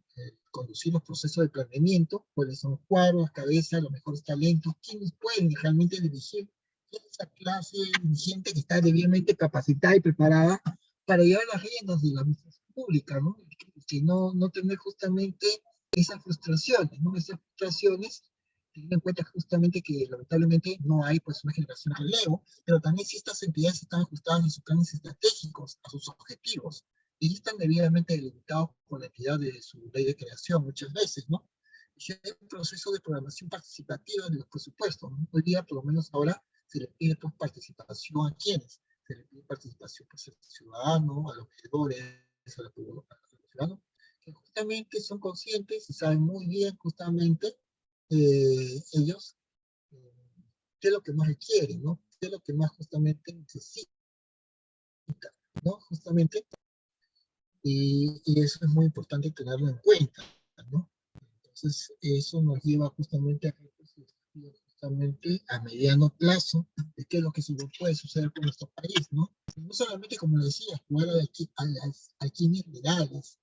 S2: Conducir los procesos de planeamiento, cuáles son los cuadros, las cabezas, los mejores talentos, quiénes pueden realmente dirigir, quién es esa clase dirigente que está debidamente capacitada y preparada para llevar las riendas de la administración pública, ¿no? Que no tener justamente esas frustraciones, ¿no? Esas frustraciones, teniendo en cuenta justamente que lamentablemente no hay pues una generación de relevo, pero también si estas entidades están ajustadas en sus planes estratégicos, a sus objetivos, y están debidamente delimitados por la entidad de su ley de creación muchas veces, ¿no? Y si hay un proceso de programación participativa de los presupuestos, ¿no? Hoy día, por lo menos ahora, se le pide pues, participación a quienes, se le pide participación pues, al ciudadano, a los veedores, a los ciudadanos, que justamente son conscientes y saben muy bien justamente ellos qué es lo que más requieren, ¿no? Qué es lo que más justamente necesitan, ¿no? Justamente, y eso es muy importante tenerlo en cuenta, ¿no? Entonces, eso nos lleva justamente justamente a mediano plazo de qué es lo que puede suceder con nuestro país, ¿no? No solamente, como decía, jugar a las alquimias legales,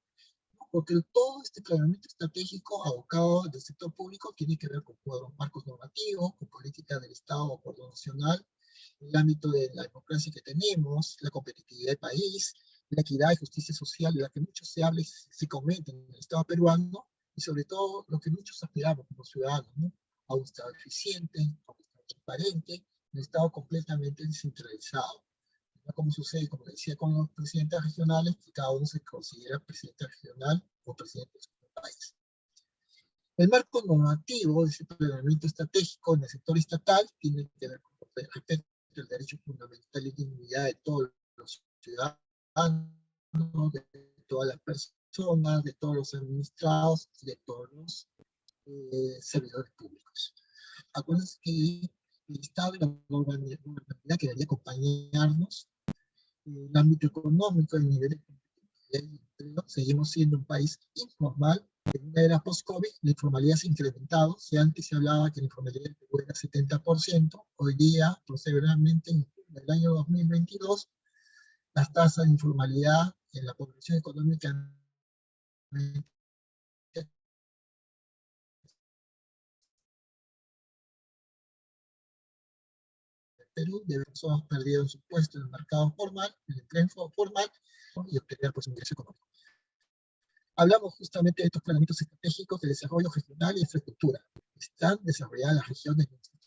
S2: porque todo este planeamiento estratégico abocado del sector público tiene que ver con marcos normativos, con política del Estado o acuerdo nacional, el ámbito de la democracia que tenemos, la competitividad del país, la equidad y justicia social de la que mucho se habla y se comenta en el Estado peruano, y sobre todo lo que muchos aspiramos como ciudadanos, ¿no? A un Estado eficiente, a un Estado transparente, un Estado completamente descentralizado. No como sucede, como decía, con los presidentes regionales, que cada uno se considera presidente regional o presidente de su país. El marco normativo de ese planeamiento estratégico en el sector estatal tiene que ver con el respeto del derecho fundamental y dignidad de todos los ciudadanos, de todas las personas, personas, de todos los administrados, de todos los servidores públicos. Acuérdense que el Estado y la gobernabilidad que debería acompañarnos, el ámbito económico, el nivel de competitividad, seguimos siendo un país informal. En una era post-COVID, la informalidad se ha incrementado. Si antes se hablaba que la informalidad en Perú era 70%, hoy día, posiblemente en el año 2022, las tasas de informalidad en la población económica Perú, de personas perdieron su puesto en el mercado formal, en el empleo formal, y obtener pues, un ingreso económico. Hablamos justamente de estos planeamientos estratégicos de desarrollo regional y infraestructura. Están desarrolladas las regiones de nuestro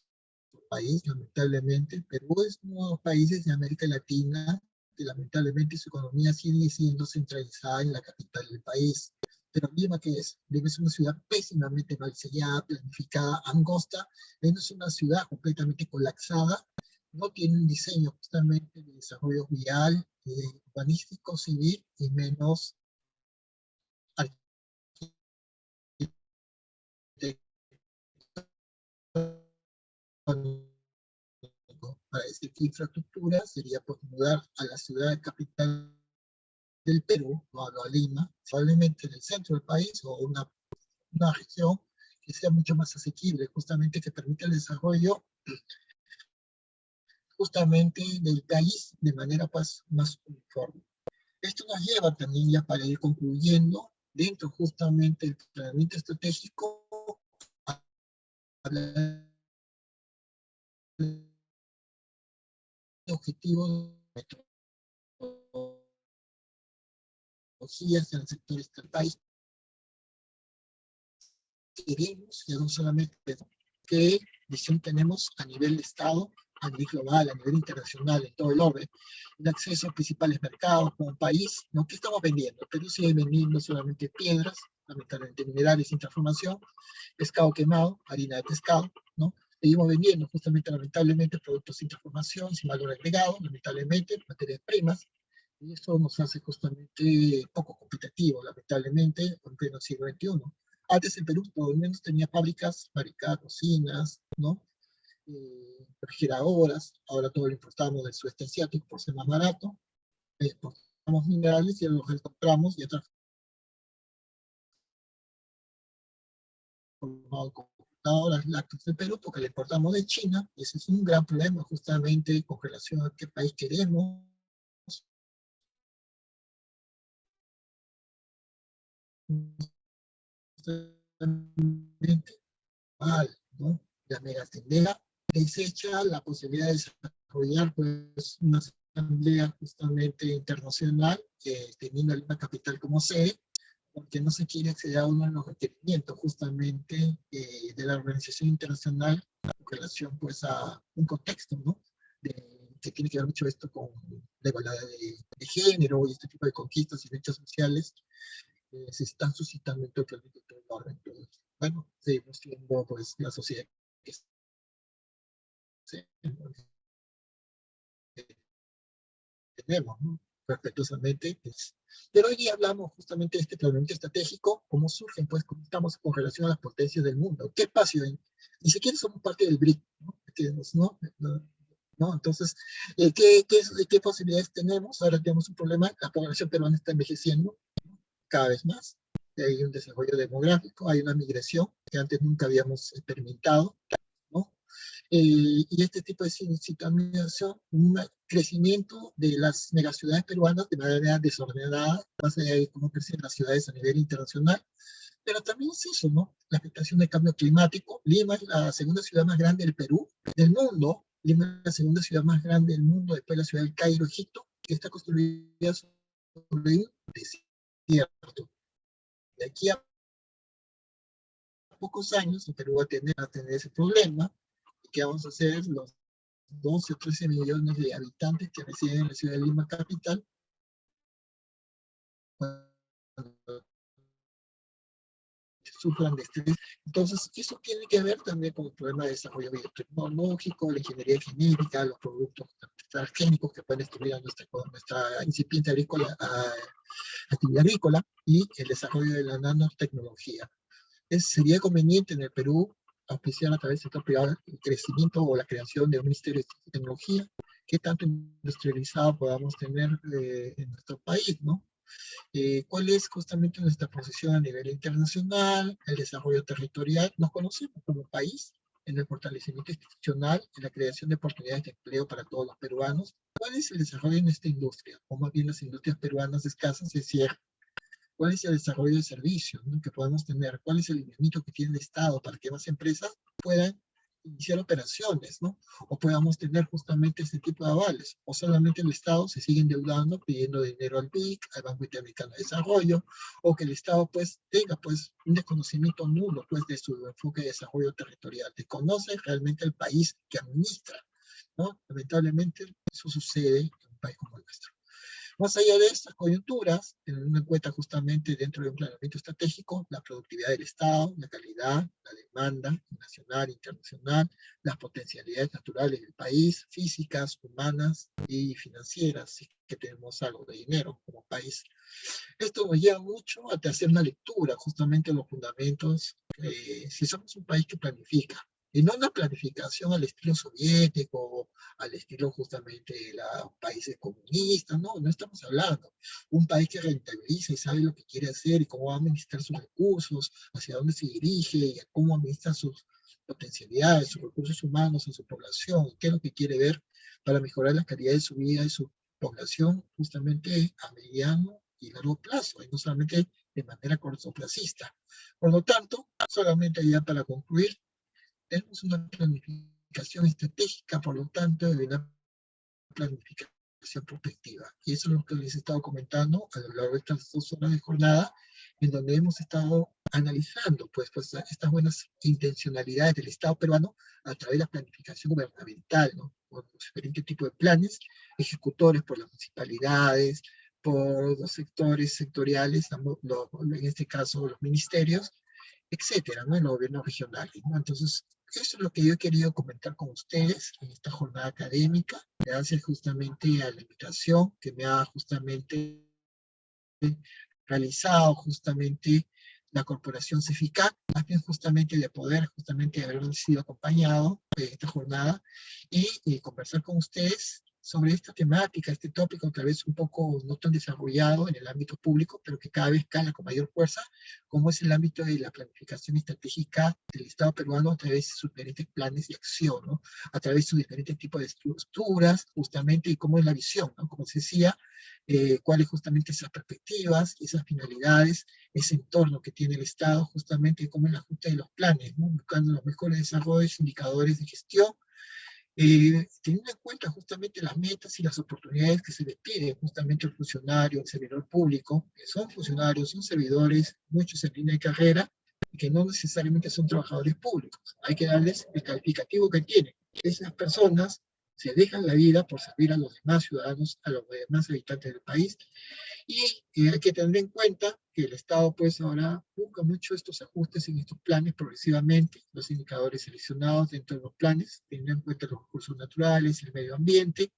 S2: país, lamentablemente. Perú es uno de los países de América Latina que lamentablemente su economía sigue siendo centralizada en la capital del país. Pero Lima, ¿qué es? Lima es una ciudad pésimamente mal sellada, planificada, angosta. Lima es una ciudad completamente colapsada. No tiene un diseño justamente de desarrollo vial, urbanístico, civil y menos para decir que infraestructura sería pues, mudar a la ciudad capital del Perú, o a Lima, probablemente en el centro del país o una región que sea mucho más asequible, justamente que permita el desarrollo justamente del país de manera pues, más uniforme. Esto nos lleva también ya para ir concluyendo dentro justamente del planeamiento estratégico a hablar de objetivos de metodologías en el sector del país. Queremos, ya no solamente qué visión tenemos a nivel de Estado, a nivel global, a nivel internacional, en todo el orden, el acceso a principales mercados como país, ¿no? ¿Qué estamos vendiendo? Perú sigue vendiendo solamente piedras, lamentablemente minerales sin transformación, pescado quemado, harina de pescado, ¿no? Seguimos vendiendo justamente, lamentablemente, productos sin transformación, sin valor agregado, lamentablemente, materias primas, y eso nos hace justamente poco competitivo, lamentablemente, en pleno siglo XXI. Antes en Perú por lo menos tenía fábricas, fabricaba cocinas, ¿no? Refrigeradoras, ahora todo lo importamos del sudeste asiático por ser más barato, exportamos minerales y los compramos y transformado con computadoras, lácteos de Perú porque le importamos de China, y ese es un gran problema justamente con relación a qué país queremos. Mal, ¿no? La megaasambleas desecha la posibilidad de desarrollar pues, una asamblea justamente internacional, teniendo una capital como sede, porque no se quiere acceder a uno de los requerimientos justamente de la organización internacional en relación pues a un contexto, ¿no? Que tiene que ver mucho esto con la igualdad de género y este tipo de conquistas y derechos sociales se están suscitando en todo el orden. Entonces, bueno, seguimos siendo pues la sociedad que tenemos, ¿no? Respetuosamente, pues. Pero hoy hablamos justamente de este planeamiento estratégico, cómo surgen, pues, cómo estamos con relación a las potencias del mundo. ¿Qué espacio hay? Ni siquiera somos parte del BRIC, ¿no? ¿No? Entonces, ¿qué posibilidades tenemos? Ahora tenemos un problema, la población peruana está envejeciendo cada vez más, hay un desarrollo demográfico, hay una migración que antes nunca habíamos experimentado, ¿no? Y este tipo de situación, un crecimiento de las megaciudades peruanas de manera desordenada, más allá de cómo crecen las ciudades a nivel internacional, pero también es eso, ¿no? La afectación del cambio climático. Lima es la segunda ciudad más grande del Perú, del mundo. Lima es la segunda ciudad más grande del mundo después de la ciudad del Cairo, Egipto, que está construida sobre un desierto. De aquí a pocos años, el Perú va a tener ese problema. ¿Qué vamos a hacer? Los 12 o 13 millones de habitantes que residen en la ciudad de Lima capital, sufran de estrés. Entonces, eso tiene que ver también con el problema de desarrollo biotecnológico, la ingeniería genética, los productos transgénicos que pueden destruir a nuestra incipiente agrícola actividad agrícola y el desarrollo de la nanotecnología. Sería conveniente en el Perú auspiciar a través del sector privado el crecimiento o la creación de un ministerio de tecnología que tanto industrializado podamos tener en nuestro país, ¿no? ¿Cuál es justamente nuestra posición a nivel internacional, el desarrollo territorial? Nos conocemos como país en el fortalecimiento institucional, en la creación de oportunidades de empleo para todos los peruanos. ¿Cuál es el desarrollo en esta industria? O más bien las industrias peruanas escasas se cierran. ¿Cuál es el desarrollo de servicios, ¿no?, que podemos tener? ¿Cuál es el lineamiento que tiene el Estado para que más empresas puedan iniciar operaciones, ¿no? O podamos tener justamente este tipo de avales, o solamente el Estado se sigue endeudando, pidiendo dinero al BIC, al Banco Interamericano de Desarrollo, o que el Estado pues tenga pues un desconocimiento nulo pues de su enfoque de desarrollo territorial, desconoce realmente el país que administra, ¿no? Lamentablemente eso sucede en un país como el nuestro. Más allá de estas coyunturas, teniendo en cuenta justamente dentro de un planeamiento estratégico la productividad del Estado, la calidad, la demanda nacional, internacional, las potencialidades naturales del país, físicas, humanas y financieras, si que tenemos algo de dinero como país. Esto nos lleva mucho a hacer una lectura justamente de los fundamentos, si somos un país que planifica, y no una planificación al estilo soviético, al estilo justamente de los países comunistas, no, no estamos hablando. Un país que rentabiliza y sabe lo que quiere hacer y cómo va a administrar sus recursos, hacia dónde se dirige, y cómo administra sus potencialidades, sus recursos humanos en su población, qué es lo que quiere ver para mejorar la calidad de su vida y su población justamente a mediano y largo plazo, y no solamente de manera cortoplacista. Por lo tanto, solamente ya para concluir, tenemos una planificación estratégica, por lo tanto, de una planificación prospectiva. Y eso es lo que les he estado comentando a lo largo de estas 2 horas de jornada, en donde hemos estado analizando pues estas buenas intencionalidades del Estado peruano a través de la planificación gubernamental, ¿no? Por los diferentes tipos de planes, ejecutores por las municipalidades, por los sectores sectoriales, en este caso los ministerios, etcétera, ¿no? En los gobiernos regionales, ¿no? Entonces, eso es lo que yo he querido comentar con ustedes en esta jornada académica. Gracias justamente a la invitación que me ha justamente realizado justamente la corporación CEFICAC, más bien justamente de poder justamente haber sido acompañado de esta jornada y conversar con ustedes sobre esta temática, este tópico tal vez un poco no tan desarrollado en el ámbito público, pero que cada vez cala con mayor fuerza, como es el ámbito de la planificación estratégica del Estado peruano a través de sus diferentes planes de acción, ¿no? A través de sus diferentes tipos de estructuras, justamente, y cómo es la visión, ¿no? Como se decía, cuáles justamente esas perspectivas, esas finalidades, ese entorno que tiene el Estado, justamente cómo es el ajuste de los planes, ¿no? Buscando los mejores desarrollos, indicadores de gestión, teniendo en cuenta justamente las metas y las oportunidades que se les pide justamente al funcionario, al servidor público, que son funcionarios, son servidores, muchos en línea de carrera, y que no necesariamente son trabajadores públicos. Hay que darles el calificativo que tienen. Esas personas se dejan la vida por servir a los demás ciudadanos, a los demás habitantes del país, y hay que tener en cuenta que el Estado pues ahora busca mucho estos ajustes en estos planes progresivamente, los indicadores seleccionados dentro de los planes, teniendo en cuenta los recursos naturales, el medio ambiente,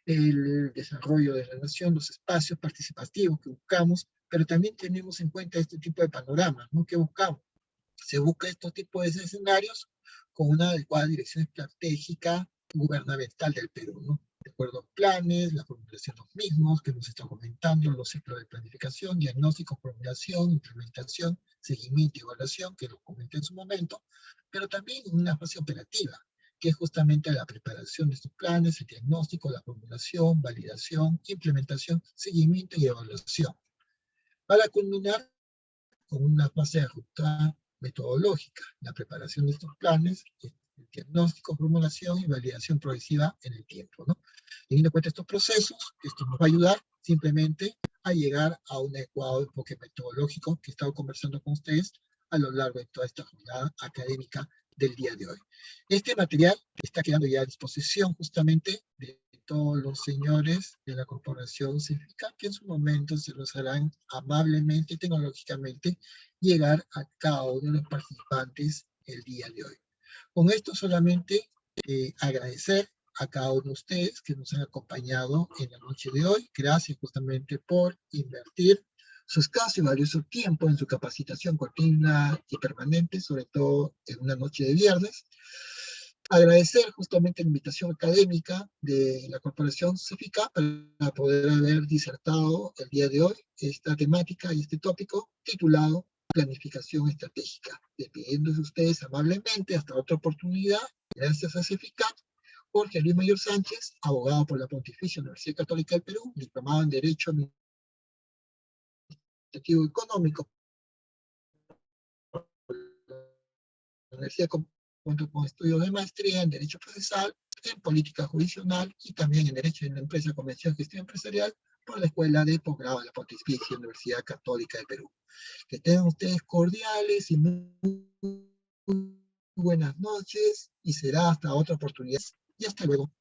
S2: el desarrollo de la nación, los espacios participativos que buscamos, pero también tenemos en cuenta este tipo de panoramas, ¿no? ¿Qué buscamos? Se busca estos tipos de escenarios con una adecuada dirección estratégica gubernamental del Perú, ¿no? De acuerdo a planes, la formulación de los mismos, que nos está comentando, los ciclos de planificación, diagnóstico, formulación, implementación, seguimiento y evaluación, que lo comenté en su momento, pero también una fase operativa, que es justamente la preparación de estos planes, el diagnóstico, la formulación, validación, implementación, seguimiento y evaluación. Para culminar con una fase de ruta metodológica, la preparación de estos planes, el diagnóstico, formulación y validación progresiva en el tiempo, ¿no? Teniendo en cuenta estos procesos, esto nos va a ayudar simplemente a llegar a un adecuado enfoque metodológico que he estado conversando con ustedes a lo largo de toda esta jornada académica del día de hoy. Este material está quedando ya a disposición justamente de todos los señores de la corporación CEFICAC, que en su momento se los harán amablemente y tecnológicamente llegar a cada uno de los participantes el día de hoy. Con esto solamente agradecer a cada uno de ustedes que nos han acompañado en la noche de hoy. Gracias justamente por invertir su escaso y valioso tiempo en su capacitación continua y permanente, sobre todo en una noche de viernes. Agradecer justamente la invitación académica de la Corporación CEFICA para poder haber disertado el día de hoy esta temática y este tópico titulado Planificación Estratégica. Despidiéndose ustedes amablemente hasta otra oportunidad. Gracias a CEFICA. Jorge Luis Mayor Sánchez, abogado por la Pontificia Universidad Católica del Perú, diplomado en Derecho Administrativo Económico por la Universidad, junto con estudios de maestría en Derecho Procesal, en Política Jurisdiccional y también en Derecho en la Empresa, Comercio y Gestión Empresarial por la Escuela de Posgrado de la Pontificia Universidad Católica del Perú. Que tengan ustedes cordiales y muy buenas noches y será hasta otra oportunidad. Y hasta luego.